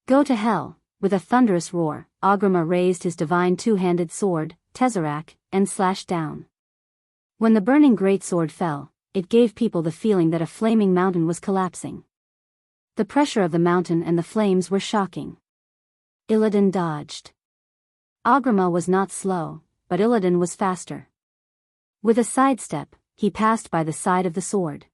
Go to hell! With a thunderous roar, Agrima raised his divine 2-handed sword, Tesseract, and slashed down. When the burning greatsword fell, it gave people the feeling that a flaming mountain was collapsing. The pressure of the mountain and the flames were shocking. Illidan dodged. Agrima was not slow, but Illidan was faster. With a sidestep, he passed by the side of the sword.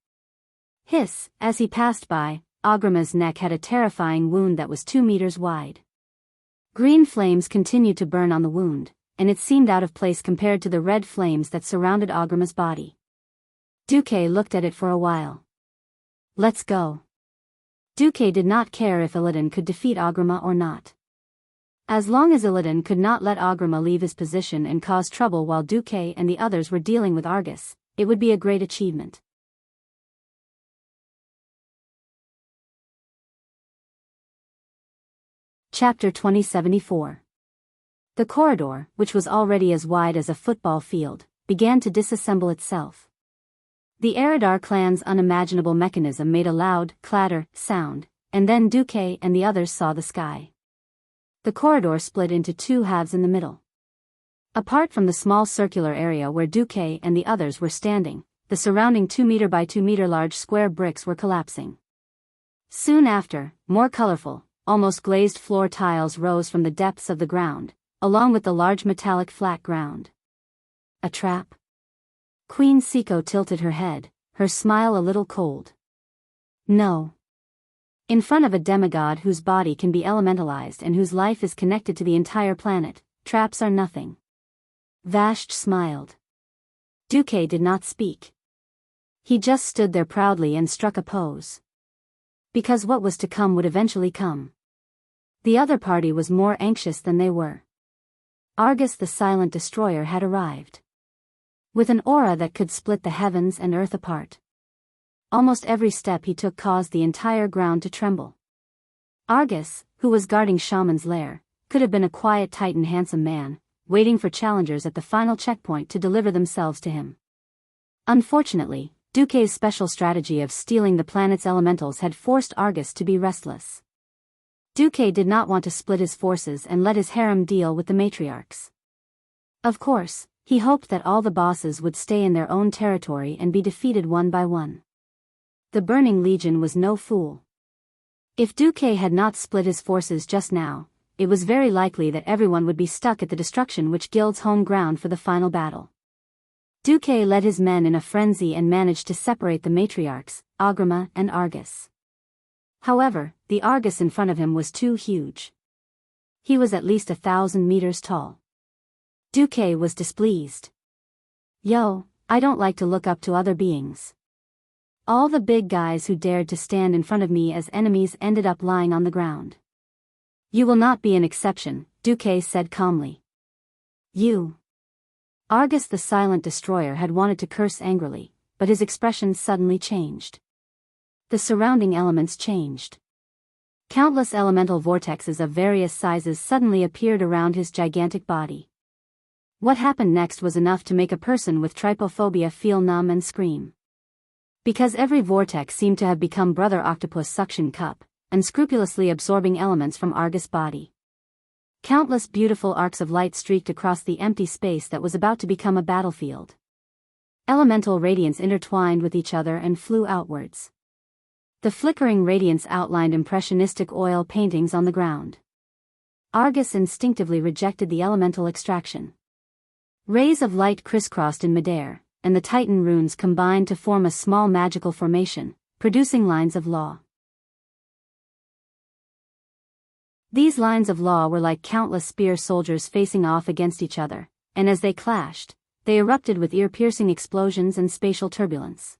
Hiss! As he passed by, Agrima's neck had a terrifying wound that was 2 meters wide. Green flames continued to burn on the wound, and it seemed out of place compared to the red flames that surrounded Agrima's body. Duque looked at it for a while. Let's go. Duque did not care if Illidan could defeat Agrima or not. As long as Illidan could not let Agrima leave his position and cause trouble while Duque and the others were dealing with Argus, it would be a great achievement. Chapter 2074. The corridor, which was already as wide as a football field, began to disassemble itself. The Eridar clan's unimaginable mechanism made a loud, clatter, sound, and then Duque and the others saw the sky. The corridor split into 2 halves in the middle. Apart from the small circular area where Duque and the others were standing, the surrounding 2 meter by 2 meter large square bricks were collapsing. Soon after, more colorful, almost glazed floor tiles rose from the depths of the ground, along with the large metallic flat ground. A trap? Queen Siko tilted her head, her smile a little cold. No. In front of a demigod whose body can be elementalized and whose life is connected to the entire planet, traps are nothing. Vashti smiled. Duque did not speak. He just stood there proudly and struck a pose. Because what was to come would eventually come. The other party was more anxious than they were. Argus the silent destroyer had arrived. With an aura that could split the heavens and earth apart. Almost every step he took caused the entire ground to tremble. Argus, who was guarding Shaman's lair, could have been a quiet Titan handsome man, waiting for challengers at the final checkpoint to deliver themselves to him. Unfortunately, Duque's special strategy of stealing the planet's elementals had forced Argus to be restless. Duque did not want to split his forces and let his harem deal with the matriarchs. Of course, he hoped that all the bosses would stay in their own territory and be defeated one by one. The Burning Legion was no fool. If Duque had not split his forces just now, it was very likely that everyone would be stuck at the destruction which Guild's home ground for the final battle. Duque led his men in a frenzy and managed to separate the matriarchs, Agrima and Argus. However, the Argus in front of him was too huge. He was at least 1,000 meters tall. Duque was displeased. Yo, I don't like to look up to other beings. All the big guys who dared to stand in front of me as enemies ended up lying on the ground. You will not be an exception, Duque said calmly. You. Argus the silent destroyer had wanted to curse angrily, but his expression suddenly changed. The surrounding elements changed. Countless elemental vortexes of various sizes suddenly appeared around his gigantic body. What happened next was enough to make a person with trypophobia feel numb and scream. Because every vortex seemed to have become Brother Octopus' suction cup, unscrupulously absorbing elements from Argus' body. Countless beautiful arcs of light streaked across the empty space that was about to become a battlefield. Elemental radiance intertwined with each other and flew outwards. The flickering radiance outlined impressionistic oil paintings on the ground. Argus instinctively rejected the elemental extraction. Rays of light crisscrossed in midair, and the Titan runes combined to form a small magical formation, producing lines of law. These lines of law were like countless spear soldiers facing off against each other, and as they clashed, they erupted with ear-piercing explosions and spatial turbulence.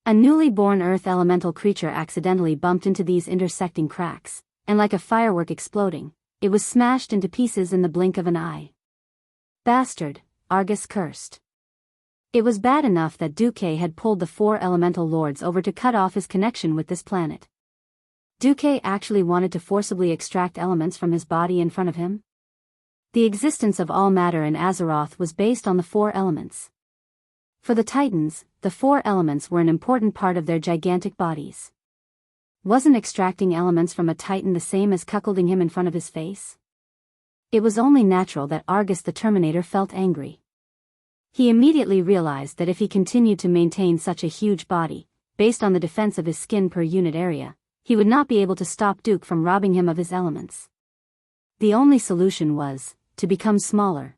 A newly born earth elemental creature accidentally bumped into these intersecting cracks, and like a firework exploding, it was smashed into pieces in the blink of an eye. Bastard, Argus cursed. It was bad enough that Duque had pulled the 4 elemental lords over to cut off his connection with this planet. Duque actually wanted to forcibly extract elements from his body in front of him? The existence of all matter in Azeroth was based on the 4 elements. For the Titans, the 4 elements were an important part of their gigantic bodies. Wasn't extracting elements from a Titan the same as cuckolding him in front of his face? It was only natural that Argus the Terminator felt angry. He immediately realized that if he continued to maintain such a huge body, based on the defense of his skin per unit area, he would not be able to stop Duke from robbing him of his elements. The only solution was to become smaller.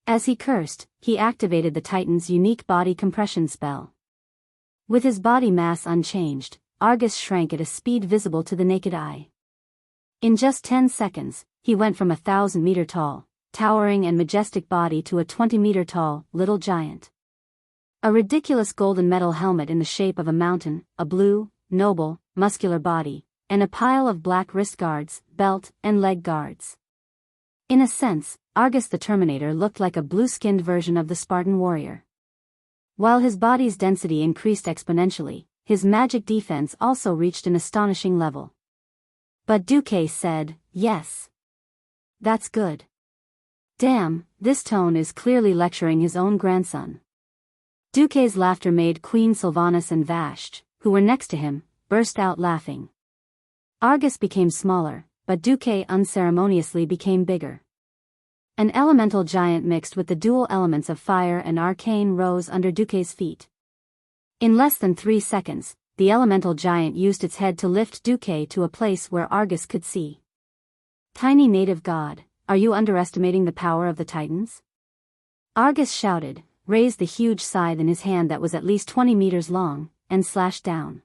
As he cursed, he activated the Titan's unique body compression spell. With his body mass unchanged, Argus shrank at a speed visible to the naked eye. In just 10 seconds, he went from 1,000-meter tall, towering and majestic body to a 20-meter tall, little giant. A ridiculous golden metal helmet in the shape of a mountain, a blue, noble, muscular body, and a pile of black wrist guards, belt, and leg guards. In a sense, Argus the Terminator looked like a blue-skinned version of the Spartan warrior. While his body's density increased exponentially, his magic defense also reached an astonishing level. But Duque said, "Yes. That's good. Damn, this tone is clearly lecturing his own grandson." Duque's laughter made Queen Sylvanas and Vashti, who were next to him, burst out laughing. Argus became smaller, but Duque unceremoniously became bigger. An elemental giant mixed with the dual elements of fire and arcane rose under Duque's feet. In less than 3 seconds, the elemental giant used its head to lift Duque to a place where Argus could see. "Tiny native god, are you underestimating the power of the Titans?" Argus shouted, raised the huge scythe in his hand that was at least 20 meters long, and slashed down.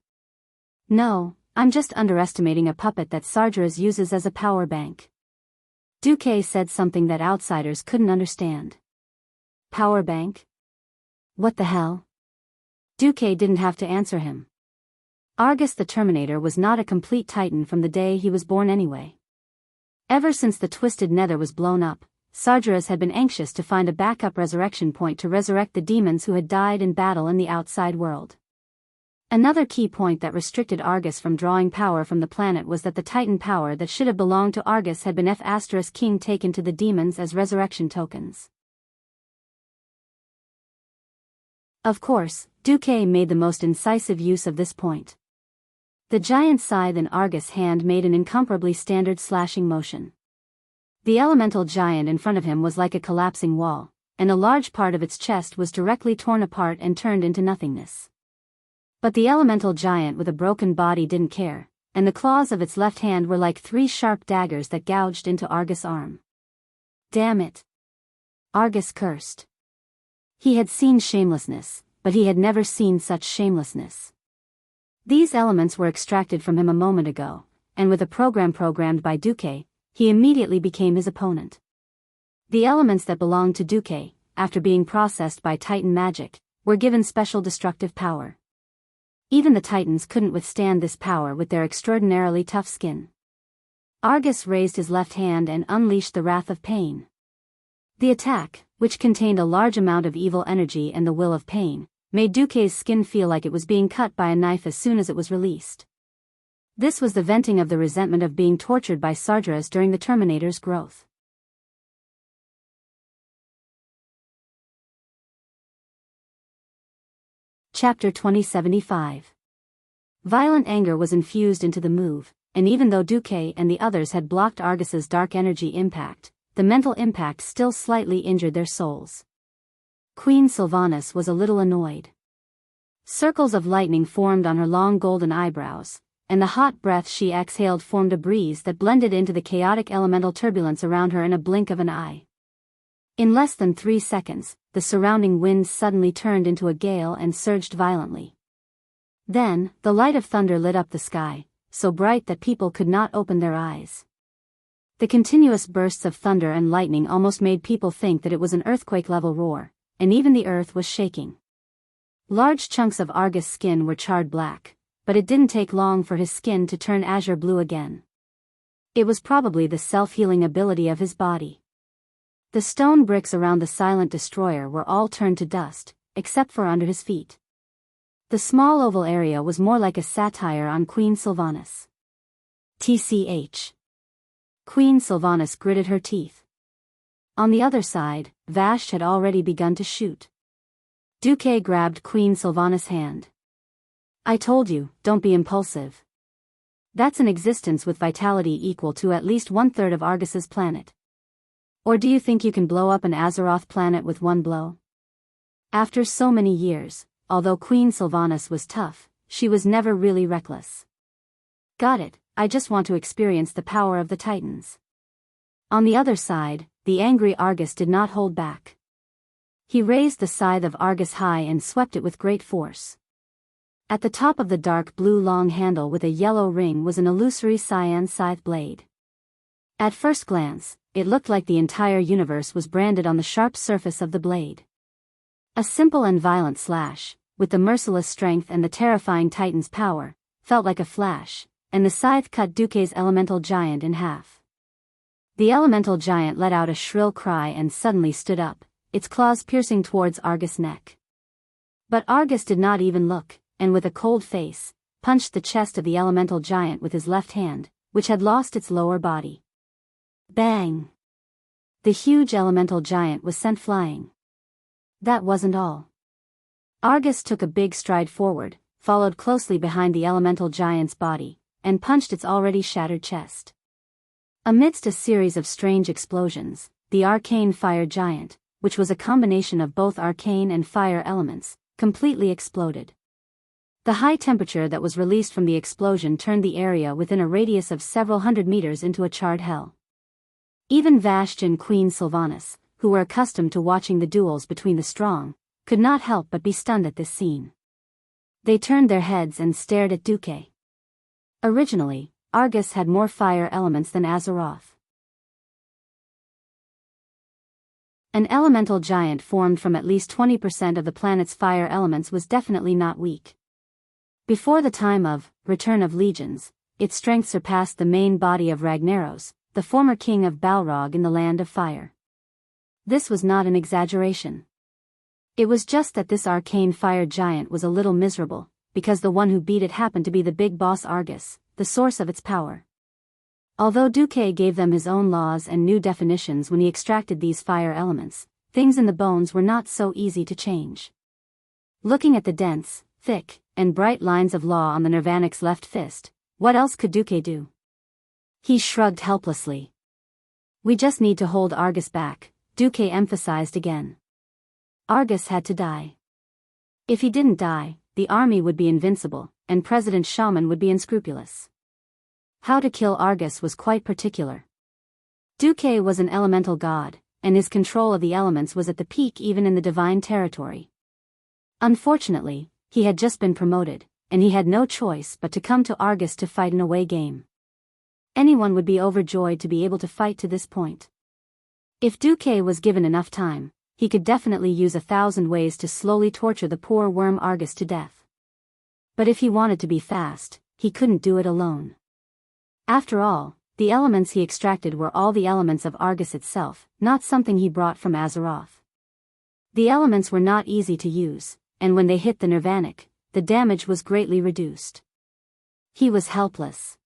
"No, I'm just underestimating a puppet that Sargeras uses as a power bank." Duque said something that outsiders couldn't understand. Power bank? What the hell? Duque didn't have to answer him. Argus the Terminator was not a complete Titan from the day he was born anyway. Ever since the Twisted Nether was blown up, Sargeras had been anxious to find a backup resurrection point to resurrect the demons who had died in battle in the outside world. Another key point that restricted Argus from drawing power from the planet was that the Titan power that should have belonged to Argus had been F*King taken to the demons as resurrection tokens. Of course, Duque made the most incisive use of this point. The giant scythe in Argus' hand made an incomparably standard slashing motion. The elemental giant in front of him was like a collapsing wall, and a large part of its chest was directly torn apart and turned into nothingness. But the elemental giant with a broken body didn't care, and the claws of its left hand were like 3 sharp daggers that gouged into Argus' arm. Damn it! Argus cursed. He had seen shamelessness, but he had never seen such shamelessness. These elements were extracted from him a moment ago, and with a program programmed by Duque, he immediately became his opponent. The elements that belonged to Duque, after being processed by Titan magic, were given special destructive power. Even the Titans couldn't withstand this power with their extraordinarily tough skin. Argus raised his left hand and unleashed the wrath of pain. The attack, which contained a large amount of evil energy and the will of pain, made Duque's skin feel like it was being cut by a knife as soon as it was released. This was the venting of the resentment of being tortured by Sargeras during the Terminator's growth. Chapter 2075. Violent anger was infused into the move, and even though Duque and the others had blocked Argus's dark energy impact, the mental impact still slightly injured their souls. Queen Sylvanas was a little annoyed. Circles of lightning formed on her long golden eyebrows, and the hot breath she exhaled formed a breeze that blended into the chaotic elemental turbulence around her in a blink of an eye. In less than 3 seconds, the surrounding winds suddenly turned into a gale and surged violently. Then, the light of thunder lit up the sky, so bright that people could not open their eyes. The continuous bursts of thunder and lightning almost made people think that it was an earthquake-level roar, and even the earth was shaking. Large chunks of Argus' skin were charred black, but it didn't take long for his skin to turn azure blue again. It was probably the self-healing ability of his body. The stone bricks around the silent destroyer were all turned to dust, except for under his feet. The small oval area was more like a satire on Queen Sylvanas. TCH. Queen Sylvanas gritted her teeth. On the other side, Vashj had already begun to shoot. Duque grabbed Queen Sylvanas' hand. I told you, don't be impulsive. That's an existence with vitality equal to at least 1/3 of Argus's planet. Or do you think you can blow up an Azeroth planet with one blow? After so many years, although Queen Sylvanas was tough, she was never really reckless. Got it, I just want to experience the power of the Titans. On the other side, the angry Argus did not hold back. He raised the scythe of Argus high and swept it with great force. At the top of the dark blue long handle with a yellow ring was an illusory cyan scythe blade. At first glance, it looked like the entire universe was branded on the sharp surface of the blade. A simple and violent slash, with the merciless strength and the terrifying Titan's power, felt like a flash, and the scythe cut Duque's elemental giant in half. The elemental giant let out a shrill cry and suddenly stood up, its claws piercing towards Argus' neck. But Argus did not even look, and with a cold face, punched the chest of the elemental giant with his left hand, which had lost its lower body. Bang! The huge elemental giant was sent flying. That wasn't all. Argus took a big stride forward, followed closely behind the elemental giant's body, and punched its already shattered chest. Amidst a series of strange explosions, the arcane fire giant, which was a combination of both arcane and fire elements, completely exploded. The high temperature that was released from the explosion turned the area within a radius of several hundred meters into a charred hell. Even Vashj and Queen Sylvanas, who were accustomed to watching the duels between the strong, could not help but be stunned at this scene. They turned their heads and stared at Duque. Originally, Argus had more fire elements than Azeroth. An elemental giant formed from at least 20% of the planet's fire elements was definitely not weak. Before the time of Return of Legions, its strength surpassed the main body of Ragnaros, the former king of Balrog in the Land of Fire. This was not an exaggeration. It was just that this arcane fire giant was a little miserable, because the one who beat it happened to be the big boss Argus, the source of its power. Although Duque gave them his own laws and new definitions when he extracted these fire elements, things in the bones were not so easy to change. Looking at the dense, thick, and bright lines of law on the Nirvanic's left fist, what else could Duque do? He shrugged helplessly. We just need to hold Argus back, Duque emphasized again. Argus had to die. If he didn't die, the army would be invincible, and President Shaman would be unscrupulous. How to kill Argus was quite particular. Duque was an elemental god, and his control of the elements was at the peak even in the divine territory. Unfortunately, he had just been promoted, and he had no choice but to come to Argus to fight an away game. Anyone would be overjoyed to be able to fight to this point. If Duque was given enough time, he could definitely use 1,000 ways to slowly torture the poor worm Argus to death. But if he wanted to be fast, he couldn't do it alone. After all, the elements he extracted were all the elements of Argus itself, not something he brought from Azeroth. The elements were not easy to use, and when they hit the Nirvanic, the damage was greatly reduced. He was helpless.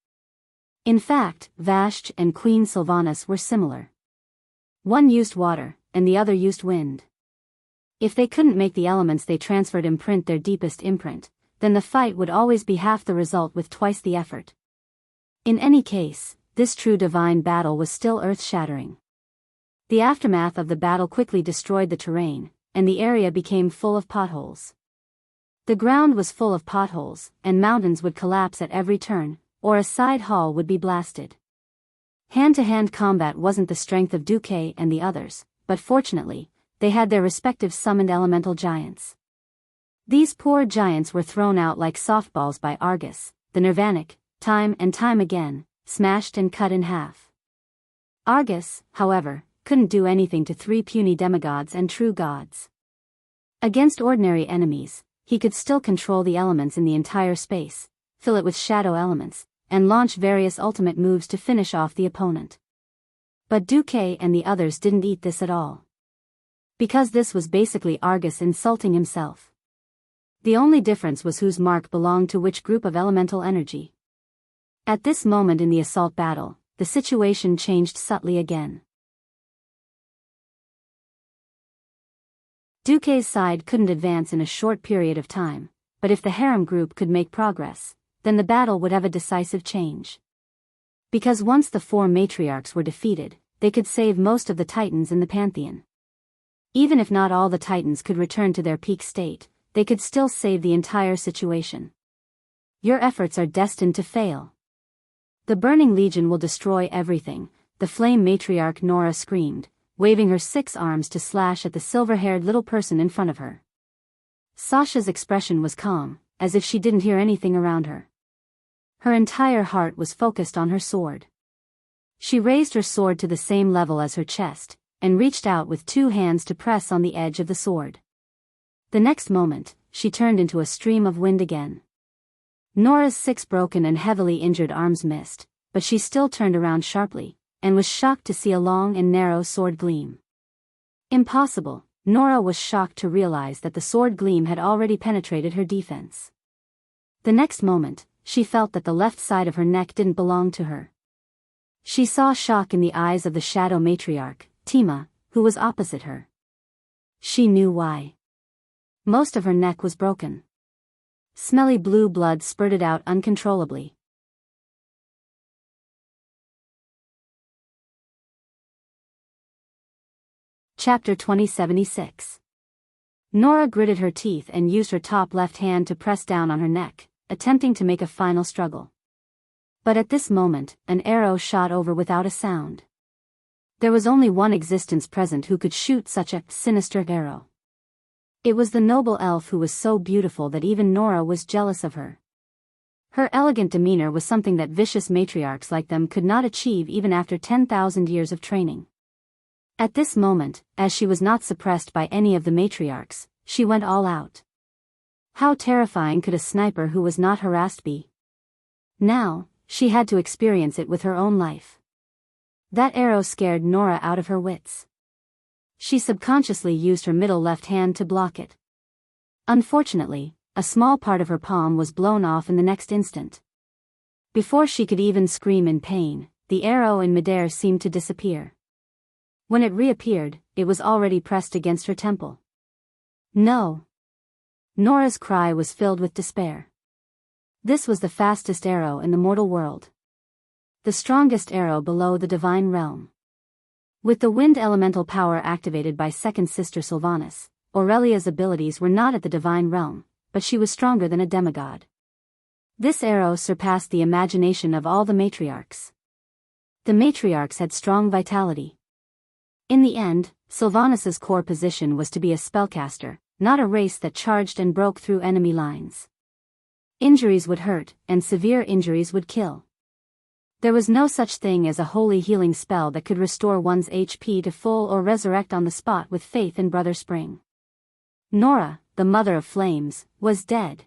In fact, Vashj and Queen Sylvanas were similar. One used water, and the other used wind. If they couldn't make the elements they transferred imprint their deepest imprint, then the fight would always be half the result with twice the effort. In any case, this true divine battle was still earth-shattering. The aftermath of the battle quickly destroyed the terrain, and the area became full of potholes. The ground was full of potholes, and mountains would collapse at every turn, or a side hall would be blasted. Hand-to-hand combat wasn't the strength of Duque and the others, but fortunately, they had their respective summoned elemental giants. These poor giants were thrown out like softballs by Argus, the Nirvanic, time and time again, smashed and cut in half. Argus, however, couldn't do anything to 3 puny demigods and true gods. Against ordinary enemies, he could still control the elements in the entire space, fill it with shadow elements, and launch various ultimate moves to finish off the opponent. But Duque and the others didn't eat this at all. Because this was basically Argus insulting himself. The only difference was whose mark belonged to which group of elemental energy. At this moment in the assault battle, the situation changed subtly again. Duque's side couldn't advance in a short period of time, but if the harem group could make progress, then the battle would have a decisive change. Because once the 4 matriarchs were defeated, they could save most of the titans in the pantheon. Even if not all the titans could return to their peak state, they could still save the entire situation. Your efforts are destined to fail. The Burning Legion will destroy everything, the flame matriarch Nora screamed, waving her 6 arms to slash at the silver-haired little person in front of her. Sasha's expression was calm, as if she didn't hear anything around her. Her entire heart was focused on her sword. She raised her sword to the same level as her chest, and reached out with 2 hands to press on the edge of the sword. The next moment, she turned into a stream of wind again. Nora's 6 broken and heavily injured arms missed, but she still turned around sharply, and was shocked to see a long and narrow sword gleam. Impossible, Nora was shocked to realize that the sword gleam had already penetrated her defense. The next moment, she felt that the left side of her neck didn't belong to her. She saw shock in the eyes of the shadow matriarch, Tima, who was opposite her. She knew why. Most of her neck was broken. Smelly blue blood spurted out uncontrollably. Chapter 2076. Nora gritted her teeth and used her top left hand to press down on her neck, attempting to make a final struggle. But at this moment, an arrow shot over without a sound. There was only one existence present who could shoot such a sinister arrow. It was the noble elf who was so beautiful that even Nora was jealous of her. Her elegant demeanor was something that vicious matriarchs like them could not achieve even after 10,000 years of training. At this moment, as she was not suppressed by any of the matriarchs, she went all out. How terrifying could a sniper who was not harassed be? Now, she had to experience it with her own life. That arrow scared Nora out of her wits. She subconsciously used her middle left hand to block it. Unfortunately, a small part of her palm was blown off in the next instant. Before she could even scream in pain, the arrow in midair seemed to disappear. When it reappeared, it was already pressed against her temple. No! Nora's cry was filled with despair. This was the fastest arrow in the mortal world. The strongest arrow below the divine realm. With the wind elemental power activated by second sister Sylvanas, Aurelia's abilities were not at the divine realm, but she was stronger than a demigod. This arrow surpassed the imagination of all the matriarchs. The matriarchs had strong vitality. In the end, Sylvanas's core position was to be a spellcaster, not a race that charged and broke through enemy lines. Injuries would hurt, and severe injuries would kill. There was no such thing as a holy healing spell that could restore one's HP to full or resurrect on the spot with faith in Brother Spring. Nora, the mother of flames, was dead.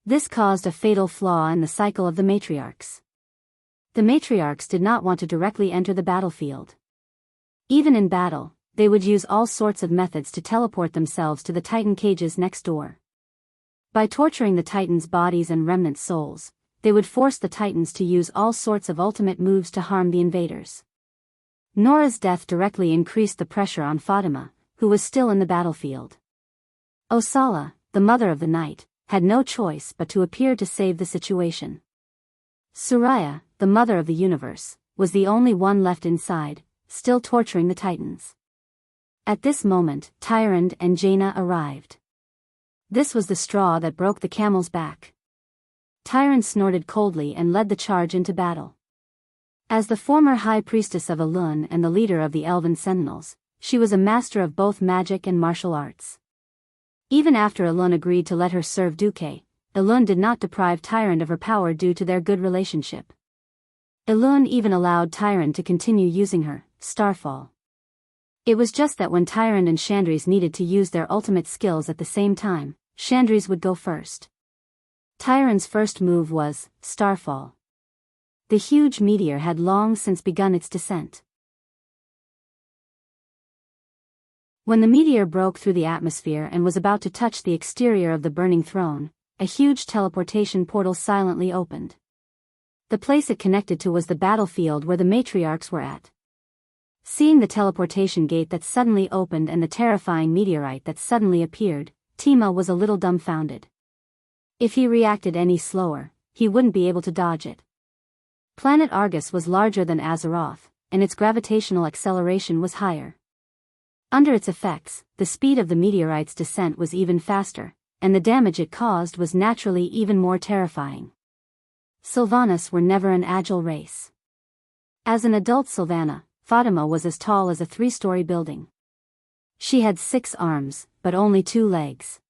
This caused a fatal flaw in the cycle of the matriarchs. The matriarchs did not want to directly enter the battlefield. Even in battle, they would use all sorts of methods to teleport themselves to the Titan cages next door. By torturing the Titans' bodies and remnant souls, they would force the Titans to use all sorts of ultimate moves to harm the invaders. Nora's death directly increased the pressure on Fatima, who was still in the battlefield. Osala, the mother of the night, had no choice but to appear to save the situation. Suraya, the mother of the universe, was the only one left inside, still torturing the Titans. At this moment, Tyrande and Jaina arrived. This was the straw that broke the camel's back. Tyrande snorted coldly and led the charge into battle. As the former high priestess of Elun and the leader of the Elven Sentinels, she was a master of both magic and martial arts. Even after Elun agreed to let her serve Duque, Elun did not deprive Tyrande of her power due to their good relationship. Elun even allowed Tyrande to continue using her, Starfall. It was just that when Tyrande and Chandris needed to use their ultimate skills at the same time, Chandris would go first. Tyrande's first move was Starfall. The huge meteor had long since begun its descent. When the meteor broke through the atmosphere and was about to touch the exterior of the burning throne, a huge teleportation portal silently opened. The place it connected to was the battlefield where the matriarchs were at. Seeing the teleportation gate that suddenly opened and the terrifying meteorite that suddenly appeared, Tima was a little dumbfounded. If he reacted any slower, he wouldn't be able to dodge it. Planet Argus was larger than Azeroth, and its gravitational acceleration was higher. Under its effects, the speed of the meteorite's descent was even faster, and the damage it caused was naturally even more terrifying. Sylvanas were never an agile race. As an adult Sylvana, Fatima was as tall as a 3-story building. She had 6 arms, but only 2 legs.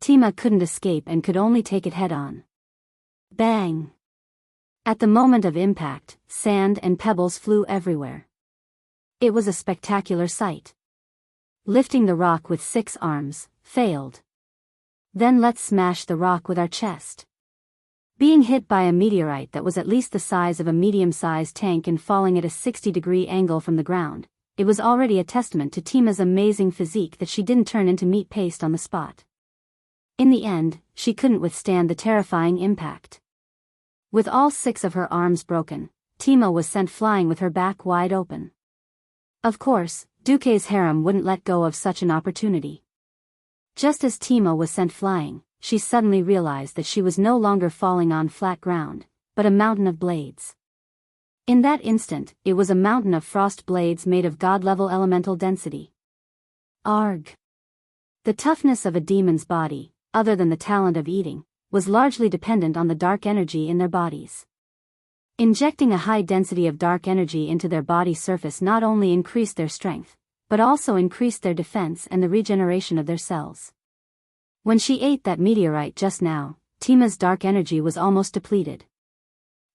Tima couldn't escape and could only take it head-on. Bang! At the moment of impact, sand and pebbles flew everywhere. It was a spectacular sight. Lifting the rock with 6 arms, failed. Then let's smash the rock with our chest. Being hit by a meteorite that was at least the size of a medium-sized tank and falling at a 60-degree angle from the ground, it was already a testament to Tima's amazing physique that she didn't turn into meat paste on the spot. In the end, she couldn't withstand the terrifying impact. With all 6 of her arms broken, Tima was sent flying with her back wide open. Of course, Duque's harem wouldn't let go of such an opportunity. Just as Tima was sent flying, she suddenly realized that she was no longer falling on flat ground, but a mountain of blades. In that instant, it was a mountain of frost blades made of god-level elemental density. Arg! The toughness of a demon's body, other than the talent of eating, was largely dependent on the dark energy in their bodies. Injecting a high density of dark energy into their body surface not only increased their strength, but also increased their defense and the regeneration of their cells. When she ate that meteorite just now, Tima's dark energy was almost depleted.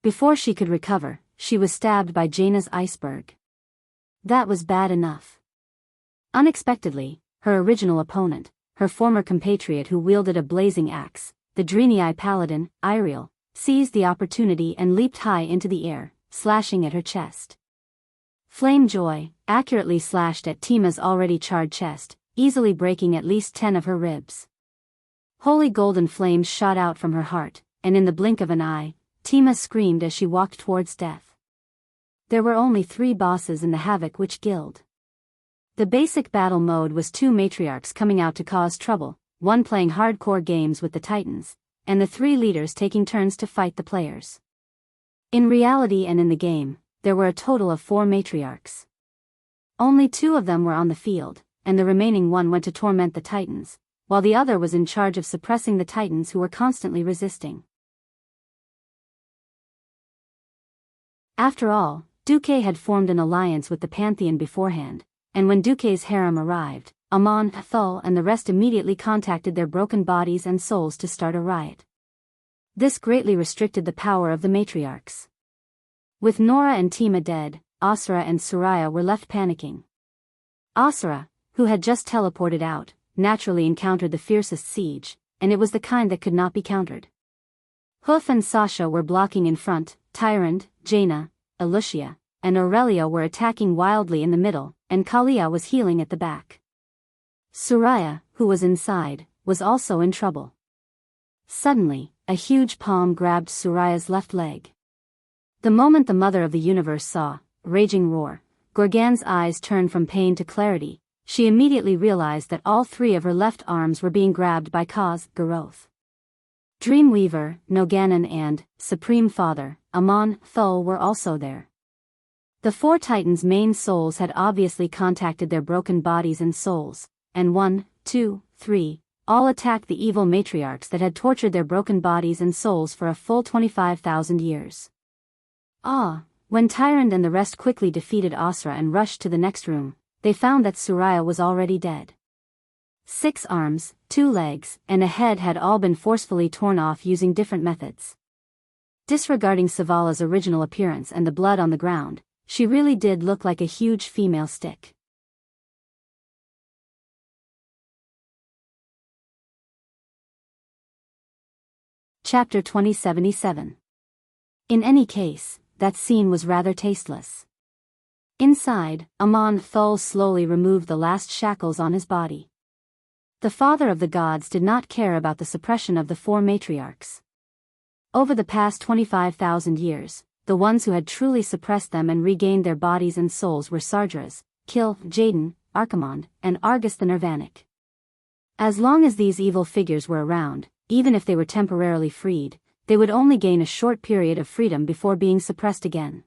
Before she could recover, she was stabbed by Jaina's iceberg. That was bad enough. Unexpectedly, her original opponent, her former compatriot who wielded a blazing axe, the Drenii paladin, Iriel, seized the opportunity and leaped high into the air, slashing at her chest. Flame Joy accurately slashed at Tima's already charred chest, easily breaking at least 10 of her ribs. Holy golden flames shot out from her heart, and in the blink of an eye, Tima screamed as she walked towards death. There were only 3 bosses in the Havoc Witch Guild. The basic battle mode was 2 matriarchs coming out to cause trouble, one playing hardcore games with the Titans, and the 3 leaders taking turns to fight the players. In reality and in the game, there were a total of 4 matriarchs. Only 2 of them were on the field, and the remaining one went to torment the Titans, while the other was in charge of suppressing the Titans who were constantly resisting. After all, Duque had formed an alliance with the Pantheon beforehand, and when Duque's harem arrived, Amon, Thul and the rest immediately contacted their broken bodies and souls to start a riot. This greatly restricted the power of the matriarchs. With Nora and Tima dead, Asura and Suraya were left panicking. Asura, who had just teleported out, naturally encountered the fiercest siege, and it was the kind that could not be countered. Hoof and Sasha were blocking in front, Tyrant, Jaina, Elucia, and Aurelia were attacking wildly in the middle, and Kalia was healing at the back. Suraya, who was inside, was also in trouble. Suddenly, a huge palm grabbed Suraya's left leg. The moment the Mother of the Universe saw raging roar, Gorgan's eyes turned from pain to clarity. She immediately realized that all 3 of her left arms were being grabbed by Kaz, Garoth. Dreamweaver, Noganon and Supreme Father, Amon, Thul were also there. The 4 Titans' main souls had obviously contacted their broken bodies and souls, and 1, 2, 3, all attacked the evil matriarchs that had tortured their broken bodies and souls for a full 25,000 years. When Tyrant and the rest quickly defeated Asura and rushed to the next room, they found that Suraya was already dead. 6 arms, 2 legs, and a head had all been forcefully torn off using different methods. Disregarding Savala's original appearance and the blood on the ground, she really did look like a huge female stick. Chapter 2077. In any case, that scene was rather tasteless. Inside, Amon Thul slowly removed the last shackles on his body. The Father of the Gods did not care about the suppression of the 4 matriarchs. Over the past 25,000 years, the ones who had truly suppressed them and regained their bodies and souls were Sardras, Kil, Jaden, Archimond, and Argus the Nirvanic. As long as these evil figures were around, even if they were temporarily freed, they would only gain a short period of freedom before being suppressed again.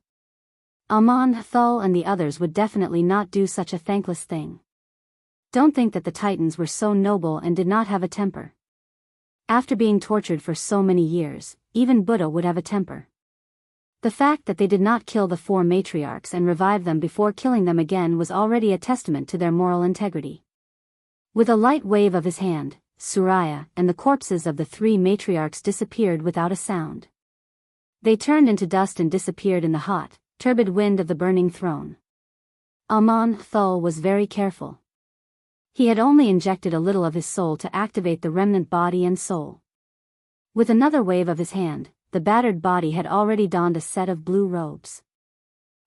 Amon, Thul and the others would definitely not do such a thankless thing. Don't think that the Titans were so noble and did not have a temper. After being tortured for so many years, even Buddha would have a temper. The fact that they did not kill the 4 matriarchs and revive them before killing them again was already a testament to their moral integrity. With a light wave of his hand, Suraya and the corpses of the 3 matriarchs disappeared without a sound. They turned into dust and disappeared in the hot, turbid wind of the burning throne. Amon Thul was very careful. He had only injected a little of his soul to activate the remnant body and soul. With another wave of his hand, the battered body had already donned a set of blue robes.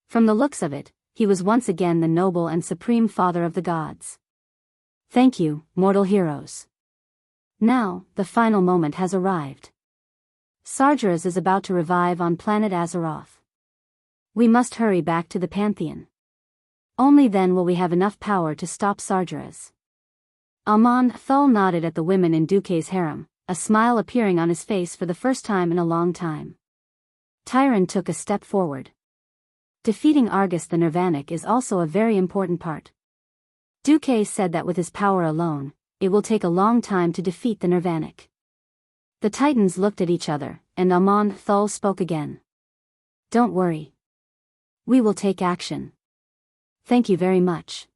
From the looks of it, he was once again the noble and supreme Father of the Gods. Thank you, mortal heroes. Now, the final moment has arrived. Sardras is about to revive on planet Azeroth. We must hurry back to the Pantheon. Only then will we have enough power to stop Sardras. Amon Thul nodded at the women in Duque's harem, a smile appearing on his face for the first time in a long time. Tyron took a step forward. Defeating Argus the Nirvanic is also a very important part. Duque said that with his power alone, it will take a long time to defeat the Nirvanic. The Titans looked at each other, and Amon Thul spoke again. Don't worry. We will take action. Thank you very much.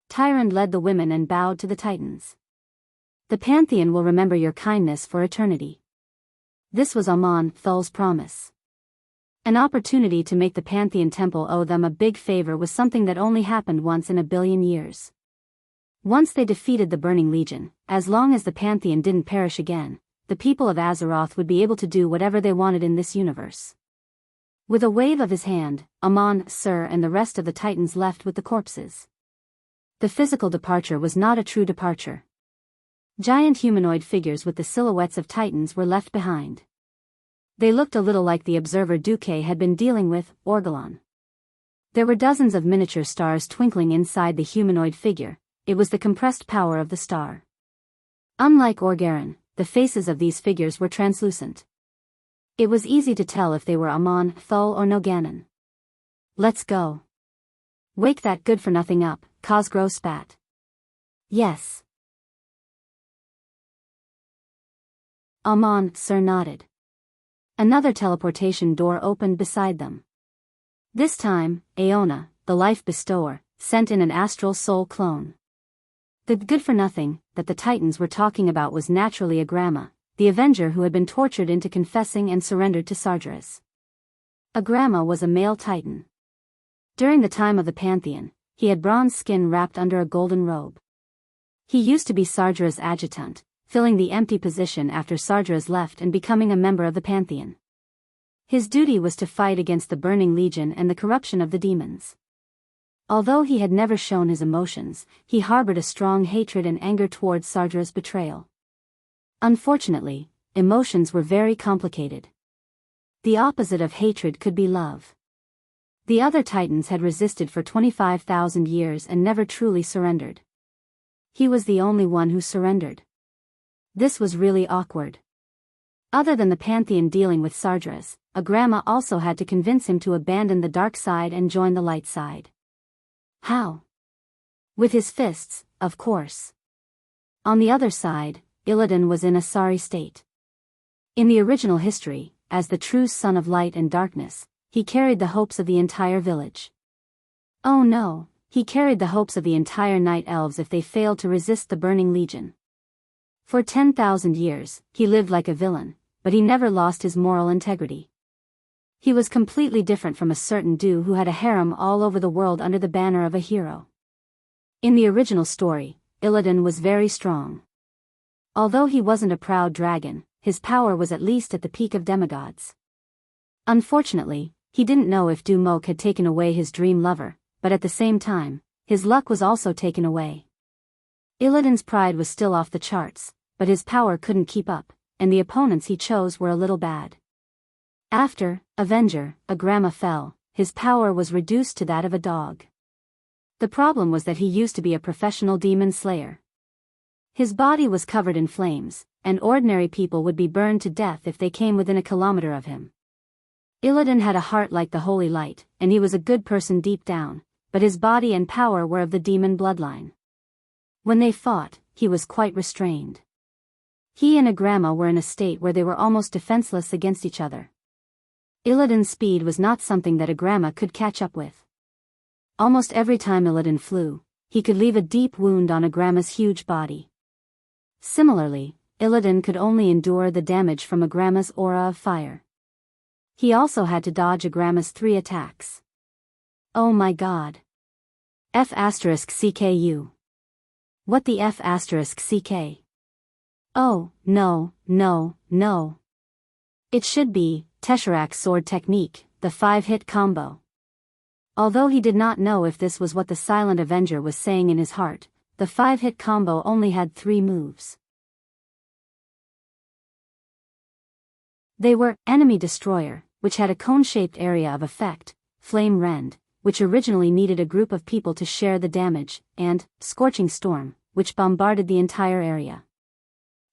Tyrant led the women and bowed to the Titans. The Pantheon will remember your kindness for eternity. This was Amon Thul's promise. An opportunity to make the Pantheon Temple owe them a big favor was something that only happened once in a billion years. Once they defeated the Burning Legion, as long as the Pantheon didn't perish again, the people of Azeroth would be able to do whatever they wanted in this universe. With a wave of his hand, Amon, Sir and the rest of the Titans left with the corpses. The physical departure was not a true departure. Giant humanoid figures with the silhouettes of titans were left behind. They looked a little like the observer Duque had been dealing with, Orgolan. There were dozens of miniature stars twinkling inside the humanoid figure. It was the compressed power of the star. Unlike Orgaran, the faces of these figures were translucent. It was easy to tell if they were Amon, Thul or Noganon. Let's go. Wake that good-for-nothing up, Cosgro spat. Yes. Amon, sir nodded. Another teleportation door opened beside them. This time, Aona, the life bestower, sent in an astral soul clone. The good-for-nothing that the Titans were talking about was naturally Agrama, the Avenger who had been tortured into confessing and surrendered to Sargeras. Agrama was a male Titan. During the time of the Pantheon, he had bronze skin wrapped under a golden robe. He used to be Sargeras' adjutant, filling the empty position after Sargeras left and becoming a member of the Pantheon. His duty was to fight against the Burning Legion and the corruption of the demons. Although he had never shown his emotions, he harbored a strong hatred and anger towards Sargeras' betrayal. Unfortunately, emotions were very complicated. The opposite of hatred could be love. The other Titans had resisted for 25,000 years and never truly surrendered. He was the only one who surrendered. This was really awkward. Other than the Pantheon dealing with Sargeras, Agrama also had to convince him to abandon the dark side and join the light side. How? With his fists, of course. On the other side, Illidan was in a sorry state. In the original history, as the true son of light and darkness, he carried the hopes of the entire village. Oh no, he carried the hopes of the entire Night Elves if they failed to resist the Burning Legion. For 10,000 years, he lived like a villain, but he never lost his moral integrity. He was completely different from a certain Du who had a harem all over the world under the banner of a hero. In the original story, Illidan was very strong. Although he wasn't a proud dragon, his power was at least at the peak of demigods. Unfortunately, he didn't know if Du Mok had taken away his dream lover, but at the same time, his luck was also taken away. Illidan's pride was still off the charts, but his power couldn't keep up, and the opponents he chose were a little bad. After Avenger, Agrama fell, his power was reduced to that of a dog. The problem was that he used to be a professional demon slayer. His body was covered in flames, and ordinary people would be burned to death if they came within a kilometer of him. Illidan had a heart like the holy light, and he was a good person deep down, but his body and power were of the demon bloodline. When they fought, he was quite restrained. He and Agrama were in a state where they were almost defenseless against each other. Illidan's speed was not something that Agrama could catch up with. Almost every time Illidan flew, he could leave a deep wound on Agrama's huge body. Similarly, Illidan could only endure the damage from Agrama's aura of fire. He also had to dodge Agrama's 3 attacks. Oh my god. F***CKU. What the F***CK? Oh, no, no, no. It should be Tesseract's sword technique, the 5-hit combo. Although he did not know if this was what the Silent Avenger was saying in his heart, the 5-hit combo only had 3 moves. They were Enemy Destroyer, which had a cone-shaped area of effect, Flame Rend, which originally needed a group of people to share the damage, and Scorching Storm, which bombarded the entire area.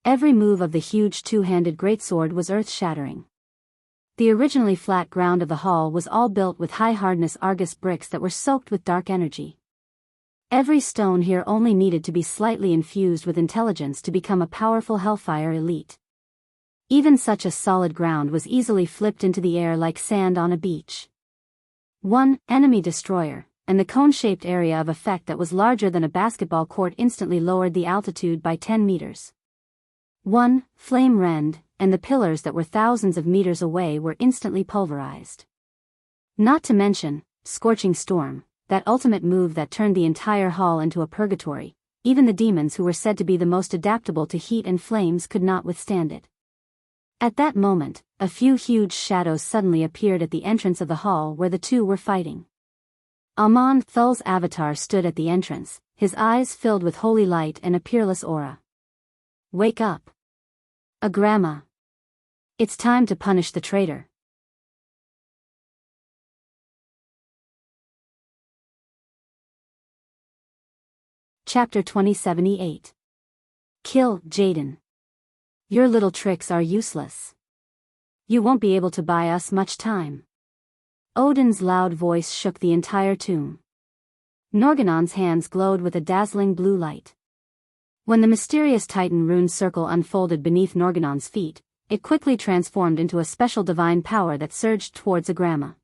Every move of the huge two-handed greatsword was earth-shattering. The originally flat ground of the hall was all built with high-hardness Argus bricks that were soaked with dark energy. Every stone here only needed to be slightly infused with intelligence to become a powerful Hellfire elite. Even such a solid ground was easily flipped into the air like sand on a beach. One Enemy Destroyer, and the cone-shaped area of effect that was larger than a basketball court instantly lowered the altitude by 10 meters. One Flame Rend, and the pillars that were thousands of meters away were instantly pulverized. Not to mention, Scorching Storm, that ultimate move that turned the entire hall into a purgatory. Even the demons who were said to be the most adaptable to heat and flames could not withstand it. At that moment, a few huge shadows suddenly appeared at the entrance of the hall where the two were fighting. Amon Thul's avatar stood at the entrance, his eyes filled with holy light and a peerless aura. Wake up. Agrama. It's time to punish the traitor. Chapter 2078. Kill Jaden. Your little tricks are useless. You won't be able to buy us much time. Odin's loud voice shook the entire tomb. Norganon's hands glowed with a dazzling blue light. When the mysterious Titan rune circle unfolded beneath Norganon's feet, it quickly transformed into a special divine power that surged towards Agrama.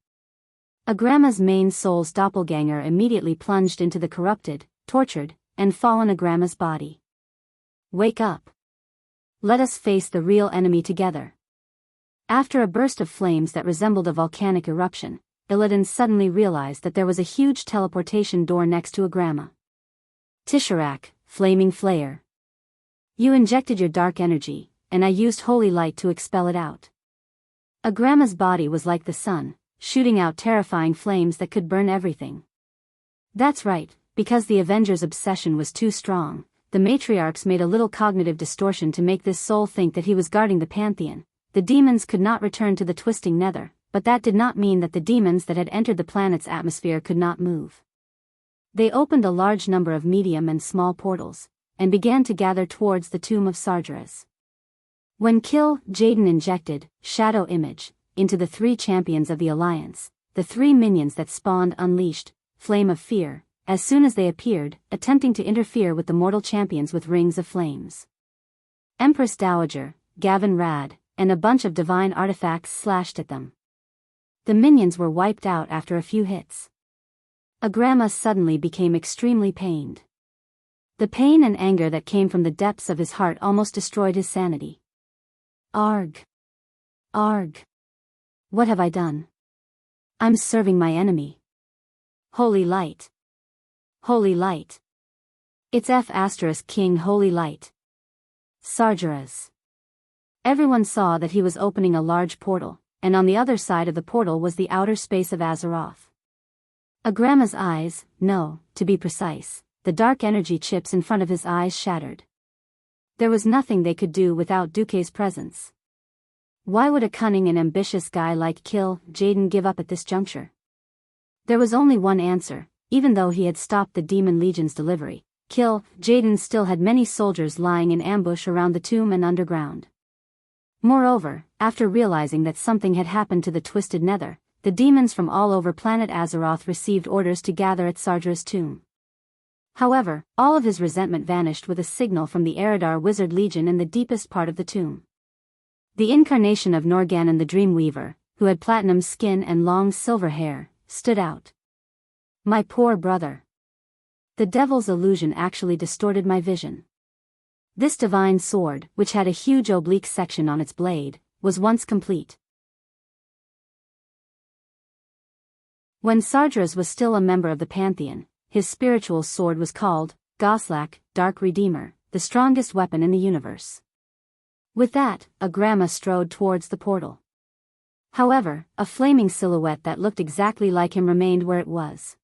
Agrama's main soul's doppelganger immediately plunged into the corrupted, tortured, and fallen Agrama's body. Wake up. Let us face the real enemy together. After a burst of flames that resembled a volcanic eruption, Illidan suddenly realized that there was a huge teleportation door next to Agrama. Tisharak, Flaming Flayer. You injected your dark energy, and I used holy light to expel it out. Agrama's body was like the sun, shooting out terrifying flames that could burn everything. That's right, because the Avengers' obsession was too strong, the matriarchs made a little cognitive distortion to make this soul think that he was guarding the Pantheon. The demons could not return to the twisting nether, but that did not mean that the demons that had entered the planet's atmosphere could not move. They opened a large number of medium and small portals, and began to gather towards the tomb of Sargeras. When Kill Jaden injected Shadow Image into the three champions of the Alliance, the three minions that spawned unleashed Flame of Fear, as soon as they appeared, attempting to interfere with the mortal champions with rings of flames. Empress Dowager, Gavin Rad, and a bunch of divine artifacts slashed at them. The minions were wiped out after a few hits. Agrama suddenly became extremely pained. The pain and anger that came from the depths of his heart almost destroyed his sanity. Arg. Arg. What have I done? I'm serving my enemy. Holy light. Holy light. It's King Holy Light. Sargeras. Everyone saw that he was opening a large portal, and on the other side of the portal was the outer space of Azeroth. Agrama's eyes, no, to be precise, the dark energy chips in front of his eyes shattered. There was nothing they could do without Duque's presence. Why would a cunning and ambitious guy like Kill Jaden give up at this juncture? There was only one answer. Even though he had stopped the Demon Legion's delivery, Kill Jaden still had many soldiers lying in ambush around the tomb and underground. Moreover, after realizing that something had happened to the Twisted Nether, the demons from all over planet Azeroth received orders to gather at Sargeras' tomb. However, all of his resentment vanished with a signal from the Eridar Wizard Legion in the deepest part of the tomb. The incarnation of Norganon the Dreamweaver, who had platinum skin and long silver hair, stood out. My poor brother. The devil's illusion actually distorted my vision. This divine sword, which had a huge oblique section on its blade, was once complete. When Sargeras was still a member of the Pantheon, his spiritual sword was called Goslak, Dark Redeemer, the strongest weapon in the universe. With that, Agrama strode towards the portal. However, a flaming silhouette that looked exactly like him remained where it was.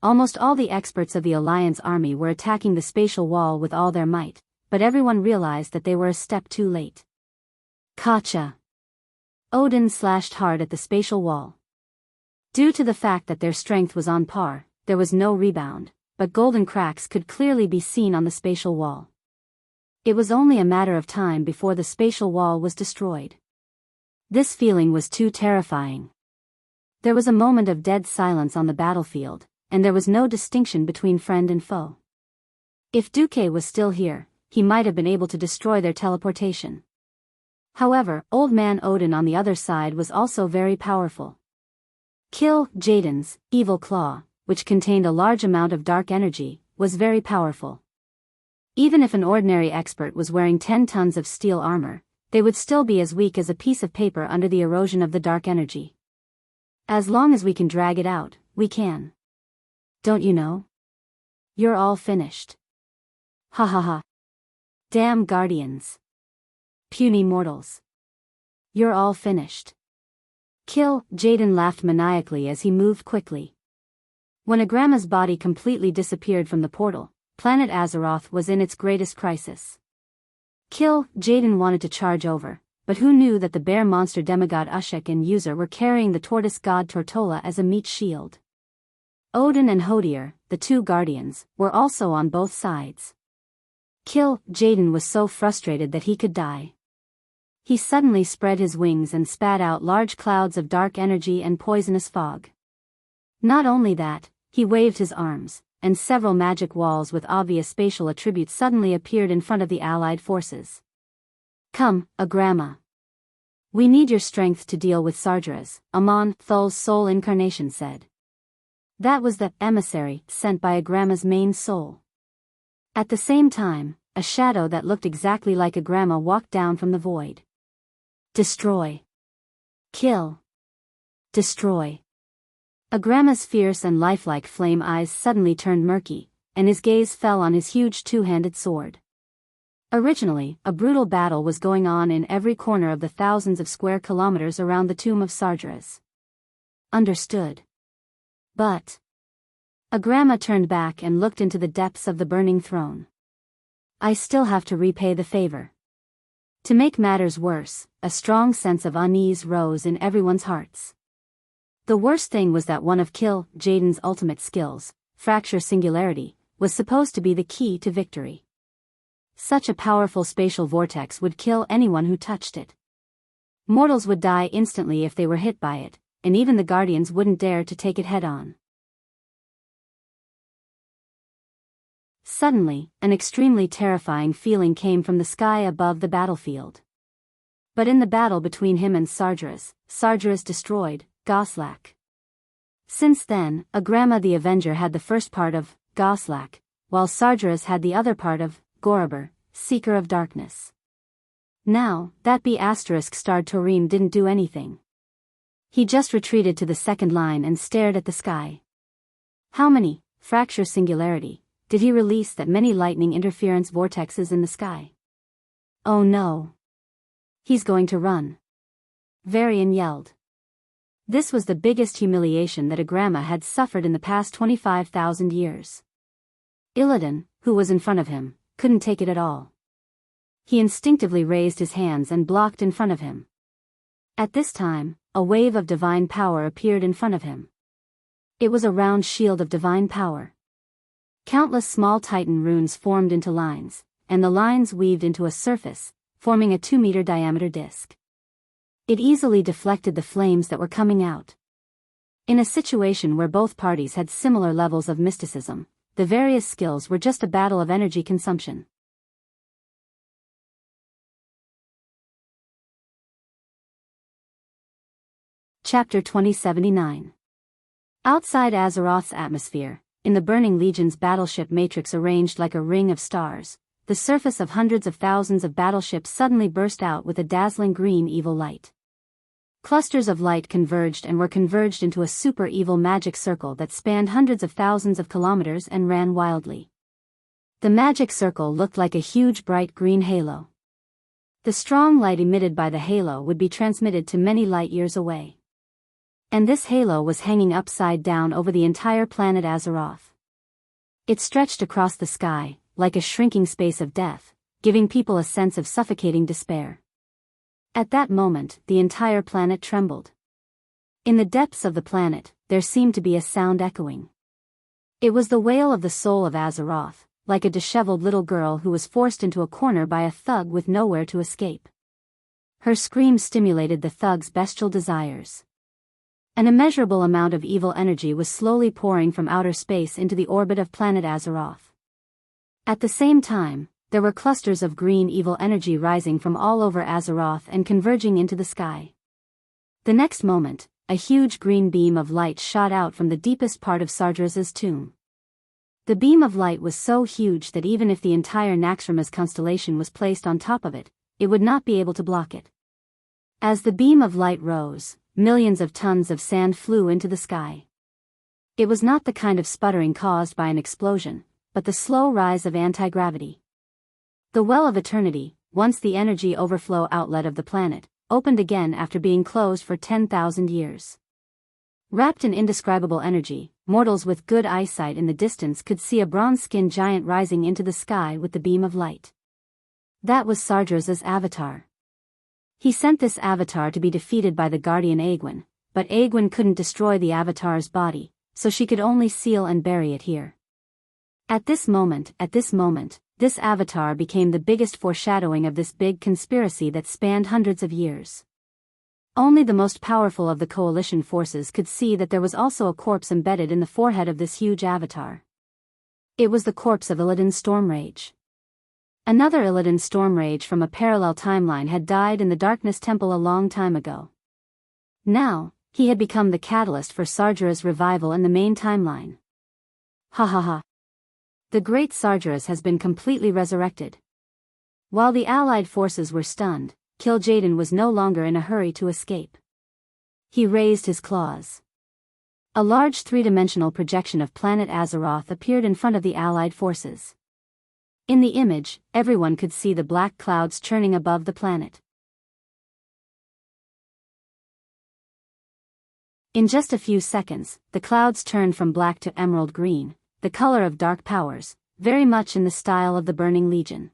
Almost all the experts of the Alliance army were attacking the spatial wall with all their might, but everyone realized that they were a step too late. Kacha! Odin slashed hard at the spatial wall. Due to the fact that their strength was on par, there was no rebound, but golden cracks could clearly be seen on the spatial wall. It was only a matter of time before the spatial wall was destroyed. This feeling was too terrifying. There was a moment of dead silence on the battlefield, and there was no distinction between friend and foe. If Duque was still here, he might have been able to destroy their teleportation. However, Old Man Odin on the other side was also very powerful. Kill Jaden's evil claw, which contained a large amount of dark energy, was very powerful. Even if an ordinary expert was wearing 10 tons of steel armor, they would still be as weak as a piece of paper under the erosion of the dark energy. As long as we can drag it out, we can. Don't you know? You're all finished. Ha ha ha. Damn guardians. Puny mortals. You're all finished. Kill Jaden laughed maniacally as he moved quickly. When Agrama's body completely disappeared from the portal, planet Azeroth was in its greatest crisis. Kill, Jaden wanted to charge over, but who knew that the bear monster demigod Ushek and User were carrying the tortoise god Tortola as a meat shield. Odin and Hodier, the two guardians, were also on both sides. Kill, Jaden was so frustrated that he could die. He suddenly spread his wings and spat out large clouds of dark energy and poisonous fog. Not only that, he waved his arms, and several magic walls with obvious spatial attributes suddenly appeared in front of the allied forces. Come, Agrama. We need your strength to deal with Sargeras, Amon, Thul's soul incarnation said. That was the emissary sent by Agrama's main soul. At the same time, a shadow that looked exactly like Agrama walked down from the void. Destroy. Kill. Destroy. Agrama's fierce and lifelike flame eyes suddenly turned murky, and his gaze fell on his huge two-handed sword. Originally, a brutal battle was going on in every corner of the thousands of square kilometers around the tomb of Sargeras. Understood. But Agrama turned back and looked into the depths of the burning throne. I still have to repay the favor. To make matters worse, a strong sense of unease rose in everyone's hearts. The worst thing was that one of Kill, Jaden's ultimate skills, Fracture Singularity, was supposed to be the key to victory. Such a powerful spatial vortex would kill anyone who touched it. Mortals would die instantly if they were hit by it, and even the Guardians wouldn't dare to take it head-on. Suddenly, an extremely terrifying feeling came from the sky above the battlefield. But in the battle between him and Sargeras, Sargeras destroyed Goslak. Since then, Agrama the Avenger had the first part of Goslak, while Sargeras had the other part of Gorobur, Seeker of Darkness. Now, that B***starred Torim didn't do anything. He just retreated to the second line and stared at the sky. How many, Fracture Singularity, did he release that many lightning interference vortexes in the sky? Oh no. He's going to run. Varian yelled. This was the biggest humiliation that Agrama had suffered in the past 25,000 years. Illidan, who was in front of him, couldn't take it at all. He instinctively raised his hands and blocked in front of him. At this time, a wave of divine power appeared in front of him. It was a round shield of divine power. Countless small Titan runes formed into lines, and the lines weaved into a surface, forming a 2-meter diameter disc. It easily deflected the flames that were coming out. In a situation where both parties had similar levels of mysticism, the various skills were just a battle of energy consumption. Chapter 2079. Outside Azeroth's atmosphere, in the Burning Legion's battleship matrix arranged like a ring of stars, the surface of hundreds of thousands of battleships suddenly burst out with a dazzling green evil light. Clusters of light converged and were converged into a super evil magic circle that spanned hundreds of thousands of kilometers and ran wildly. The magic circle looked like a huge bright green halo. The strong light emitted by the halo would be transmitted to many light years away. And this halo was hanging upside down over the entire planet Azeroth. It stretched across the sky, like a shrinking space of death, giving people a sense of suffocating despair. At that moment, the entire planet trembled. In the depths of the planet, there seemed to be a sound echoing. It was the wail of the soul of Azeroth, like a disheveled little girl who was forced into a corner by a thug with nowhere to escape. Her scream stimulated the thug's bestial desires. An immeasurable amount of evil energy was slowly pouring from outer space into the orbit of planet Azeroth. At the same time, there were clusters of green evil energy rising from all over Azeroth and converging into the sky. The next moment, a huge green beam of light shot out from the deepest part of Sargeras' tomb. The beam of light was so huge that even if the entire Naxxramas constellation was placed on top of it, it would not be able to block it. As the beam of light rose, millions of tons of sand flew into the sky. It was not the kind of sputtering caused by an explosion, but the slow rise of anti-gravity. The Well of Eternity, once the energy overflow outlet of the planet, opened again after being closed for 10,000 years. Wrapped in indescribable energy, mortals with good eyesight in the distance could see a bronze-skinned giant rising into the sky with the beam of light. That was Sardra's avatar. He sent this avatar to be defeated by the guardian Aegwin, but Aegwin couldn't destroy the avatar's body, so she could only seal and bury it here. At this moment, this avatar became the biggest foreshadowing of this big conspiracy that spanned hundreds of years. Only the most powerful of the coalition forces could see that there was also a corpse embedded in the forehead of this huge avatar. It was the corpse of Illidan Stormrage. Another Illidan Stormrage from a parallel timeline had died in the Darkness Temple a long time ago. Now, he had become the catalyst for Sardra's revival in the main timeline. Ha ha ha. The great Sargeras has been completely resurrected. While the allied forces were stunned, Kil'jaeden was no longer in a hurry to escape. He raised his claws. A large three-dimensional projection of planet Azeroth appeared in front of the allied forces. In the image, everyone could see the black clouds churning above the planet. In just a few seconds, the clouds turned from black to emerald green, the color of dark powers, very much in the style of the Burning Legion.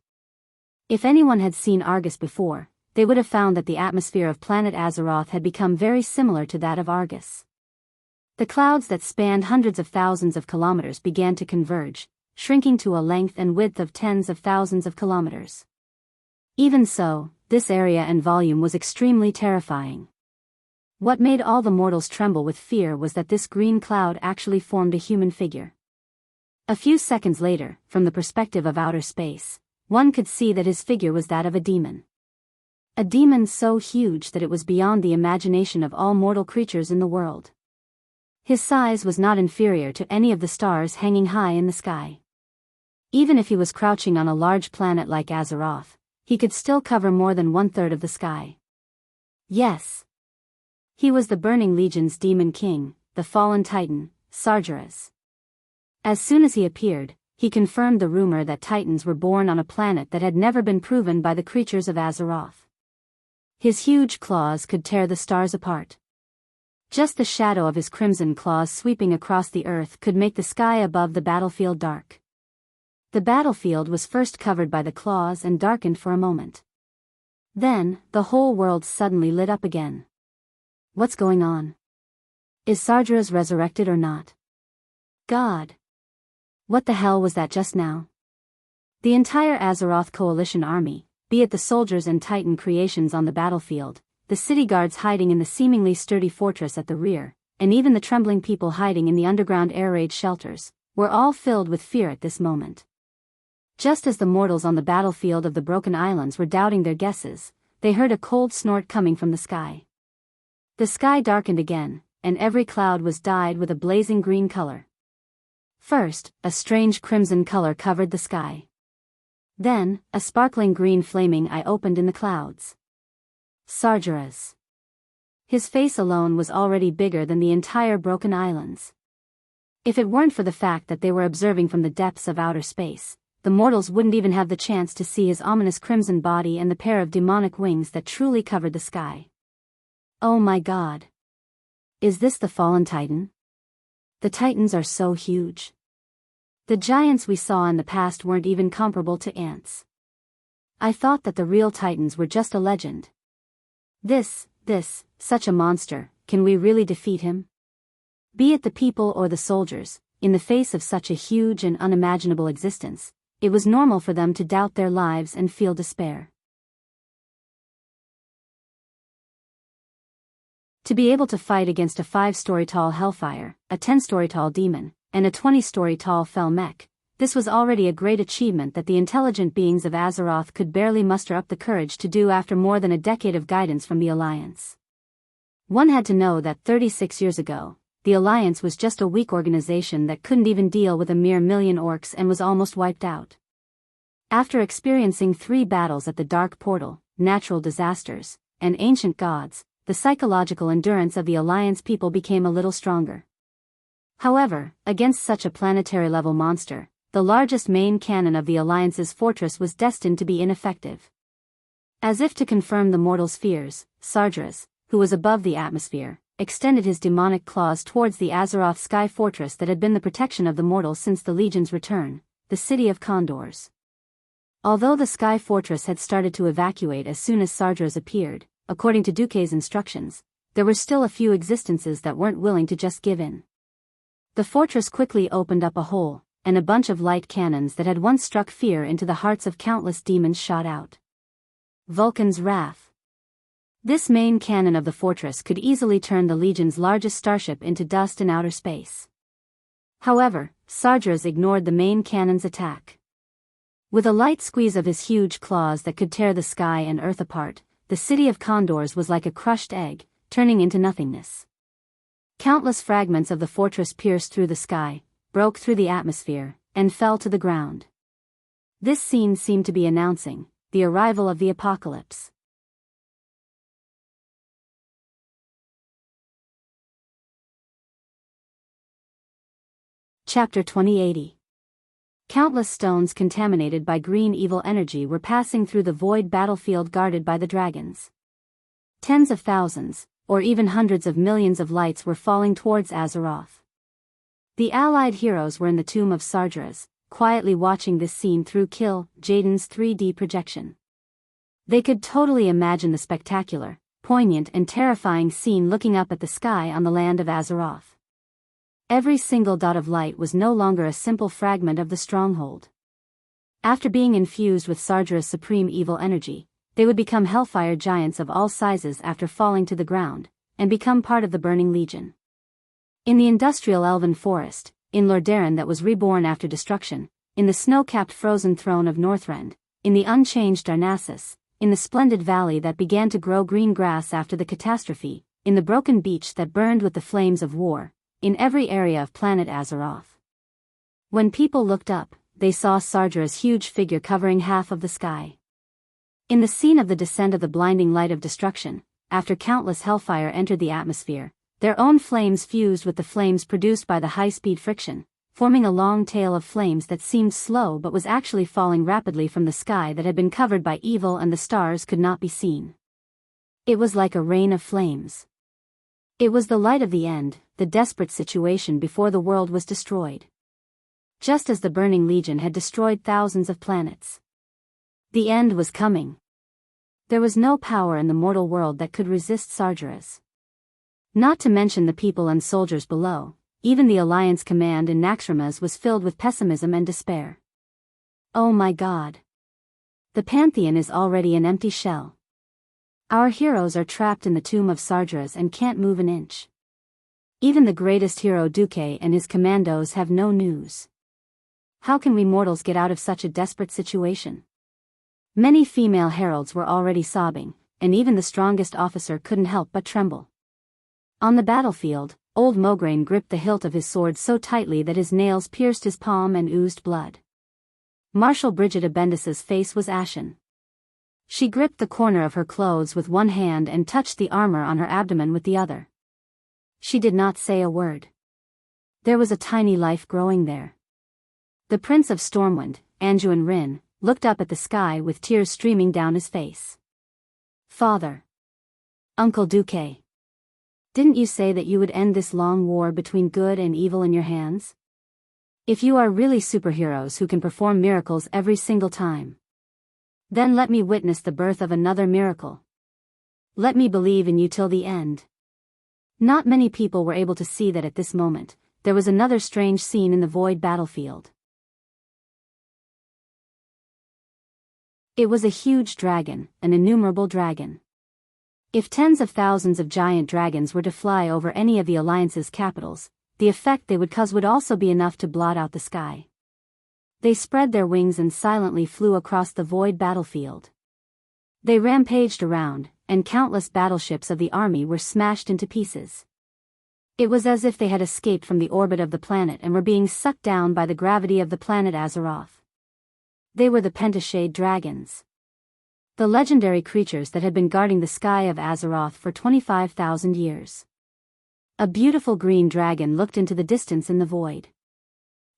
If anyone had seen Argus before, they would have found that the atmosphere of planet Azeroth had become very similar to that of Argus. The clouds that spanned hundreds of thousands of kilometers began to converge, shrinking to a length and width of tens of thousands of kilometers. Even so, this area and volume was extremely terrifying. What made all the mortals tremble with fear was that this green cloud actually formed a human figure. A few seconds later, from the perspective of outer space, one could see that his figure was that of a demon. A demon so huge that it was beyond the imagination of all mortal creatures in the world. His size was not inferior to any of the stars hanging high in the sky. Even if he was crouching on a large planet like Azeroth, he could still cover more than 1/3 of the sky. Yes. He was the Burning Legion's demon king, the fallen titan, Sargeras. As soon as he appeared, he confirmed the rumor that titans were born on a planet that had never been proven by the creatures of Azeroth. His huge claws could tear the stars apart. Just the shadow of his crimson claws sweeping across the earth could make the sky above the battlefield dark. The battlefield was first covered by the claws and darkened for a moment. Then, the whole world suddenly lit up again. What's going on? Is Sargeras resurrected or not? God! What the hell was that just now? The entire Azeroth coalition army, be it the soldiers and titan creations on the battlefield, the city guards hiding in the seemingly sturdy fortress at the rear, and even the trembling people hiding in the underground air raid shelters, were all filled with fear at this moment. Just as the mortals on the battlefield of the Broken Islands were doubting their guesses, they heard a cold snort coming from the sky. The sky darkened again, and every cloud was dyed with a blazing green color. First, a strange crimson color covered the sky. Then, a sparkling green flaming eye opened in the clouds. Sargeras. His face alone was already bigger than the entire Broken Islands. If it weren't for the fact that they were observing from the depths of outer space, the mortals wouldn't even have the chance to see his ominous crimson body and the pair of demonic wings that truly covered the sky. Oh my God! Is this the fallen titan? The titans are so huge. The giants we saw in the past weren't even comparable to ants. I thought that the real titans were just a legend. Such a monster, can we really defeat him? Be it the people or the soldiers, in the face of such a huge and unimaginable existence, it was normal for them to doubt their lives and feel despair. To be able to fight against a 5-story tall hellfire, a 10-story tall demon, and a 20-story tall fell mech, this was already a great achievement that the intelligent beings of Azeroth could barely muster up the courage to do after more than a decade of guidance from the Alliance. One had to know that 36 years ago, the Alliance was just a weak organization that couldn't even deal with a mere million orcs and was almost wiped out. After experiencing 3 battles at the Dark Portal, natural disasters, and ancient gods, the psychological endurance of the Alliance people became a little stronger. However, against such a planetary-level monster, the largest main cannon of the Alliance's fortress was destined to be ineffective. As if to confirm the mortals' fears, Sargeras, who was above the atmosphere, extended his demonic claws towards the Azeroth sky fortress that had been the protection of the mortals since the Legion's return, the city of Condors. Although the Sky Fortress had started to evacuate as soon as Sargeras appeared, according to Duque's instructions, there were still a few existences that weren't willing to just give in. The fortress quickly opened up a hole, and a bunch of light cannons that had once struck fear into the hearts of countless demons shot out. Vulcan's Wrath. This main cannon of the fortress could easily turn the Legion's largest starship into dust in outer space. However, Sargeras ignored the main cannon's attack. With a light squeeze of his huge claws that could tear the sky and earth apart, the city of Condors was like a crushed egg, turning into nothingness. Countless fragments of the fortress pierced through the sky, broke through the atmosphere, and fell to the ground. This scene seemed to be announcing the arrival of the apocalypse. Chapter 2080. Countless stones contaminated by green evil energy were passing through the void battlefield guarded by the dragons. Tens of thousands, or even hundreds of millions of lights were falling towards Azeroth. The allied heroes were in the tomb of Sargeras, quietly watching this scene through Kill Jaden's 3D projection. They could totally imagine the spectacular, poignant and terrifying scene looking up at the sky on the land of Azeroth. Every single dot of light was no longer a simple fragment of the stronghold. After being infused with Sargeras' supreme evil energy, they would become hellfire giants of all sizes after falling to the ground, and become part of the Burning Legion. In the industrial elven forest, in Lordaeron that was reborn after destruction, in the snow-capped frozen throne of Northrend, in the unchanged Darnassus, in the splendid valley that began to grow green grass after the catastrophe, in the broken beach that burned with the flames of war, in every area of planet Azeroth. When people looked up, they saw Sargeras' huge figure covering half of the sky. In the scene of the descent of the blinding light of destruction, after countless hellfire entered the atmosphere, their own flames fused with the flames produced by the high-speed friction, forming a long tail of flames that seemed slow but was actually falling rapidly from the sky that had been covered by evil and the stars could not be seen. It was like a rain of flames. It was the light of the end, the desperate situation before the world was destroyed. Just as the Burning Legion had destroyed thousands of planets. The end was coming. There was no power in the mortal world that could resist Sargeras. Not to mention the people and soldiers below, even the Alliance command in Naxxramas was filled with pessimism and despair. Oh my God. The Pantheon is already an empty shell. Our heroes are trapped in the tomb of Sargeras and can't move an inch. Even the greatest hero Duque and his commandos have no news. How can we mortals get out of such a desperate situation? Many female heralds were already sobbing, and even the strongest officer couldn't help but tremble. On the battlefield, old Mograine gripped the hilt of his sword so tightly that his nails pierced his palm and oozed blood. Marshal Brigida Bendis's face was ashen. She gripped the corner of her clothes with one hand and touched the armor on her abdomen with the other. She did not say a word. There was a tiny life growing there. The Prince of Stormwind, Anduin Rin, looked up at the sky with tears streaming down his face. Father. Uncle Duque. Didn't you say that you would end this long war between good and evil in your hands? If you are really superheroes who can perform miracles every single time, then let me witness the birth of another miracle. Let me believe in you till the end. Not many people were able to see that at this moment, there was another strange scene in the void battlefield. It was a huge dragon, an innumerable dragon. If tens of thousands of giant dragons were to fly over any of the Alliance's capitals, the effect they would cause would also be enough to blot out the sky. They spread their wings and silently flew across the void battlefield. They rampaged around, and countless battleships of the army were smashed into pieces. It was as if they had escaped from the orbit of the planet and were being sucked down by the gravity of the planet Azeroth. They were the Pentashade dragons. The legendary creatures that had been guarding the sky of Azeroth for 25,000 years. A beautiful green dragon looked into the distance in the void.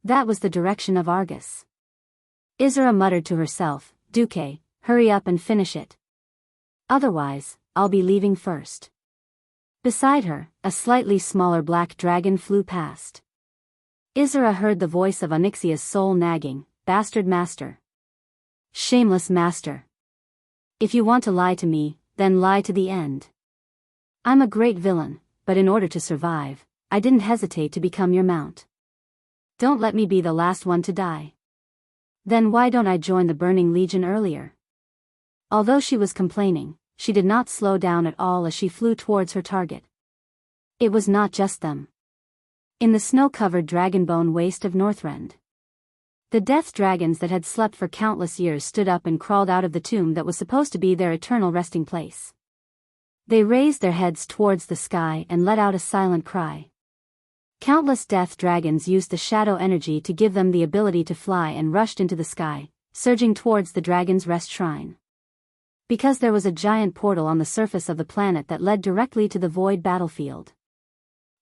That was the direction of Argus. Isra muttered to herself, Duque, hurry up and finish it. Otherwise, I'll be leaving first. Beside her, a slightly smaller black dragon flew past. Isra heard the voice of Onyxia's soul nagging, Bastard Master. Shameless master. If you want to lie to me, then lie to the end. I'm a great villain, but in order to survive, I didn't hesitate to become your mount. Don't let me be the last one to die. Then why don't I join the Burning Legion earlier? Although she was complaining, she did not slow down at all as she flew towards her target. It was not just them. In the snow-covered dragonbone waste of Northrend, the death dragons that had slept for countless years stood up and crawled out of the tomb that was supposed to be their eternal resting place. They raised their heads towards the sky and let out a silent cry. Countless death dragons used the shadow energy to give them the ability to fly and rushed into the sky, surging towards the dragon's rest shrine. Because there was a giant portal on the surface of the planet that led directly to the void battlefield.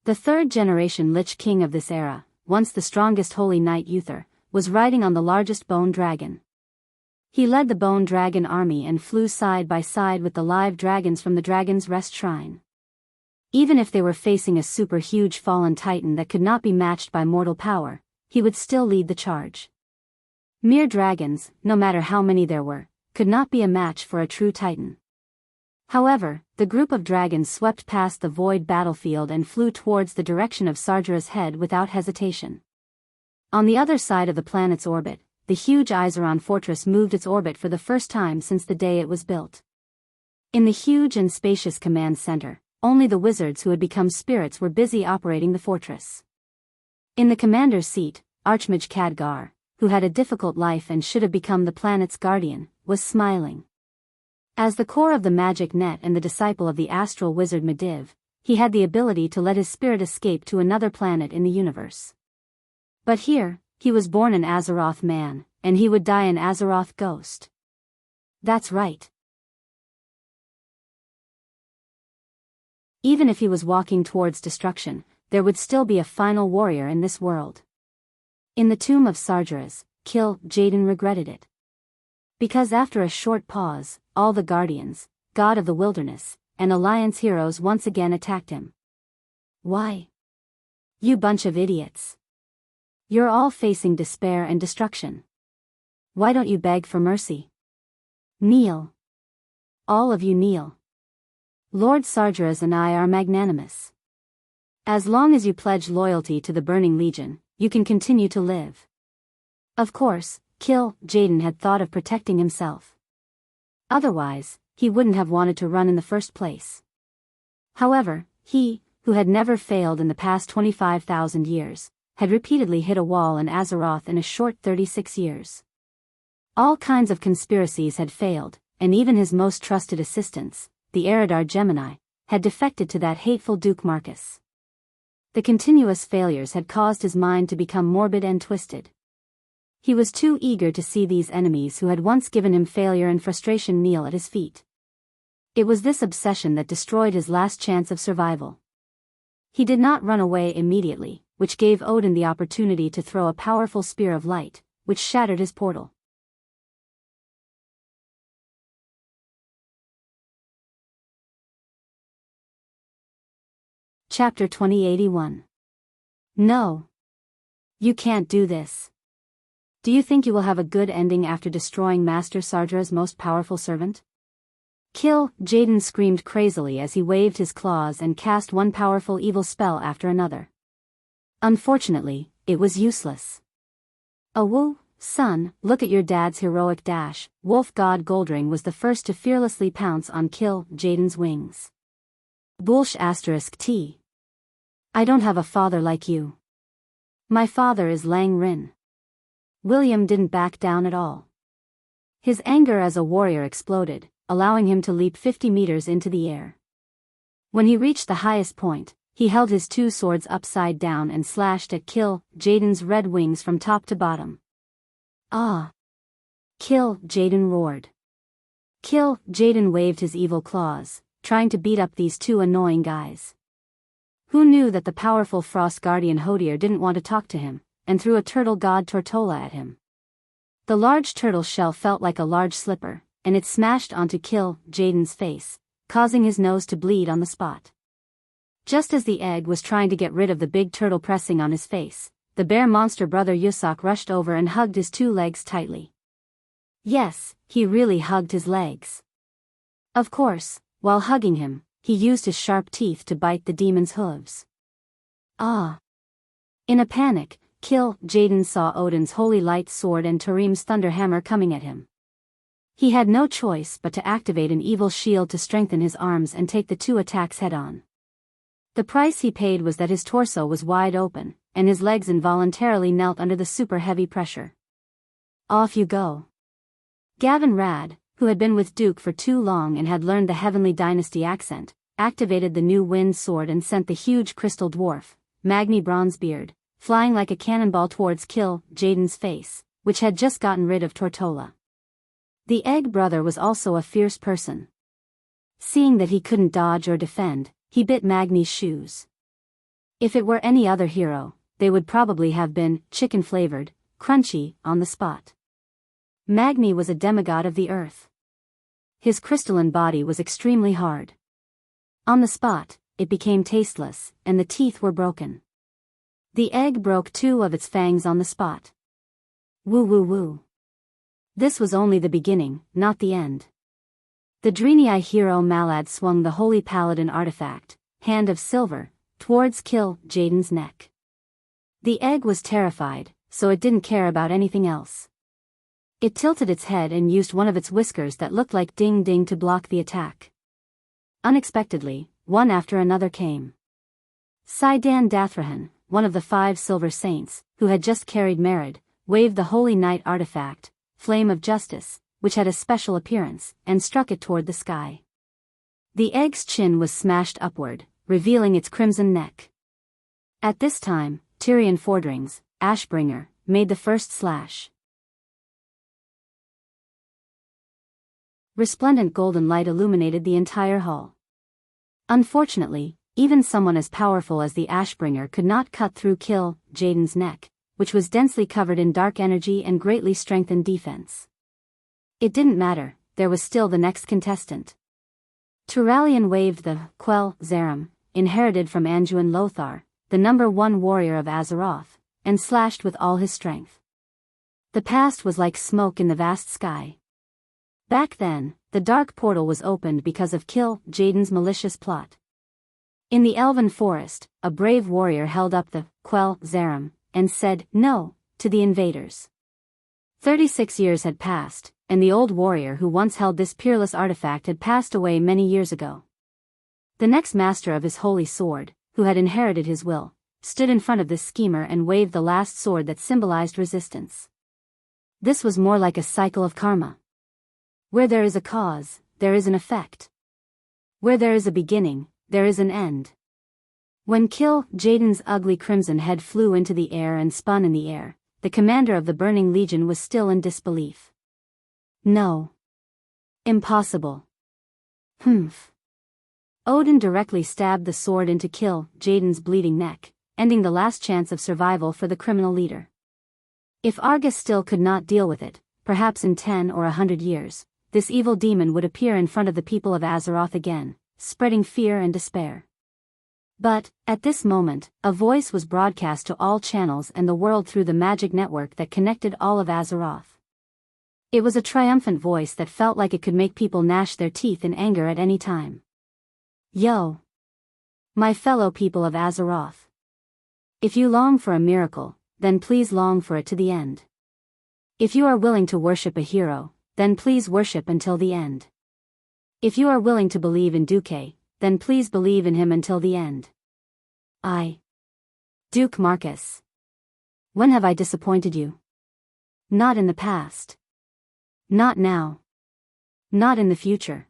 The third-generation Lich King of this era, once the strongest Holy Knight Uther, was riding on the largest bone dragon. He led the bone dragon army and flew side by side with the live dragons from the dragon's rest shrine. Even if they were facing a super-huge fallen titan that could not be matched by mortal power, he would still lead the charge. Mere dragons, no matter how many there were, could not be a match for a true titan. However, the group of dragons swept past the void battlefield and flew towards the direction of Sargera's head without hesitation. On the other side of the planet's orbit, the huge Iseron fortress moved its orbit for the first time since the day it was built. In the huge and spacious command center, only the wizards who had become spirits were busy operating the fortress. In the commander's seat, Archmage Khadgar, who had a difficult life and should have become the planet's guardian, was smiling. As the core of the magic net and the disciple of the astral wizard Medivh, he had the ability to let his spirit escape to another planet in the universe. But here, he was born an Azeroth man, and he would die an Azeroth ghost. That's right. Even if he was walking towards destruction, there would still be a final warrior in this world. In the tomb of Sargeras, Jaden regretted it. Because after a short pause, all the Guardians, God of the Wilderness, and Alliance heroes once again attacked him. Why? You bunch of idiots. You're all facing despair and destruction. Why don't you beg for mercy? Kneel. All of you kneel. Lord Sargeras and I are magnanimous. As long as you pledge loyalty to the Burning Legion, you can continue to live. Of course, Jaden had thought of protecting himself. Otherwise, he wouldn't have wanted to run in the first place. However, he, who had never failed in the past 25,000 years, had repeatedly hit a wall in Azeroth in a short 36 years. All kinds of conspiracies had failed, and even his most trusted assistants, the Eridar Gemini, had defected to that hateful Duke Marcus. The continuous failures had caused his mind to become morbid and twisted. He was too eager to see these enemies who had once given him failure and frustration kneel at his feet. It was this obsession that destroyed his last chance of survival. He did not run away immediately, which gave Odin the opportunity to throw a powerful spear of light, which shattered his portal. Chapter 2081. No. You can't do this. Do you think you will have a good ending after destroying Master Sargera's most powerful servant? Jaden screamed crazily as he waved his claws and cast one powerful evil spell after another. Unfortunately, it was useless. Woo, son, look at your dad's heroic dash. Wolf God Goldring was the first to fearlessly pounce on Jaden's wings. T. I don't have a father like you. My father is Lang Rin. William didn't back down at all. His anger as a warrior exploded, allowing him to leap 50 meters into the air. When he reached the highest point, he held his two swords upside down and slashed at Jaden's red wings from top to bottom. Ah! Jaden roared. Jaden waved his evil claws, trying to beat up these two annoying guys. Who knew that the powerful Frost Guardian Hodir didn't want to talk to him, and threw a turtle god Tortola at him. The large turtle shell felt like a large slipper, and it smashed onto Jaden's face, causing his nose to bleed on the spot. Just as the egg was trying to get rid of the big turtle pressing on his face, the bear monster brother Yusak rushed over and hugged his two legs tightly. Yes, he really hugged his legs. Of course, while hugging him, he used his sharp teeth to bite the demon's hooves. Ah! In a panic, Jaden saw Odin's holy light sword and Turim's thunder hammer coming at him. He had no choice but to activate an evil shield to strengthen his arms and take the two attacks head-on. The price he paid was that his torso was wide open, and his legs involuntarily knelt under the super-heavy pressure. Off you go. Gavin Rad, who had been with Duke for too long and had learned the Heavenly Dynasty accent, activated the new wind sword and sent the huge crystal dwarf, Magni Bronzebeard, flying like a cannonball towards Jaden's face, which had just gotten rid of Tortola. The Egg Brother was also a fierce person. Seeing that he couldn't dodge or defend, he bit Magni's shoes. If it were any other hero, they would probably have been chicken-flavored, crunchy, on the spot. Magni was a demigod of the earth. His crystalline body was extremely hard. On the spot, it became tasteless, and the teeth were broken. The egg broke 2 of its fangs on the spot. Woo woo woo. This was only the beginning, not the end. The Drenii hero Malad swung the Holy Paladin artifact, Hand of Silver, towards Jaden's neck. The egg was terrified, so it didn't care about anything else. It tilted its head and used one of its whiskers that looked like ding-ding to block the attack. Unexpectedly, one after another came. Sidan Dathrahan, one of the 5 silver saints, who had just carried Merid, waved the Holy Knight artifact, Flame of Justice, which had a special appearance, and struck it toward the sky. The egg's chin was smashed upward, revealing its crimson neck. At this time, Tyrion Fordrings, Ashbringer, made the first slash. Resplendent golden light illuminated the entire hall. Unfortunately, even someone as powerful as the Ashbringer could not cut through Jaden's neck, which was densely covered in dark energy and greatly strengthened defense. It didn't matter, there was still the next contestant. Turalion waved the Quell Zaram, inherited from Anduin Lothar, the #1 warrior of Azeroth, and slashed with all his strength. The past was like smoke in the vast sky. Back then, the dark portal was opened because of Jaden's malicious plot. In the Elven Forest, a brave warrior held up the Quell Zaram, and said no to the invaders. 36 years had passed, and the old warrior who once held this peerless artifact had passed away many years ago. The next master of his holy sword, who had inherited his will, stood in front of this schemer and waved the last sword that symbolized resistance. This was more like a cycle of karma. Where there is a cause, there is an effect. Where there is a beginning, there is an end. When Jaden's ugly crimson head flew into the air and spun in the air, the commander of the Burning Legion was still in disbelief. No. Impossible. Humph. Odin directly stabbed the sword into Jaden's bleeding neck, ending the last chance of survival for the criminal leader. If Argus still could not deal with it, perhaps in 10 or 100 years, this evil demon would appear in front of the people of Azeroth again, spreading fear and despair. But, at this moment, a voice was broadcast to all channels and the world through the magic network that connected all of Azeroth. It was a triumphant voice that felt like it could make people gnash their teeth in anger at any time. Yo! My fellow people of Azeroth. If you long for a miracle, then please long for it to the end. If you are willing to worship a hero, then please worship until the end. If you are willing to believe in Duque, then please believe in him until the end. Duke Marcus. When have I disappointed you? Not in the past. Not now. Not in the future.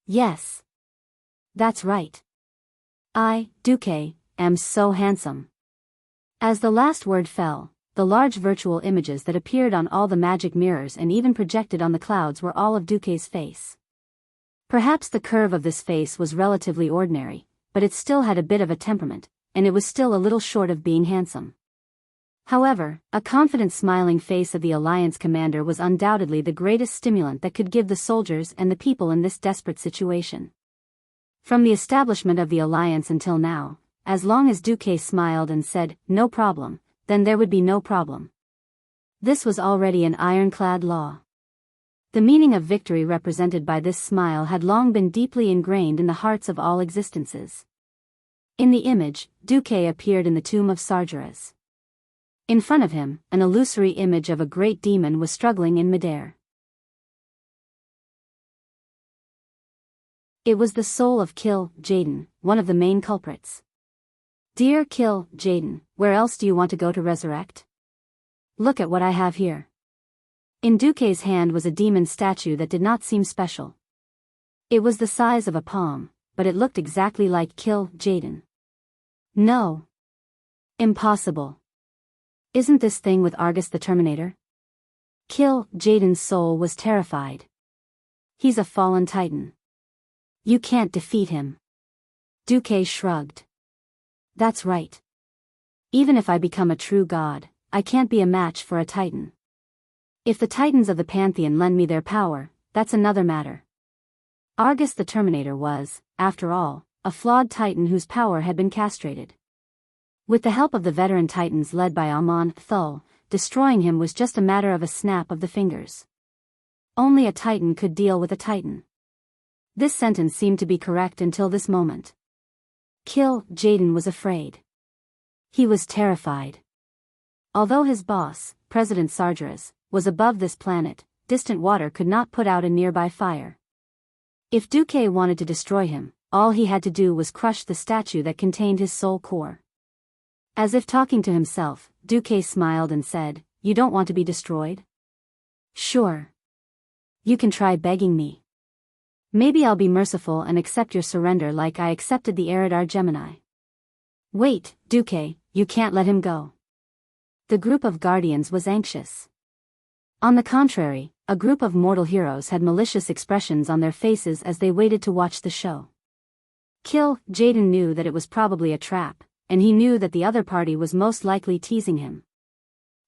Yes. That's right. I, Duque, am so handsome. As the last word fell, the large virtual images that appeared on all the magic mirrors and even projected on the clouds were all of Duque's face. Perhaps the curve of this face was relatively ordinary, but it still had a bit of a temperament, and it was still a little short of being handsome. However, a confident smiling face of the Alliance commander was undoubtedly the greatest stimulant that could give the soldiers and the people in this desperate situation. From the establishment of the Alliance until now, as long as Duque smiled and said, "No problem," then there would be no problem. This was already an ironclad law. The meaning of victory represented by this smile had long been deeply ingrained in the hearts of all existences. In the image, Duque appeared in the tomb of Sargeras. In front of him, an illusory image of a great demon was struggling in midair. It was the soul of Kil Jaden, one of the main culprits. Dear Kil Jaden, where else do you want to go to resurrect? Look at what I have here. In Duque's hand was a demon statue that did not seem special. It was the size of a palm, but it looked exactly like Kil Jaden. No. Impossible. Isn't this thing with Argus the Terminator? Kil Jaden's soul was terrified. He's a fallen titan. You can't defeat him. Duque shrugged. That's right. Even if I become a true god, I can't be a match for a titan. If the titans of the Pantheon lend me their power, that's another matter. Argus the Terminator was, after all, a flawed titan whose power had been castrated. With the help of the veteran titans led by Amon Thul, destroying him was just a matter of a snap of the fingers. Only a titan could deal with a titan. This sentence seemed to be correct until this moment. Kil Jaden was afraid. He was terrified. Although his boss, President Sargeras, was above this planet, distant water could not put out a nearby fire. If Duque wanted to destroy him, all he had to do was crush the statue that contained his soul core. As if talking to himself, Duque smiled and said, "You don't want to be destroyed? Sure. You can try begging me. Maybe I'll be merciful and accept your surrender like I accepted the Eridar Gemini." Wait, Duque, you can't let him go. The group of guardians was anxious. On the contrary, a group of mortal heroes had malicious expressions on their faces as they waited to watch the show. Kil Jaden knew that it was probably a trap, and he knew that the other party was most likely teasing him.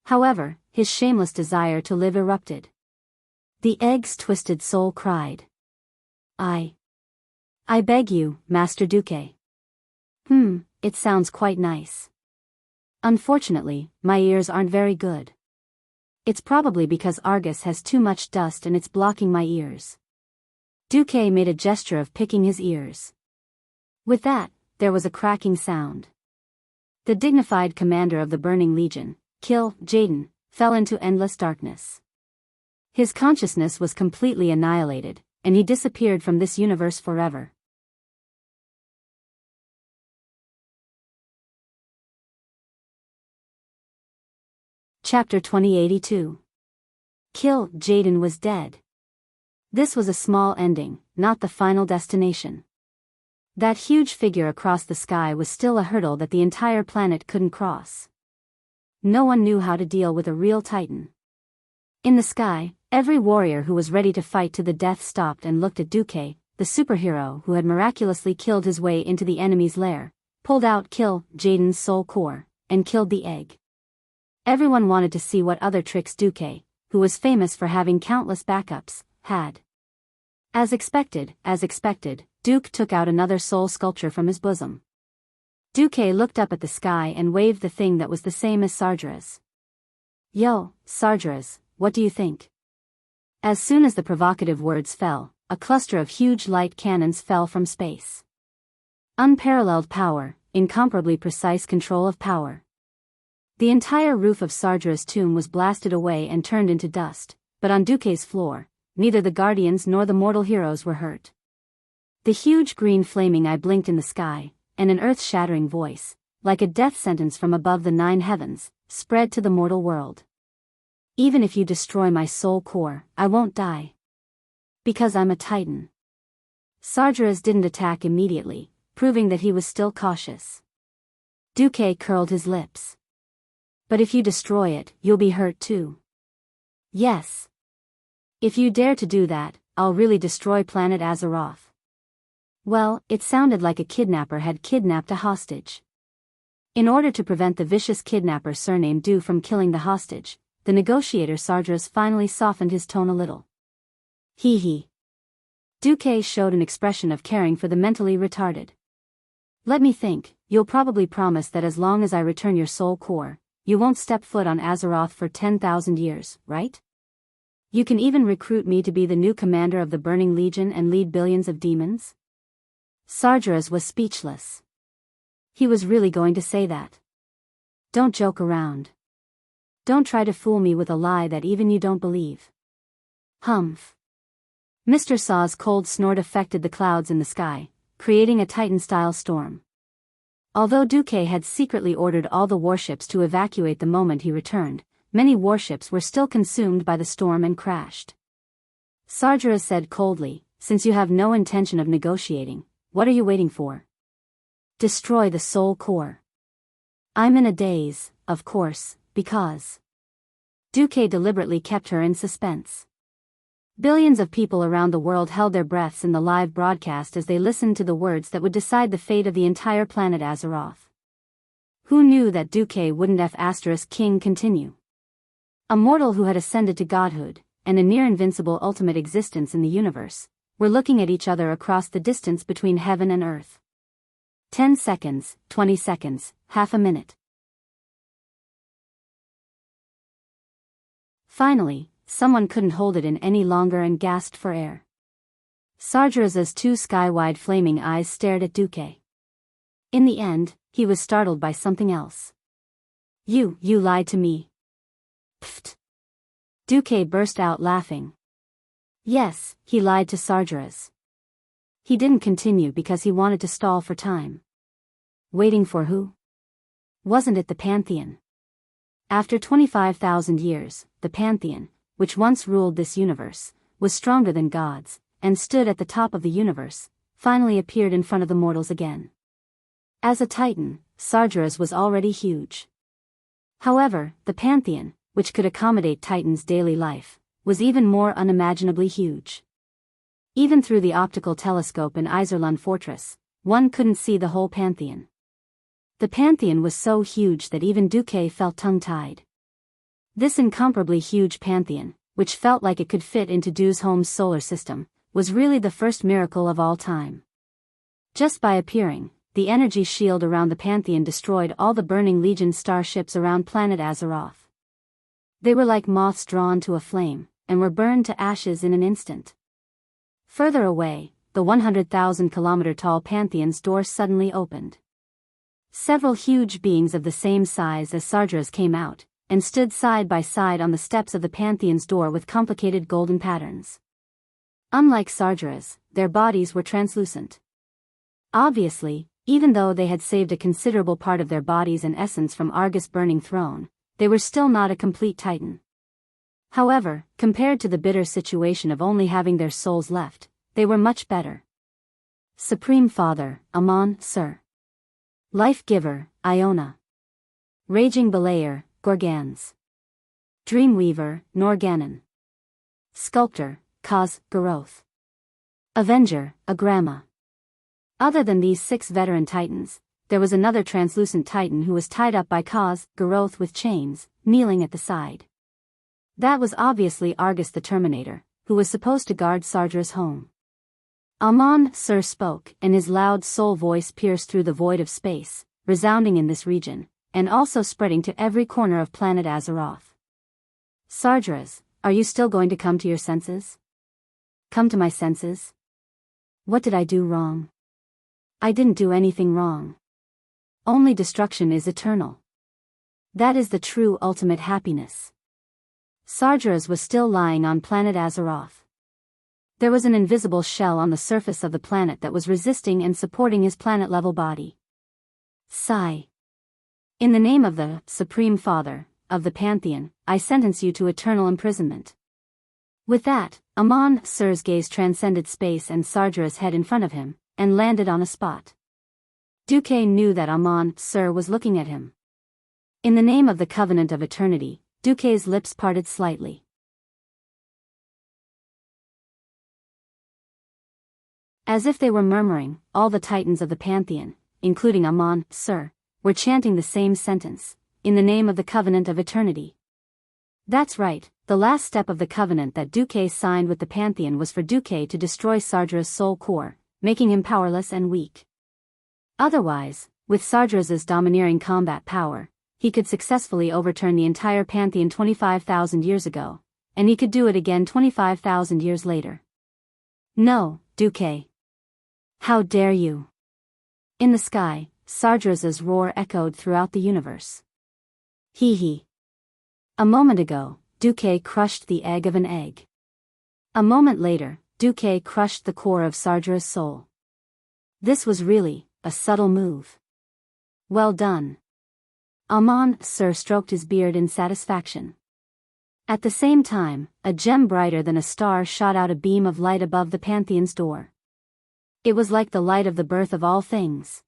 However, his shameless desire to live erupted. The egg's twisted soul cried. I beg you, Master Duque. It sounds quite nice. Unfortunately, my ears aren't very good. It's probably because Argus has too much dust and it's blocking my ears. Duque made a gesture of picking his ears. With that, there was a cracking sound. The dignified commander of the Burning Legion, Kil Jaden, fell into endless darkness. His consciousness was completely annihilated, and he disappeared from this universe forever. Chapter 2082. Kil Jaden was dead. This was a small ending, not the final destination. That huge figure across the sky was still a hurdle that the entire planet couldn't cross. No one knew how to deal with a real titan. In the sky, every warrior who was ready to fight to the death stopped and looked at Duque, the superhero who had miraculously killed his way into the enemy's lair, pulled out Kil Jaden's soul core, and killed the egg. Everyone wanted to see what other tricks Duque, who was famous for having countless backups, had. As expected, Duke took out another soul sculpture from his bosom. Duque looked up at the sky and waved the thing that was the same as Sargeras. Yo, Sargeras, what do you think? As soon as the provocative words fell, a cluster of huge light cannons fell from space. Unparalleled power, incomparably precise control of power. The entire roof of Sargeras' tomb was blasted away and turned into dust, but on Duque's floor, neither the guardians nor the mortal heroes were hurt. The huge green flaming eye blinked in the sky, and an earth-shattering voice, like a death sentence from above the 9 heavens, spread to the mortal world. Even if you destroy my soul core, I won't die. Because I'm a titan. Sargeras didn't attack immediately, proving that he was still cautious. Duque curled his lips. But if you destroy it, you'll be hurt too. Yes. If you dare to do that, I'll really destroy planet Azeroth. Well, it sounded like a kidnapper had kidnapped a hostage. In order to prevent the vicious kidnapper surnamed Du from killing the hostage, the negotiator Sargeras finally softened his tone a little. Hee hee. Duque showed an expression of caring for the mentally retarded. Let me think, you'll probably promise that as long as I return your soul core, you won't step foot on Azeroth for 10,000 years, right? You can even recruit me to be the new commander of the Burning Legion and lead billions of demons? Sargeras was speechless. He was really going to say that. Don't joke around. Don't try to fool me with a lie that even you don't believe. Humph. Mr. Saw's cold snort affected the clouds in the sky, creating a Titan-style storm. Although Duque had secretly ordered all the warships to evacuate the moment he returned, many warships were still consumed by the storm and crashed. Sargeras said coldly, "Since you have no intention of negotiating, what are you waiting for? Destroy the soul core." I'm in a daze, of course, because Duque deliberately kept her in suspense. Billions of people around the world held their breaths in the live broadcast as they listened to the words that would decide the fate of the entire planet Azeroth. Who knew that Duque wouldn't F** King continue? A mortal who had ascended to godhood, and a near-invincible ultimate existence in the universe, were looking at each other across the distance between heaven and earth. 10 seconds, 20 seconds, half a minute. Finally, someone couldn't hold it in any longer and gasped for air. Sargeras's two sky-wide flaming eyes stared at Duque. In the end, he was startled by something else. You lied to me." Pfft. Duque burst out laughing. Yes, he lied to Sargeras. He didn't continue because he wanted to stall for time. Waiting for who? Wasn't it the Pantheon? After 25,000 years, the Pantheon, which once ruled this universe, was stronger than gods, and stood at the top of the universe, finally appeared in front of the mortals again. As a Titan, Sargeras was already huge. However, the Pantheon, which could accommodate Titan's daily life, was even more unimaginably huge. Even through the optical telescope in Iserlund Fortress, one couldn't see the whole Pantheon. The Pantheon was so huge that even Duque felt tongue-tied. This incomparably huge Pantheon, which felt like it could fit into Dewsholm's solar system, was really the first miracle of all time. Just by appearing, the energy shield around the Pantheon destroyed all the Burning Legion starships around planet Azeroth. They were like moths drawn to a flame, and were burned to ashes in an instant. Further away, the 100,000-kilometer-tall Pantheon's door suddenly opened. Several huge beings of the same size as Sargeras came out, and stood side by side on the steps of the Pantheon's door with complicated golden patterns. Unlike Sargeras, their bodies were translucent. Obviously, even though they had saved a considerable part of their bodies and essence from Argus' burning throne, they were still not a complete Titan. However, compared to the bitter situation of only having their souls left, they were much better. Supreme Father, Amon, Sir. Life-Giver, Iona. Raging Belayer, Gorgans. Dreamweaver, Norganon. Sculptor, Kaz, Garoth. Avenger, Agrama. Other than these 6 veteran Titans, there was another translucent Titan who was tied up by Kaz, Garoth with chains, kneeling at the side. That was obviously Argus the Terminator, who was supposed to guard Sargeras' home. Amon, Sir spoke, and his loud soul voice pierced through the void of space, resounding in this region, and also spreading to every corner of planet Azeroth. Sargeras, are you still going to come to your senses? Come to my senses? What did I do wrong? I didn't do anything wrong. Only destruction is eternal. That is the true ultimate happiness. Sargeras was still lying on planet Azeroth. There was an invisible shell on the surface of the planet that was resisting and supporting his planet-level body. Sigh. In the name of the Supreme Father of the Pantheon, I sentence you to eternal imprisonment. With that, Amon, Sir's gaze transcended space and Sargeras' head in front of him, and landed on a spot. Duque knew that Amon, Sir was looking at him. In the name of the Covenant of Eternity, Duque's lips parted slightly. As if they were murmuring, all the Titans of the Pantheon, including Amon, Sir, were chanting the same sentence, in the name of the Covenant of Eternity. That's right, the last step of the covenant that Duque signed with the Pantheon was for Duque to destroy Sargeras' soul core, making him powerless and weak. Otherwise, with Sargeras' domineering combat power, he could successfully overturn the entire Pantheon 25,000 years ago, and he could do it again 25,000 years later. No, Duque. How dare you? In the sky, Sardra's roar echoed throughout the universe. Hee hee. A moment ago, Duque crushed the egg of an egg. A moment later, Duque crushed the core of Sardra's soul. This was really a subtle move. Well done. Amon Sir stroked his beard in satisfaction. At the same time, a gem brighter than a star shot out a beam of light above the Pantheon's door. It was like the light of the birth of all things.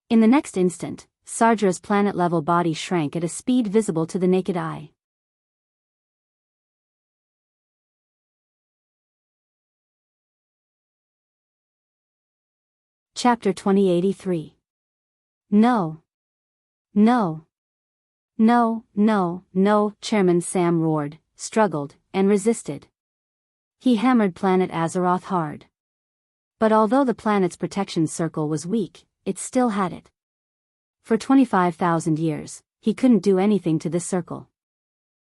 In the next instant, Sardra's planet-level body shrank at a speed visible to the naked eye. Chapter 2083. No. No. No, no, no, Chairman Sam roared, struggled, and resisted. He hammered planet Azeroth hard. But although the planet's protection circle was weak, it still had it. For 25,000 years, he couldn't do anything to this circle.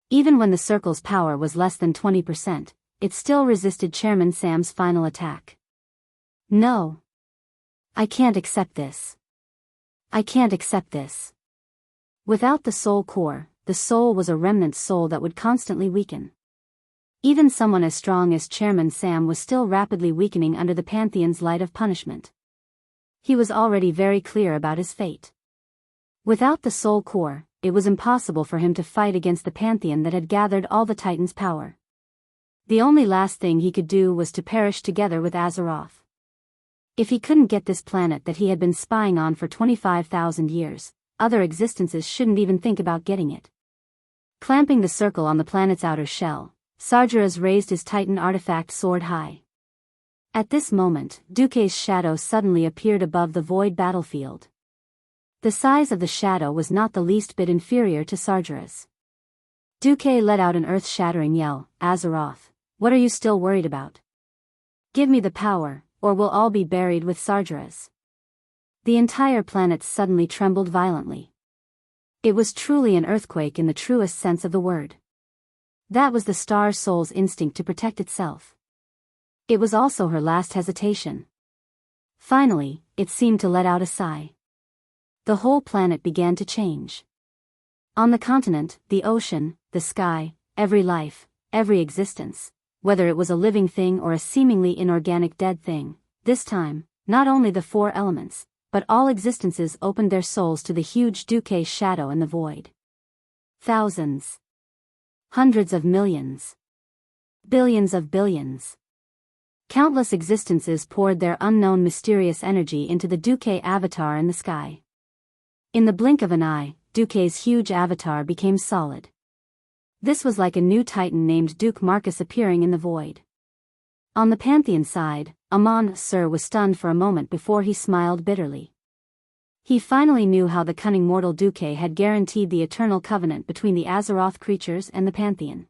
Even when the circle's power was less than 20%, it still resisted Chairman Sam's final attack. No. I can't accept this. I can't accept this. Without the soul core, the soul was a remnant soul that would constantly weaken. Even someone as strong as Chairman Sam was still rapidly weakening under the Pantheon's light of punishment. He was already very clear about his fate. Without the soul core, it was impossible for him to fight against the Pantheon that had gathered all the Titans' power. The only last thing he could do was to perish together with Azeroth. If he couldn't get this planet that he had been spying on for 25,000 years, other existences shouldn't even think about getting it. Clamping the circle on the planet's outer shell, Sargeras raised his Titan artifact sword high. At this moment, Duque's shadow suddenly appeared above the void battlefield. The size of the shadow was not the least bit inferior to Sargeras. Duque let out an earth-shattering yell. Azeroth, what are you still worried about? Give me the power, or we'll all be buried with Sargeras. The entire planet suddenly trembled violently. It was truly an earthquake in the truest sense of the word. That was the star soul's instinct to protect itself. It was also her last hesitation. Finally, it seemed to let out a sigh. The whole planet began to change. On the continent, the ocean, the sky, every life, every existence, whether it was a living thing or a seemingly inorganic dead thing, this time, not only the four elements, but all existences opened their souls to the huge Duque shadow in the void. Thousands. Hundreds of millions. Billions of billions. Countless existences poured their unknown mysterious energy into the Duque avatar in the sky. In the blink of an eye, Duque's huge avatar became solid. This was like a new titan named Duke Marcus appearing in the void. On the Pantheon side, Amon Sir was stunned for a moment before he smiled bitterly. He finally knew how the cunning mortal Duque had guaranteed the eternal covenant between the Azeroth creatures and the Pantheon.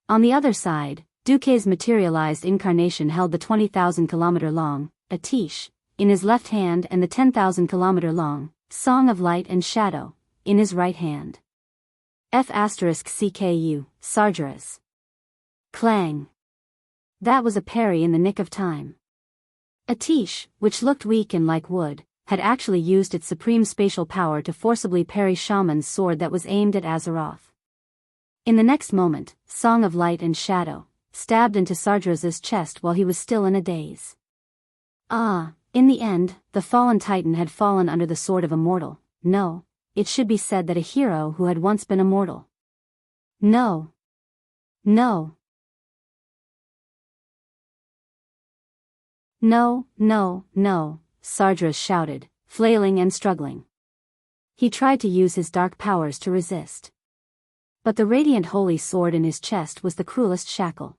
On the other side, Duque's materialized incarnation held the 20,000-kilometer-long Atish in his left hand and the 10,000-kilometer-long Song of Light and Shadow in his right hand. F***CKU, Sargeras. Clang. That was a parry in the nick of time. Atish, which looked weak and like wood, had actually used its supreme spatial power to forcibly parry Shaman's sword that was aimed at Azeroth. In the next moment, Song of Light and Shadow stabbed into Sargeras' chest while he was still in a daze. In the end, the fallen titan had fallen under the sword of a mortal. No, it should be said that a hero who had once been a mortal. No. No. No, no, no, Sargeras shouted, flailing and struggling. He tried to use his dark powers to resist. But the radiant holy sword in his chest was the cruelest shackle.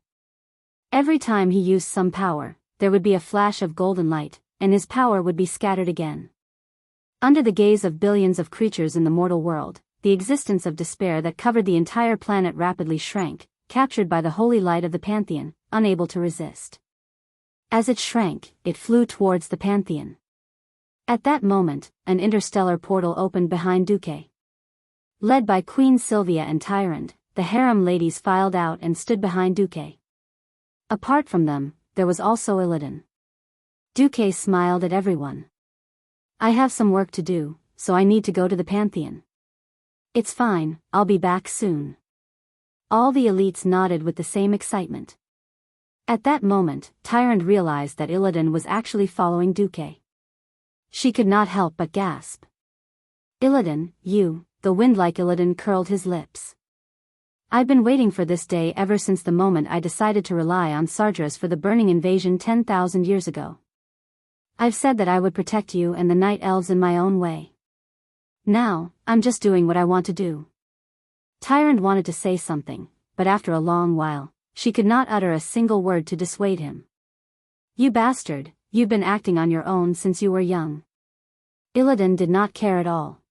Every time he used some power, there would be a flash of golden light, and his power would be scattered again. Under the gaze of billions of creatures in the mortal world, the existence of despair that covered the entire planet rapidly shrank, captured by the holy light of the Pantheon, unable to resist. As it shrank, it flew towards the Pantheon. At that moment, an interstellar portal opened behind Duque. Led by Queen Sylvia and Tyrant, the harem ladies filed out and stood behind Duque. Apart from them, there was also Illidan. Duque smiled at everyone. I have some work to do, so I need to go to the Pantheon. It's fine, I'll be back soon. All the elites nodded with the same excitement. At that moment, Tyrant realized that Illidan was actually following Duque. She could not help but gasp. Illidan, you, the wind-like Illidan curled his lips. I've been waiting for this day ever since the moment I decided to rely on Sardras for the burning invasion 10,000 years ago. I've said that I would protect you and the night elves in my own way. Now, I'm just doing what I want to do. Tyrant wanted to say something, but after a long while, she could not utter a single word to dissuade him. You bastard, you've been acting on your own since you were young. Illidan did not care at all.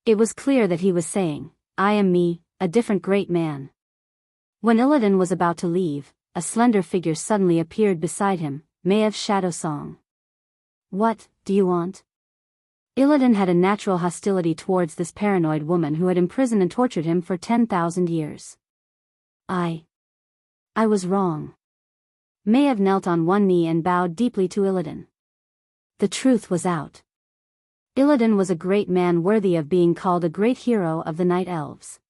It was clear that he was saying, I am me, a different great man. When Illidan was about to leave, a slender figure suddenly appeared beside him, Maev's shadow song. What do you want? Illidan had a natural hostility towards this paranoid woman who had imprisoned and tortured him for 10,000 years. I was wrong. Maiev knelt on one knee and bowed deeply to Illidan. The truth was out. Illidan was a great man worthy of being called a great hero of the Night Elves.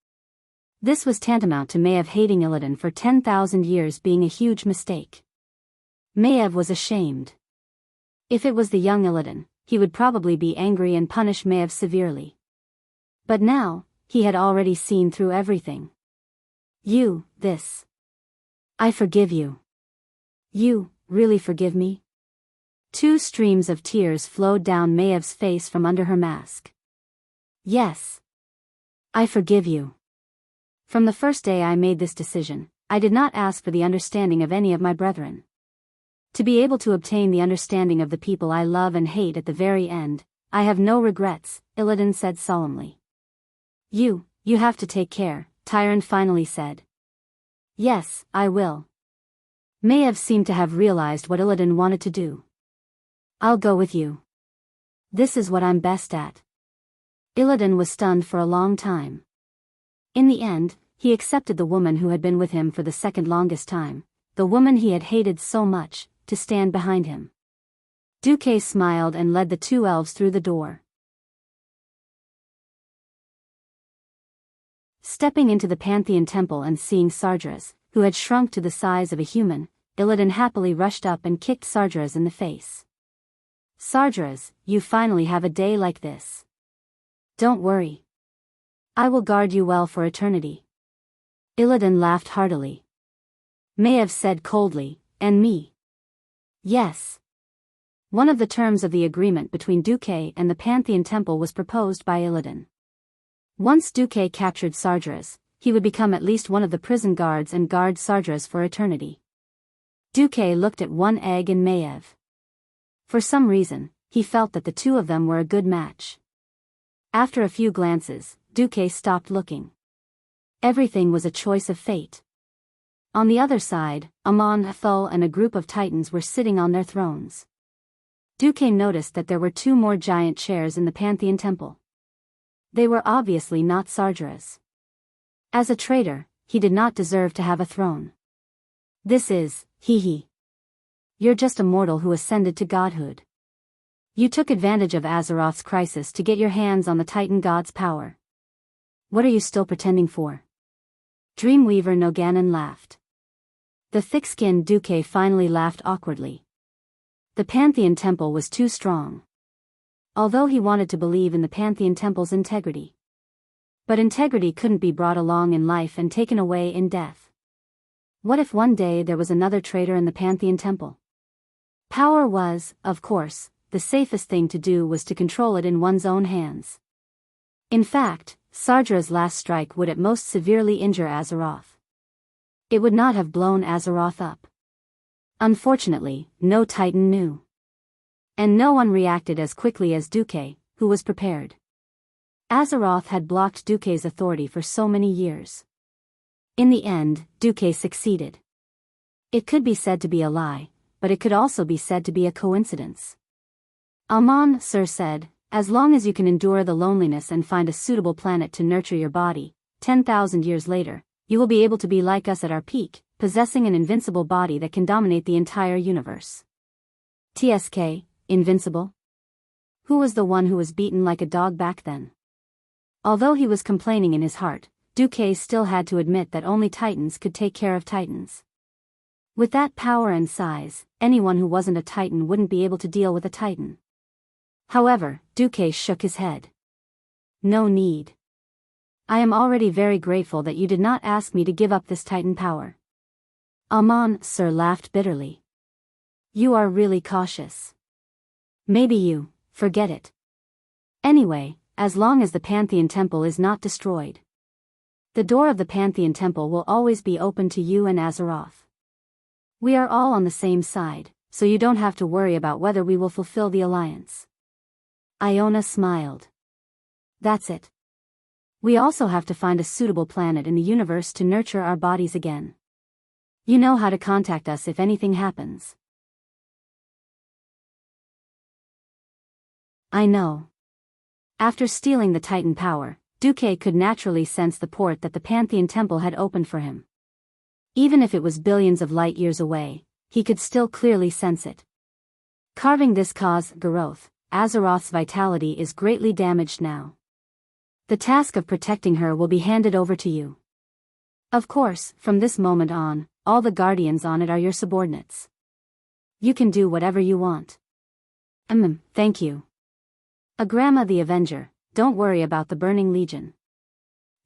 This was tantamount to Maiev hating Illidan for 10,000 years being a huge mistake. Maiev was ashamed. If it was the young Illidan, he would probably be angry and punish Maiev severely. But now, he had already seen through everything. I forgive you. You, really forgive me? 2 streams of tears flowed down Maev's face from under her mask. Yes. I forgive you. From the first day I made this decision, I did not ask for the understanding of any of my brethren. To be able to obtain the understanding of the people I love and hate at the very end, I have no regrets, Illidan said solemnly. You have to take care, Tyrant finally said. Yes, I will. Maiev seemed to have realized what Illidan wanted to do. I'll go with you. This is what I'm best at. Illidan was stunned for a long time. In the end, he accepted the woman who had been with him for the second longest time, the woman he had hated so much, to stand behind him. Duque smiled and led the 2 elves through the door. Stepping into the Pantheon temple and seeing Sardras, who had shrunk to the size of a human, Illidan happily rushed up and kicked Sardras in the face. Sardras, you finally have a day like this. Don't worry. I will guard you well for eternity. Illidan laughed heartily. Maiev said coldly, and me? Yes. One of the terms of the agreement between Duque and the Pantheon temple was proposed by Illidan. Once Duque captured Sardras, he would become at least one of the prison guards and guard Sardras for eternity. Duque looked at one egg in Maiev. For some reason, he felt that the 2 of them were a good match. After a few glances, Duque stopped looking. Everything was a choice of fate. On the other side, Amon Thul and a group of titans were sitting on their thrones. Duque noticed that there were 2 more giant chairs in the Pantheon temple. They were obviously not Sardras. As a traitor, he did not deserve to have a throne. This is, You're just a mortal who ascended to godhood. You took advantage of Azeroth's crisis to get your hands on the Titan god's power. What are you still pretending for? Dreamweaver Noganon laughed. The thick-skinned Duque finally laughed awkwardly. The Pantheon temple was too strong. Although he wanted to believe in the Pantheon temple's integrity. But integrity couldn't be brought along in life and taken away in death. What if one day there was another traitor in the Pantheon temple? Power was, of course, the safest thing to do was to control it in one's own hands. In fact, Sardra's last strike would at most severely injure Azeroth. It would not have blown Azeroth up. Unfortunately, no Titan knew. And no one reacted as quickly as Duque, who was prepared. Azeroth had blocked Duque's authority for so many years. In the end, Duque succeeded. It could be said to be a lie, but it could also be said to be a coincidence. Amon Sir said, as long as you can endure the loneliness and find a suitable planet to nurture your body, 10,000 years later, You will be able to be like us at our peak, possessing an invincible body that can dominate the entire universe. TSK, invincible? Who was the one who was beaten like a dog back then? Although he was complaining in his heart, Duque still had to admit that only Titans could take care of Titans. With that power and size, anyone who wasn't a Titan wouldn't be able to deal with a Titan. However, Duque shook his head. No need. I am already very grateful that you did not ask me to give up this Titan power. Amon, sir, laughed bitterly. You are really cautious. Maybe you, forget it. Anyway, as long as the Pantheon Temple is not destroyed. The door of the Pantheon Temple will always be open to you and Azeroth. We are all on the same side, so you don't have to worry about whether we will fulfill the alliance. Iona smiled. That's it. We also have to find a suitable planet in the universe to nurture our bodies again. You know how to contact us if anything happens. I know. After stealing the Titan power, Duque could naturally sense the port that the Pantheon Temple had opened for him. Even if it was billions of light years away, he could still clearly sense it. Carving this cause, Garoth, Azeroth's vitality is greatly damaged now. The task of protecting her will be handed over to you. Of course, from this moment on, all the guardians on it are your subordinates. You can do whatever you want. Thank you. Agrama the Avenger, don't worry about the Burning Legion.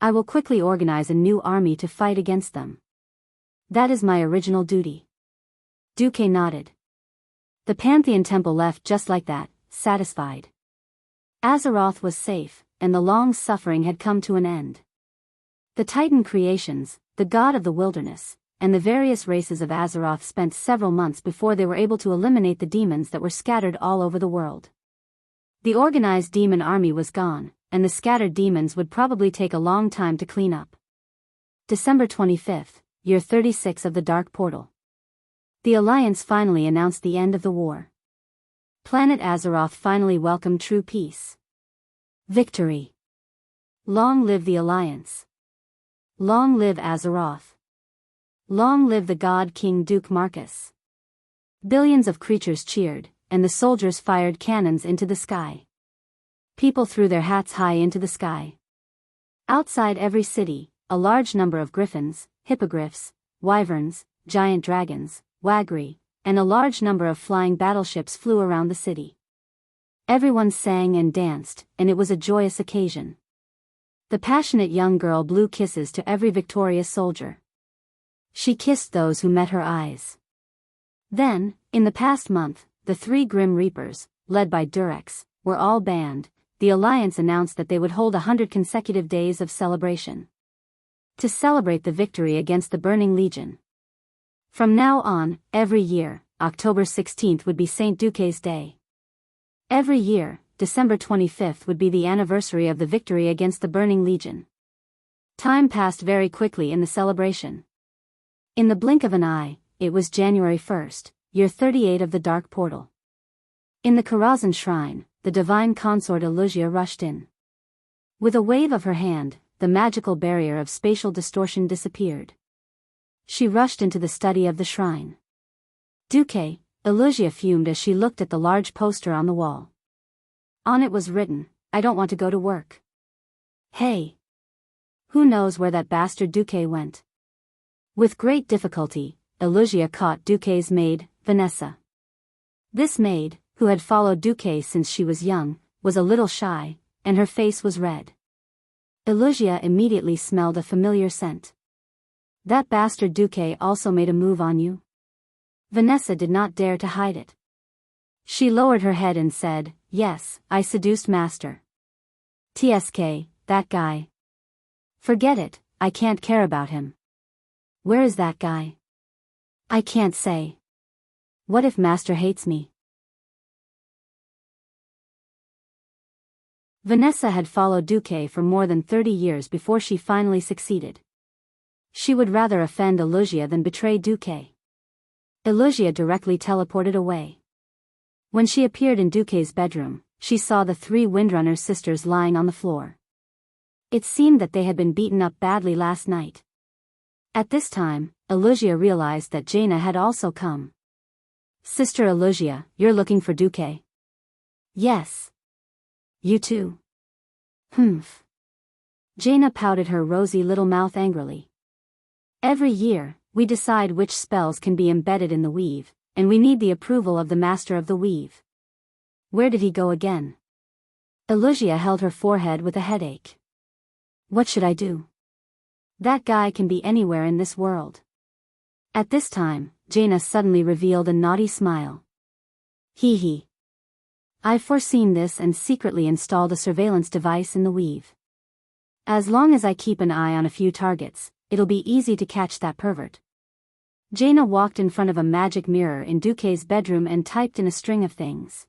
I will quickly organize a new army to fight against them. That is my original duty. Duque nodded. The Pantheon Temple left just like that, satisfied. Azeroth was safe, and the long suffering had come to an end. The Titan creations, the god of the wilderness, and the various races of Azeroth spent several months before they were able to eliminate the demons that were scattered all over the world. The organized demon army was gone, and the scattered demons would probably take a long time to clean up. December 25th, year 36 of the Dark Portal. The Alliance finally announced the end of the war. Planet Azeroth finally welcomed true peace. Victory. Long live the Alliance. Long live Azeroth. Long live the god King Duke Marcus. Billions of creatures cheered, and the soldiers fired cannons into the sky. People threw their hats high into the sky. Outside every city, a large number of griffins, hippogriffs, wyverns, giant dragons, wagri, and a large number of flying battleships flew around the city. Everyone sang and danced, and it was a joyous occasion. The passionate young girl blew kisses to every victorious soldier. She kissed those who met her eyes. Then, in the past month, the 3 Grim Reapers, led by Durex, were all banned. The Alliance announced that they would hold 100 consecutive days of celebration. To celebrate the victory against the Burning Legion. From now on, every year, October 16th would be St. Duque's Day. Every year, December 25th would be the anniversary of the victory against the Burning Legion. Time passed very quickly in the celebration. In the blink of an eye, it was January 1st, year 38 of the Dark Portal. In the Karazhan Shrine, the divine consort Elusia rushed in. With a wave of her hand, the magical barrier of spatial distortion disappeared. She rushed into the study of the shrine. Duque, Elusia fumed as she looked at the large poster on the wall. On it was written, "I don't want to go to work." Hey! Who knows where that bastard Duque went? With great difficulty, Elusia caught Duque's maid, Vanessa. This maid, who had followed Duque since she was young, was a little shy, and her face was red. Elusia immediately smelled a familiar scent. That bastard Duque also made a move on you? Vanessa did not dare to hide it. She lowered her head and said, "Yes, I seduced Master." TSK, that guy. Forget it, I can't care about him. Where is that guy? I can't say. What if Master hates me? Vanessa had followed Duque for more than 30 years before she finally succeeded. She would rather offend Elusia than betray Duque. Elusia directly teleported away. When she appeared in Duque's bedroom, she saw the 3 Windrunner sisters lying on the floor. It seemed that they had been beaten up badly last night. At this time, Elugia realized that Jaina had also come. Sister Elugia, you're looking for Duque? Yes. You too? Humph. Jaina pouted her rosy little mouth angrily. Every year, we decide which spells can be embedded in the weave, and we need the approval of the master of the weave. Where did he go again? Elugia held her forehead with a headache. What should I do? That guy can be anywhere in this world. At this time, Jaina suddenly revealed a naughty smile. Hee hee. I've foreseen this and secretly installed a surveillance device in the weave. As long as I keep an eye on a few targets, it'll be easy to catch that pervert. Jaina walked in front of a magic mirror in Duque's bedroom and typed in a string of things.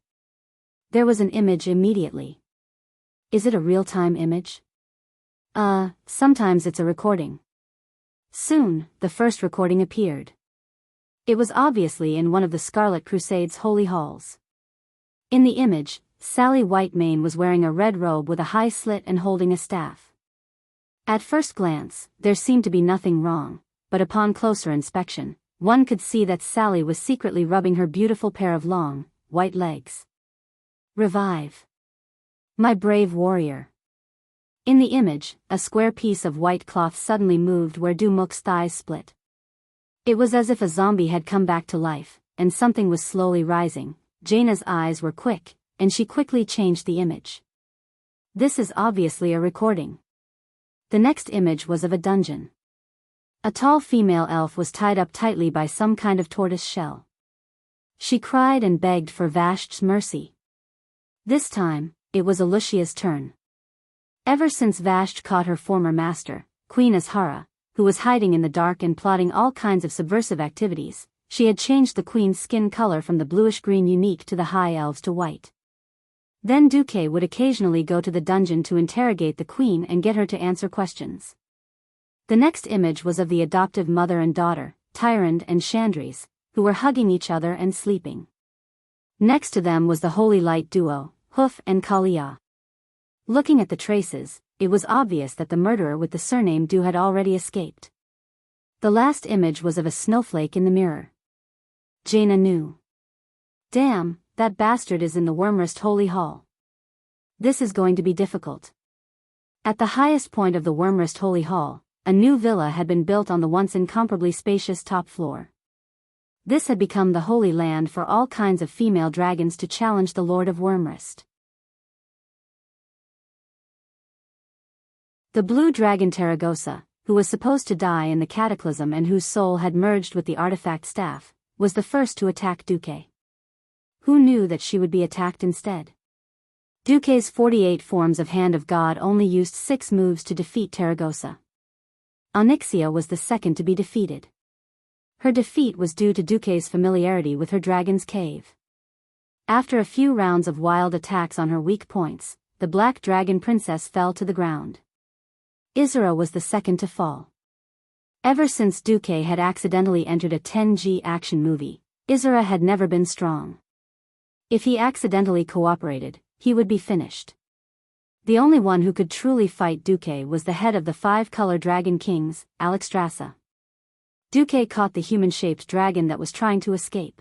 There was an image immediately. Is it a real-time image? Sometimes it's a recording. Soon, the first recording appeared. It was obviously in one of the Scarlet Crusade's holy halls. In the image, Sally Whitemane was wearing a red robe with a high slit and holding a staff. At first glance, there seemed to be nothing wrong, but upon closer inspection, one could see that Sally was secretly rubbing her beautiful pair of long, white legs. Revive. My brave warrior. In the image, a square piece of white cloth suddenly moved where Dumuk's thighs split. It was as if a zombie had come back to life, and something was slowly rising. Jaina's eyes were quick, and she quickly changed the image. This is obviously a recording. The next image was of a dungeon. A tall female elf was tied up tightly by some kind of tortoise shell. She cried and begged for Vashti's mercy. This time, it was Elucia's turn. Ever since Vashti caught her former master, Queen Azhara, who was hiding in the dark and plotting all kinds of subversive activities, she had changed the queen's skin color from the bluish-green unique to the high elves to white. Then Duque would occasionally go to the dungeon to interrogate the queen and get her to answer questions. The next image was of the adoptive mother and daughter, Tyrande and Chandris, who were hugging each other and sleeping. Next to them was the holy light duo, Hoof and Kalia. Looking at the traces, it was obvious that the murderer with the surname Du had already escaped. The last image was of a snowflake in the mirror. Jaina knew. Damn, that bastard is in the Wyrmrest Holy Hall. This is going to be difficult. At the highest point of the Wyrmrest Holy Hall, a new villa had been built on the once incomparably spacious top floor. This had become the holy land for all kinds of female dragons to challenge the Lord of Wyrmrest. The blue dragon Taragosa, who was supposed to die in the cataclysm and whose soul had merged with the artifact staff, was the first to attack Duque. Who knew that she would be attacked instead? Duque's 48 forms of Hand of God only used 6 moves to defeat Taragosa. Onyxia was the second to be defeated. Her defeat was due to Duque's familiarity with her dragon's cave. After a few rounds of wild attacks on her weak points, the black dragon princess fell to the ground. Isra was the second to fall. Ever since Duque had accidentally entered a 10G action movie, Isra had never been strong. If he accidentally cooperated, he would be finished. The only one who could truly fight Duque was the head of the 5-color dragon kings, Alexstrasza. Duque caught the human-shaped dragon that was trying to escape.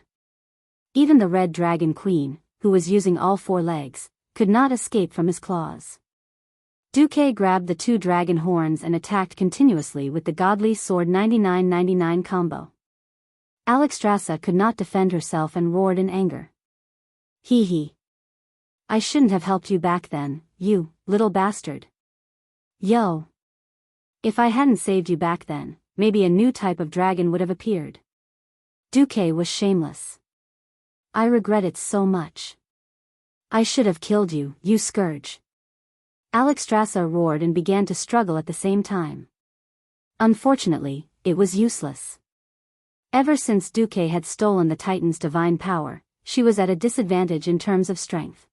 Even the red dragon queen, who was using all 4 legs, could not escape from his claws. Duque grabbed the 2 dragon horns and attacked continuously with the godly sword 9999 combo. Alexstrasza could not defend herself and roared in anger. Hee hee. I shouldn't have helped you back then, you little bastard. Yo. If I hadn't saved you back then, maybe a new type of dragon would have appeared. Duque was shameless. I regret it so much. I should have killed you, you scourge. Alexstrasza roared and began to struggle at the same time. Unfortunately, it was useless. Ever since Duque had stolen the Titan's divine power, she was at a disadvantage in terms of strength.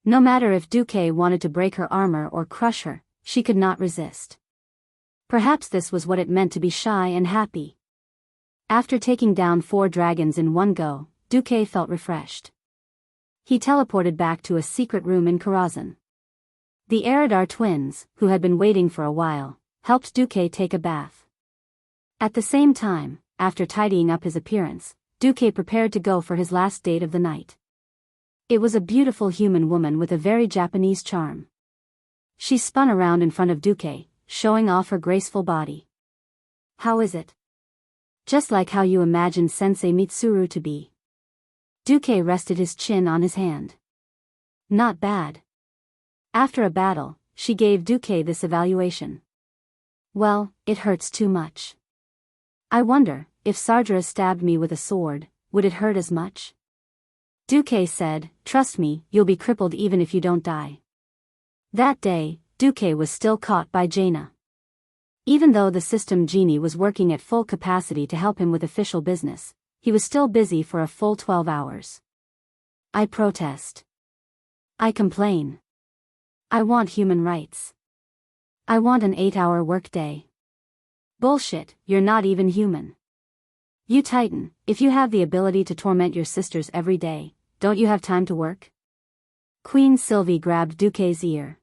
No matter if Duque wanted to break her armor or crush her, she could not resist. Perhaps this was what it meant to be shy and happy. After taking down 4 dragons in one go, Duque felt refreshed. He teleported back to a secret room in Karazhan. The Eridar twins, who had been waiting for a while, helped Duque take a bath. At the same time, after tidying up his appearance, Duque prepared to go for his last date of the night. It was a beautiful human woman with a very Japanese charm. She spun around in front of Duque, showing off her graceful body. "How is it?" "Just like how you imagined Sensei Mitsuru to be." Duque rested his chin on his hand. "Not bad." After a battle, she gave Duque this evaluation. "Well, it hurts too much. I wonder, if Sarjara stabbed me with a sword, would it hurt as much?" Duque said, "Trust me, you'll be crippled even if you don't die." That day, Duque was still caught by Jaina. Even though the system genie was working at full capacity to help him with official business, he was still busy for a full 12 hours. "I protest. I complain. I want human rights. I want an 8-hour workday." "Bullshit, you're not even human. You Titan, if you have the ability to torment your sisters every day, don't you have time to work?" Queen Sylvie grabbed Duque's ear.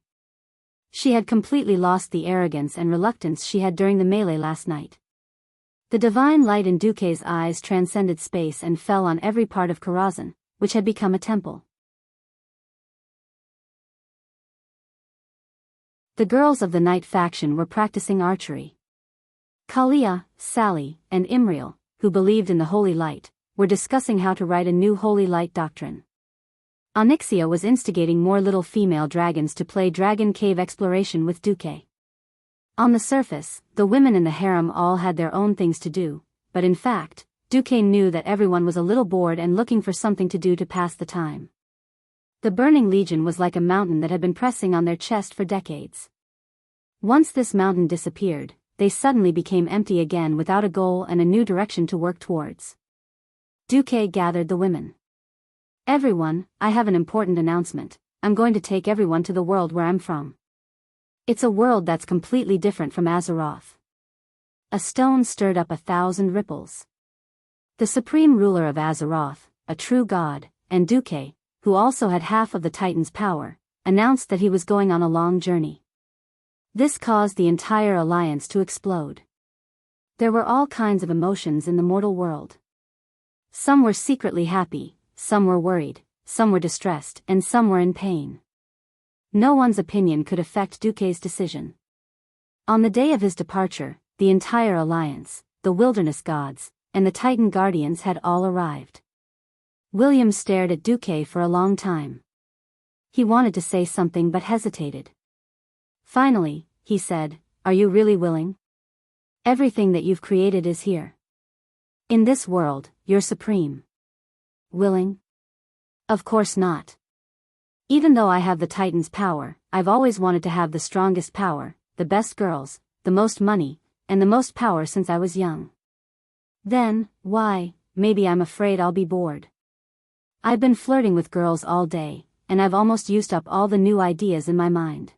She had completely lost the arrogance and reluctance she had during the melee last night. The divine light in Duque's eyes transcended space and fell on every part of Karazhan, which had become a temple. The girls of the Night faction were practicing archery. Kalia, Sally, and Imriel, who believed in the Holy Light, were discussing how to write a new Holy Light doctrine. Onyxia was instigating more little female dragons to play Dragon Cave Exploration with Duque. On the surface, the women in the harem all had their own things to do, but in fact, Duque knew that everyone was a little bored and looking for something to do to pass the time. The Burning Legion was like a mountain that had been pressing on their chest for decades. Once this mountain disappeared, they suddenly became empty again without a goal and a new direction to work towards. Duque gathered the women. "Everyone, I have an important announcement. I'm going to take everyone to the world where I'm from. It's a world that's completely different from Azeroth." A stone stirred up 1,000 ripples. The supreme ruler of Azeroth, a true god, and Duque, who also had half of the Titan's power, announced that he was going on a long journey. This caused the entire alliance to explode. There were all kinds of emotions in the mortal world. Some were secretly happy, some were worried, some were distressed, and some were in pain. No one's opinion could affect Duque's decision. On the day of his departure, the entire alliance, the wilderness gods, and the Titan guardians had all arrived. William stared at Duque for a long time. He wanted to say something but hesitated. Finally, he said, "Are you really willing? Everything that you've created is here. In this world, you're supreme." "Willing? Of course not. Even though I have the Titan's power, I've always wanted to have the strongest power, the best girls, the most money, and the most power since I was young. Then, why, maybe I'm afraid I'll be bored. I've been flirting with girls all day, and I've almost used up all the new ideas in my mind.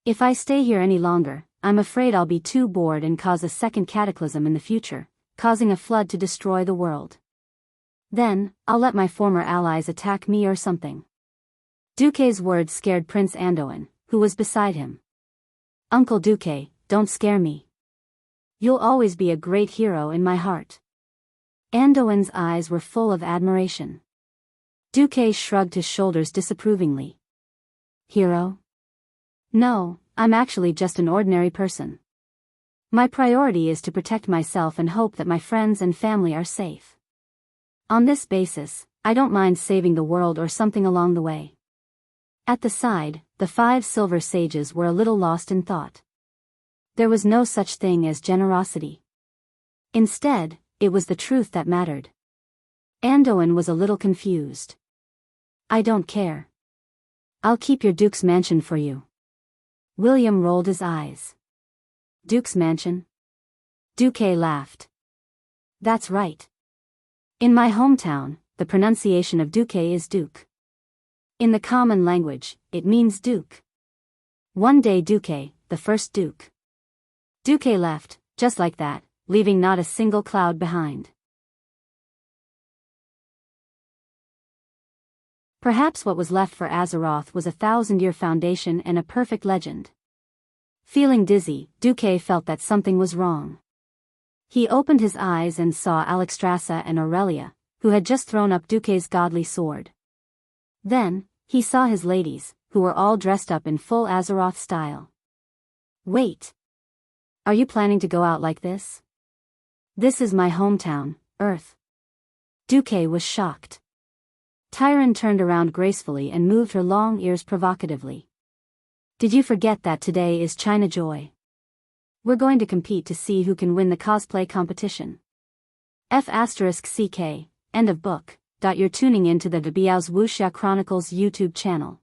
If I stay here any longer, I'm afraid I'll be too bored and cause a second cataclysm in the future, causing a flood to destroy the world. Then, I'll let my former allies attack me or something." Duque's words scared Prince Andoin, who was beside him. "Uncle Duque, don't scare me. You'll always be a great hero in my heart." Andoin's eyes were full of admiration. Duque shrugged his shoulders disapprovingly. "Hero? No, I'm actually just an ordinary person. My priority is to protect myself and hope that my friends and family are safe. On this basis, I don't mind saving the world or something along the way." At the side, the 5 silver sages were a little lost in thought. There was no such thing as generosity. Instead, it was the truth that mattered. Andoin was a little confused. "I don't care. I'll keep your Duke's mansion for you." William rolled his eyes. "Duke's mansion?" Duque laughed. "That's right. In my hometown, the pronunciation of Duque is Duke. In the common language, it means Duke. One day Duque, the first Duke." Duque left, just like that, leaving not a single cloud behind. Perhaps what was left for Azeroth was a 1,000-year foundation and a perfect legend. Feeling dizzy, Duque felt that something was wrong. He opened his eyes and saw Alexstrasza and Aurelia, who had just thrown up Duque's godly sword. Then, he saw his ladies, who were all dressed up in full Azeroth style. Wait. Are you planning to go out like this? This is my hometown, Earth. Duque was shocked. Tyron turned around gracefully and moved her long ears provocatively. Did you forget that today is China Joy? We're going to compete to see who can win the cosplay competition. F***CK, end of book. You're tuning in to the Biyao's Wuxia Chronicles YouTube channel.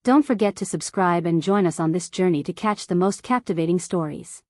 Don't forget to subscribe and join us on this journey to catch the most captivating stories.